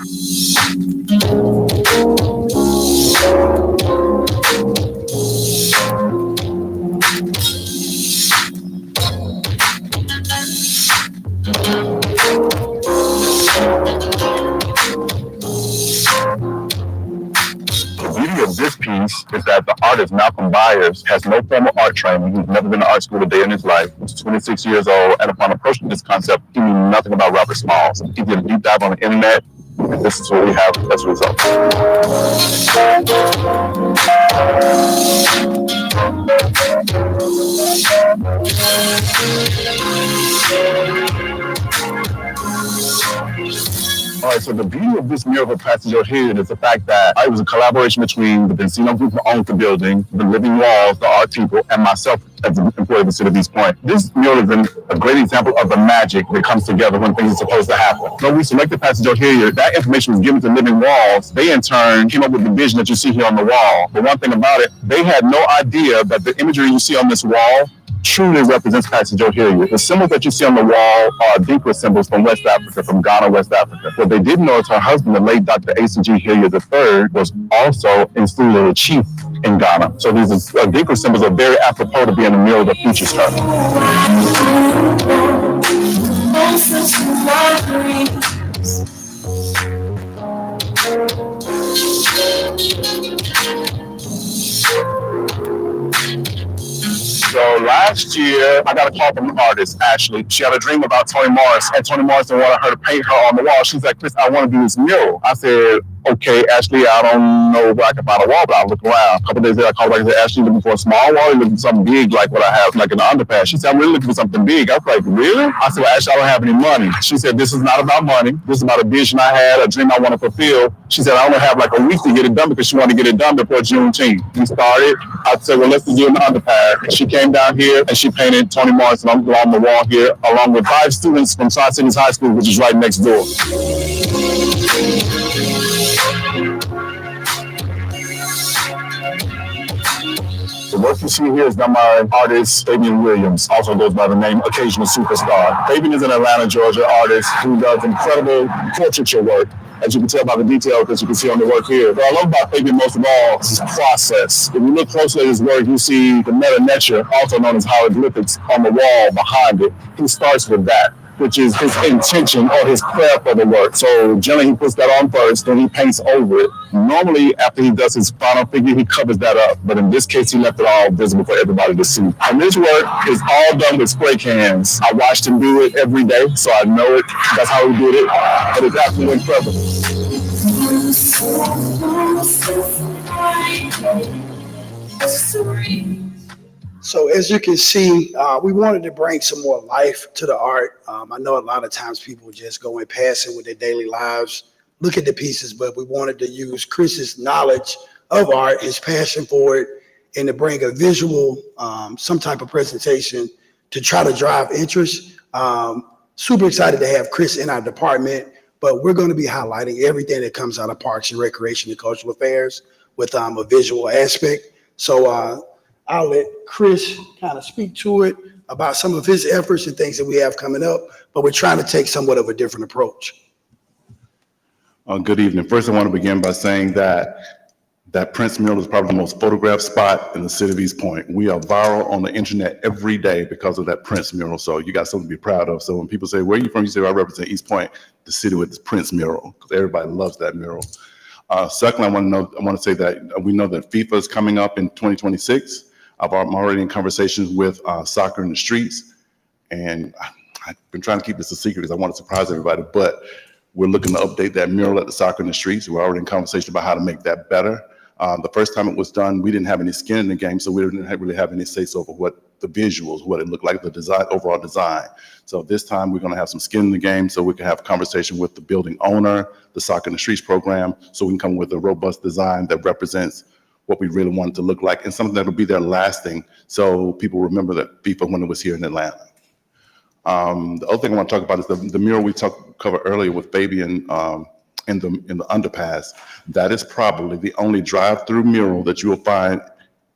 The beauty of this piece is that the artist, Malcolm Byers, has no formal art training. He's never been to art school a day in his life. He's 26 years old, and upon approaching this concept, he knew nothing about Robert Smalls. He did a deep dive on the internet, and this is what we have as a result. All right, so the beauty of this mural for Passage O'Hare is the fact that it was a collaboration between the Benzino Group who owned the building, the Living Walls, the art people, and myself as an employee of the City of East Point. This mural is a great example of the magic that comes together when things are supposed to happen. When we selected Passage O'Hare, that information was given to Living Walls. They in turn came up with the vision that you see here on the wall. But one thing about it, they had no idea that the imagery you see on this wall truly represents Passage O'Hare. The symbols that you see on the wall are Adinkra symbols from West Africa, from Ghana, West Africa. What they didn't know is her husband, the late Dr. A.C.G. Hilliard III, was also installed as a chief in Ghana. So these Adinkra symbols are very apropos to be in the mural that features her. So last year, I got a call from an artist, Ashley. She had a dream about Toni Morris, and Toni Morrison wanted her to paint her on the wall. She's like, Chris, I want to do this mural. I said, okay, Ashley, I don't know where I can find a wall, but I'll look around. A couple days later, I called back and said, Ashley, looking for a small wall, or looking for something big like what I have, like in the underpass? She said, I'm really looking for something big. I was like, really? I said, well, Ashley, I don't have any money. She said, this is not about money. This is about a vision I had, a dream I want to fulfill. She said, I only have like a week to get it done because she wanted to get it done before Juneteenth. We started. I said, well, let's do it in the underpass. She came down here and she painted Toni Morrison on the wall here, along with 5 students from Tri-Cities High School, which is right next door. The work you see here is done by artist Fabian Williams, also goes by the name Occasional Superstar. Fabian is an Atlanta, Georgia artist who does incredible portraiture work, as you can tell by the detail that you can see on the work here. What I love about Fabian most of all is his process. If you look closely at his work, you see the meta nature, also known as hieroglyphics, on the wall behind it. He starts with that, which is his intention or his prayer for the work. So generally he puts that on first, then he paints over it. Normally after he does his final figure, he covers that up. But in this case, he left it all visible for everybody to see. And this work is all done with spray cans. I watched him do it every day, so I know it. That's how he did it. But it's absolutely incredible. So as you can see, we wanted to bring some more life to the art. I know a lot of times people just go in passing with their daily lives, look at the pieces, but we wanted to use Chris's knowledge of art, his passion for it, and to bring a visual, some type of presentation to try to drive interest. Super excited to have Chris in our department, but we're going to be highlighting everything that comes out of Parks and Recreation and Cultural Affairs with a visual aspect. So I'll let Chris kind of speak to it about some of his efforts and things that we have coming up, but we're trying to take somewhat of a different approach. Good evening. First, I want to begin by saying that Prince mural is probably the most photographed spot in the city of East Point. We are viral on the internet every day because of that Prince mural. So you got something to be proud of. So when people say, where are you from? You say, I represent East Point, the city with this Prince mural, because everybody loves that mural. Secondly, I want to say that we know that FIFA is coming up in 2026. I'm already in conversations with Soccer in the Streets, and I've been trying to keep this a secret because I want to surprise everybody, but we're looking to update that mural at the Soccer in the Streets. We're already in conversation about how to make that better. The first time it was done, we didn't have any skin in the game, so we didn't really have any say over what the visuals, what it looked like, the design, overall design. So this time we're going to have some skin in the game so we can have a conversation with the building owner, the Soccer in the Streets program, so we can come with a robust design that represents what we really want it to look like and something that'll be there lasting so people remember that FIFA when it was here in Atlanta. The other thing I want to talk about is the mural we covered earlier with Fabian in the underpass. That is probably the only drive-through mural that you will find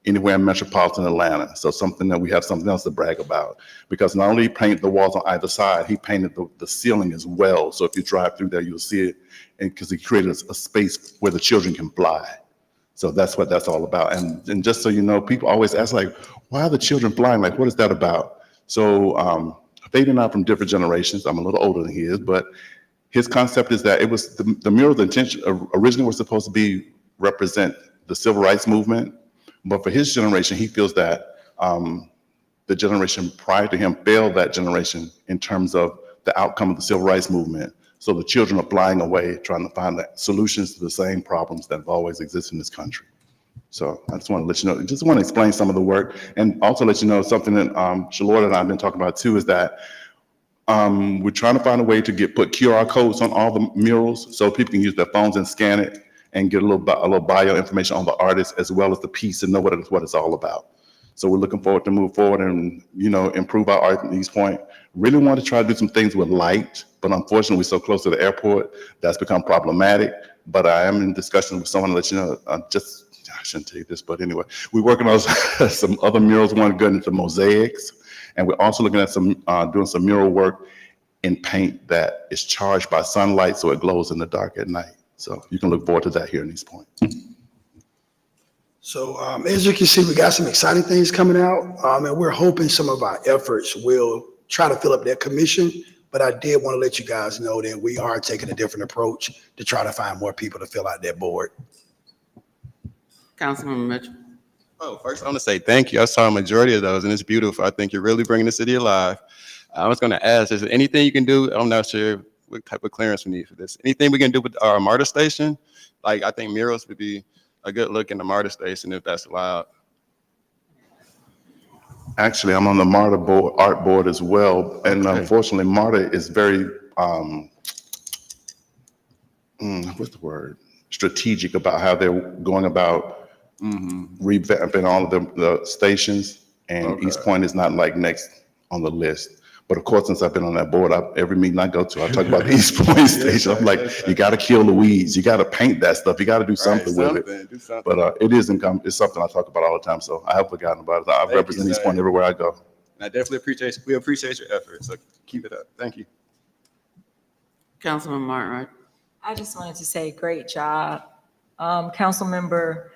anywhere in metropolitan Atlanta. So something that we have something else to brag about, because not only he painted the walls on either side, he painted the ceiling as well. So if you drive through there, you'll see it, and because he created a space where the children can fly. So that's what that's all about. And just so you know, people always ask, like, why are the children flying? Like, what is that about? So Fabian and I are from different generations. I'm a little older than he is, but his concept is that it was the mural's intention originally was supposed to represent the civil rights movement. But for his generation, he feels that the generation prior to him failed that generation in terms of the outcome of the civil rights movement. So the children are flying away, trying to find the solutions to the same problems that have always existed in this country. So I just want to let you know, just want to explain some of the work, and also let you know something that Shalorda and I have been talking about too, is that we're trying to find a way to put QR codes on all the murals so people can use their phones and scan it and get a little bio information on the artist as well as the piece and know what it's all about. So we're looking forward to move forward and, improve our art at East Point. Really want to try to do some things with light, but unfortunately we're so close to the airport, that's become problematic. But I am in discussion with someone to let you know, I shouldn't tell you this, but anyway, we're working on some other murals. We want to get into mosaics, and we're also looking at doing some mural work in paint that is charged by sunlight so it glows in the dark at night. So you can look forward to that here in East Point. So as you can see, we got some exciting things coming out, and we're hoping some of our efforts will try to fill up that commission. But I did want to let you guys know that we are taking a different approach to try to find more people to fill out that board. Councilman Mitchell. Oh, first I want to say thank you. I saw a majority of those, and it's beautiful. I think you're really bringing the city alive. I was going to ask, is there anything you can do? I'm not sure what type of clearance we need for this. Anything we can do with our MARTA station? Like, I think murals would be a good look in the MARTA station if that's allowed. Actually, I'm on the MARTA art board as well. And unfortunately, MARTA is very, what's the word? Strategic about how they're going about revamping all of the stations. And East Point is not like next on the list. But of course, since I've been on that board, every meeting I go to, I talk about the East Point station. I'm like, you got to kill the weeds. You got to paint that stuff. You got to do something with it. But it's something I talk about all the time. So I have forgotten about it. I represent East Point everywhere I go. And I definitely appreciate your efforts. So keep it up. Thank you. Councilman Martin, right? I just wanted to say great job. Councilmember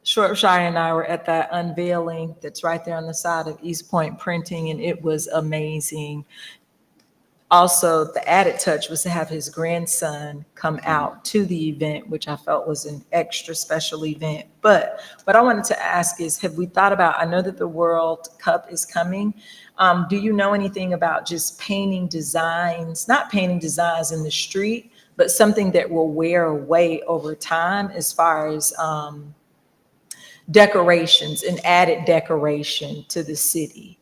Shropshire and I were at that unveiling that's right there on the side of East Point Printing, and it was amazing. Also, the added touch was to have his grandson come out to the event, which I felt was an extra special event. But what I wanted to ask is, have we thought about, I know that the World Cup is coming. Do you know anything about just painting designs, not painting designs in the street, but something that will wear away over time as far as decorations and added decoration to the city.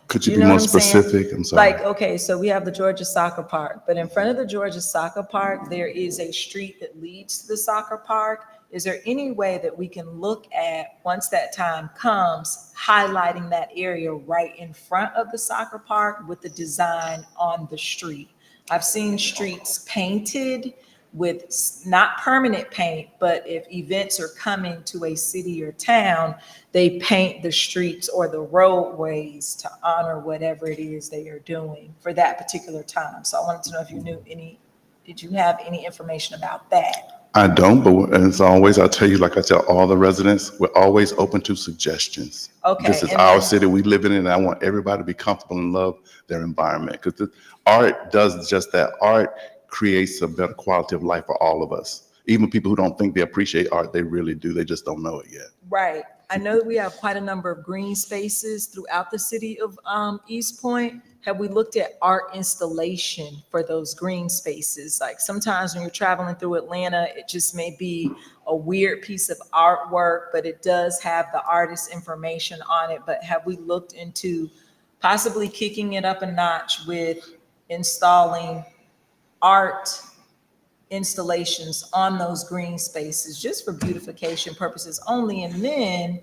Could you You be know more what I'm saying? specific? I'm sorry. Like, okay, so we have the Georgia Soccer Park, but in front of the Georgia Soccer Park, there is a street that leads to the soccer park. Is there any way that we can look at, once that time comes, highlighting that area right in front of the soccer park with the design on the street? I've seen streets painted with not permanent paint, but if events are coming to a city or town, they paint the streets or the roadways to honor whatever it is they are doing for that particular time. So I wanted to know if you knew did you have any information about that? I don't, but as always, I'll tell you, like I tell all the residents, we're always open to suggestions. Okay, This is and our then- city, we live in it, and I want everybody to be comfortable and love their environment. Because art does just that. Art creates a better quality of life for all of us. Even people who don't think they appreciate art, they really do. They just don't know it yet. Right. I know that we have quite a number of green spaces throughout the city of East Point. Have we looked at art installation for those green spaces? Like sometimes when you're traveling through Atlanta, it just may be a weird piece of artwork, but it does have the artist's information on it. But have we looked into possibly kicking it up a notch with installing art installations on those green spaces just for beautification purposes only? And then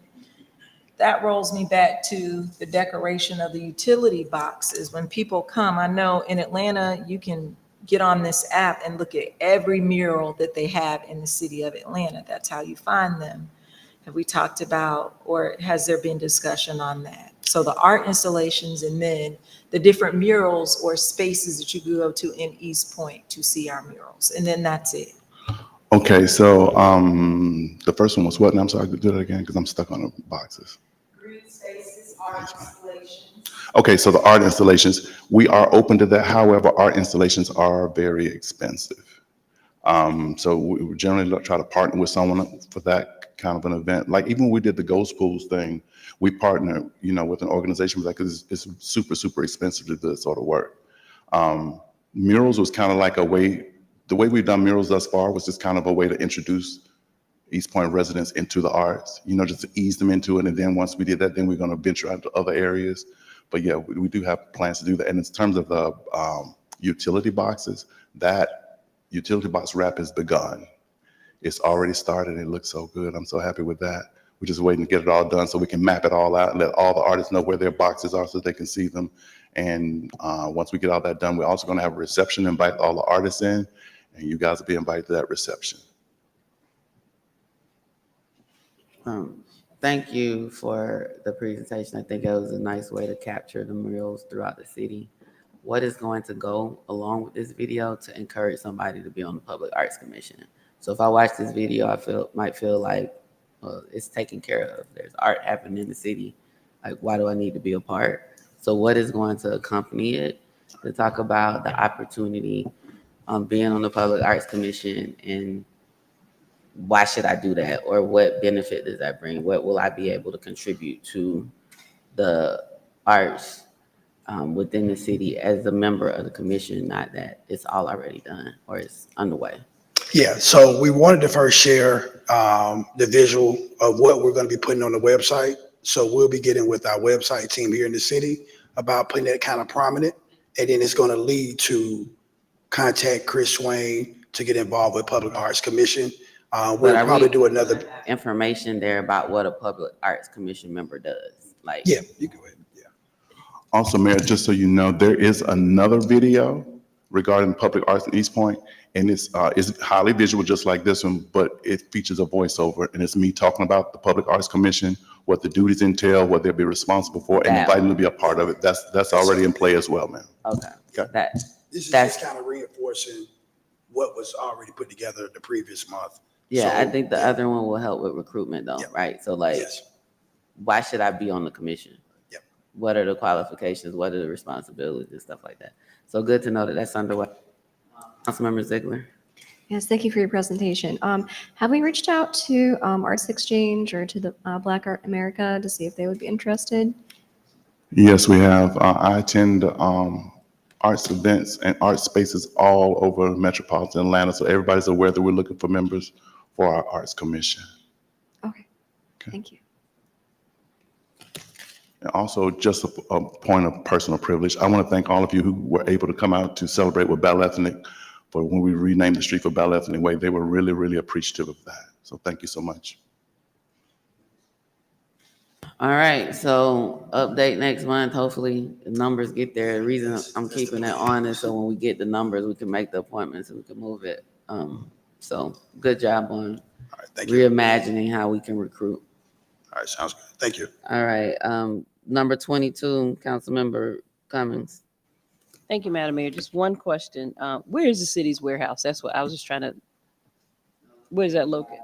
that rolls me back to the decoration of the utility boxes. When people come, I know in Atlanta, you can get on this app and look at every mural that they have in the city of Atlanta. That's how you find them. Have we talked about, or has there been discussion on that? So the art installations and then the different murals or spaces that you go to in East Point to see our murals. And then that's it. Okay, so the first one was what? And I'm sorry, do that again because I'm stuck on the boxes. Green spaces, art installations. Okay, so the art installations, we are open to that. However, art installations are very expensive. So we generally try to partner with someone for that kind of an event. Like even when we did the Ghost Pools thing, we partnered, with an organization because it's super, super expensive to do this sort of work. Murals was kind of like the way we've done murals thus far was just kind of a way to introduce East Point residents into the arts, just to ease them into it. And then once we did that, then we're going to venture out to other areas. But yeah, we do have plans to do that. And in terms of the utility boxes, that utility box wrap has begun. It's already started. It looks so good. I'm so happy with that. We're just waiting to get it all done so we can map it all out and let all the artists know where their boxes are so they can see them. And once we get all that done, we're also going to have a reception, invite all the artists in, and you guys will be invited to that reception. Thank you for the presentation. I think it was a nice way to capture the murals throughout the city. What is going to go along with this video to encourage somebody to be on the Public Arts Commission? So if I watch this video, I might feel like it's taken care of. There's art happening in the city. Like, why do I need to be a part? So what is going to accompany it to talk about the opportunity being on the Public Arts Commission, and why should I do that? Or what benefit does that bring? What will I be able to contribute to the arts within the city as a member of the commission, not that it's all already done or it's underway? Yeah, so we wanted to first share the visual of what we're going to be putting on the website. So we'll be getting with our website team here in the city about putting that kind of prominent. And then it's going to lead to contact Chris Swain to get involved with Public Arts Commission. We'll probably do another information there about what a Public Arts Commission member does. Like, yeah, you go ahead. Also, Mayor, just so you know, there is another video regarding public arts in East Point, and it's highly visual, just like this one, but it features a voiceover, and it's me talking about the Public Arts Commission, what the duties entail, what they'll be responsible for, and inviting them to be a part of it. That's already in play as well, man. Okay. This is just kind of reinforcing what was already put together the previous month. Yeah, So, I think the other one will help with recruitment though, right? So like, why should I be on the commission? What are the qualifications? What are the responsibilities and stuff like that? So good to know that that's underway. Councilmember Ziegler. Yes, thank you for your presentation. Have we reached out to Arts Exchange or to the Black Art America to see if they would be interested? Yes, we have. I attend Art arts events and art spaces all over metropolitan Atlanta. So everybody's aware that we're looking for members for our Arts Commission. Okay, thank you. And also, just a point of personal privilege, I want to thank all of you who were able to come out to celebrate with Belle Ethnic for when we renamed the street for Belle Ethnic Way. They were really, really appreciative of that. So thank you so much. All right, so update next month. Hopefully the numbers get there. The reason I'm keeping it on is so when we get the numbers, we can make the appointments and we can move it. So good job on reimagining how we can recruit. All right, sounds good. Thank you. All right, number 22, Councilmember Cummings. Thank you, Madam Mayor. Just one question. Where is the city's warehouse? That's what I was just trying to, where is that located?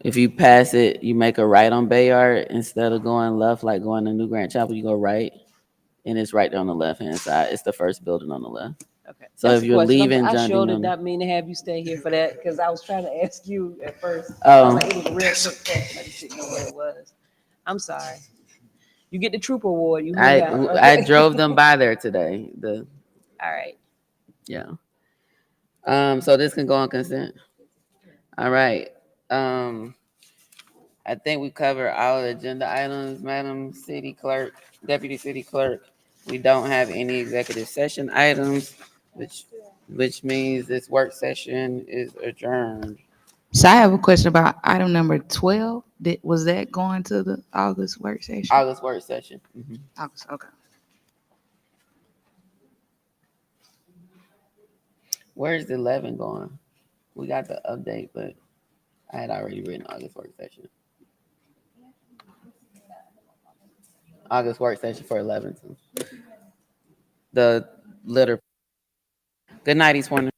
If you pass it, you make a right on Bayard instead of going left, like going to New Grand Chapel, you go right. And it's right there on the left-hand side. It's the first building on the left. Okay. So That's if the you're question. leaving I John D. sure did Newman- not mean to have you stay here for that because I was trying to ask you at first. Oh. I was like, it was a real quick question. I just didn't know what it was. I'm sorry. You get the Trooper Award. You hung out. I Okay. drove them by there today. All right. Yeah. So this can go on consent. All right. I think we covered all the agenda items, Madam City Clerk, Deputy City Clerk. We don't have any executive session items, which means this work session is adjourned. So I have a question about item number 12. Was that going to the August work session? August work session. August, okay. Where's the 11 going? We got the update, but I had already written August work session. August work session for 11. The letter. Good night, East Warner.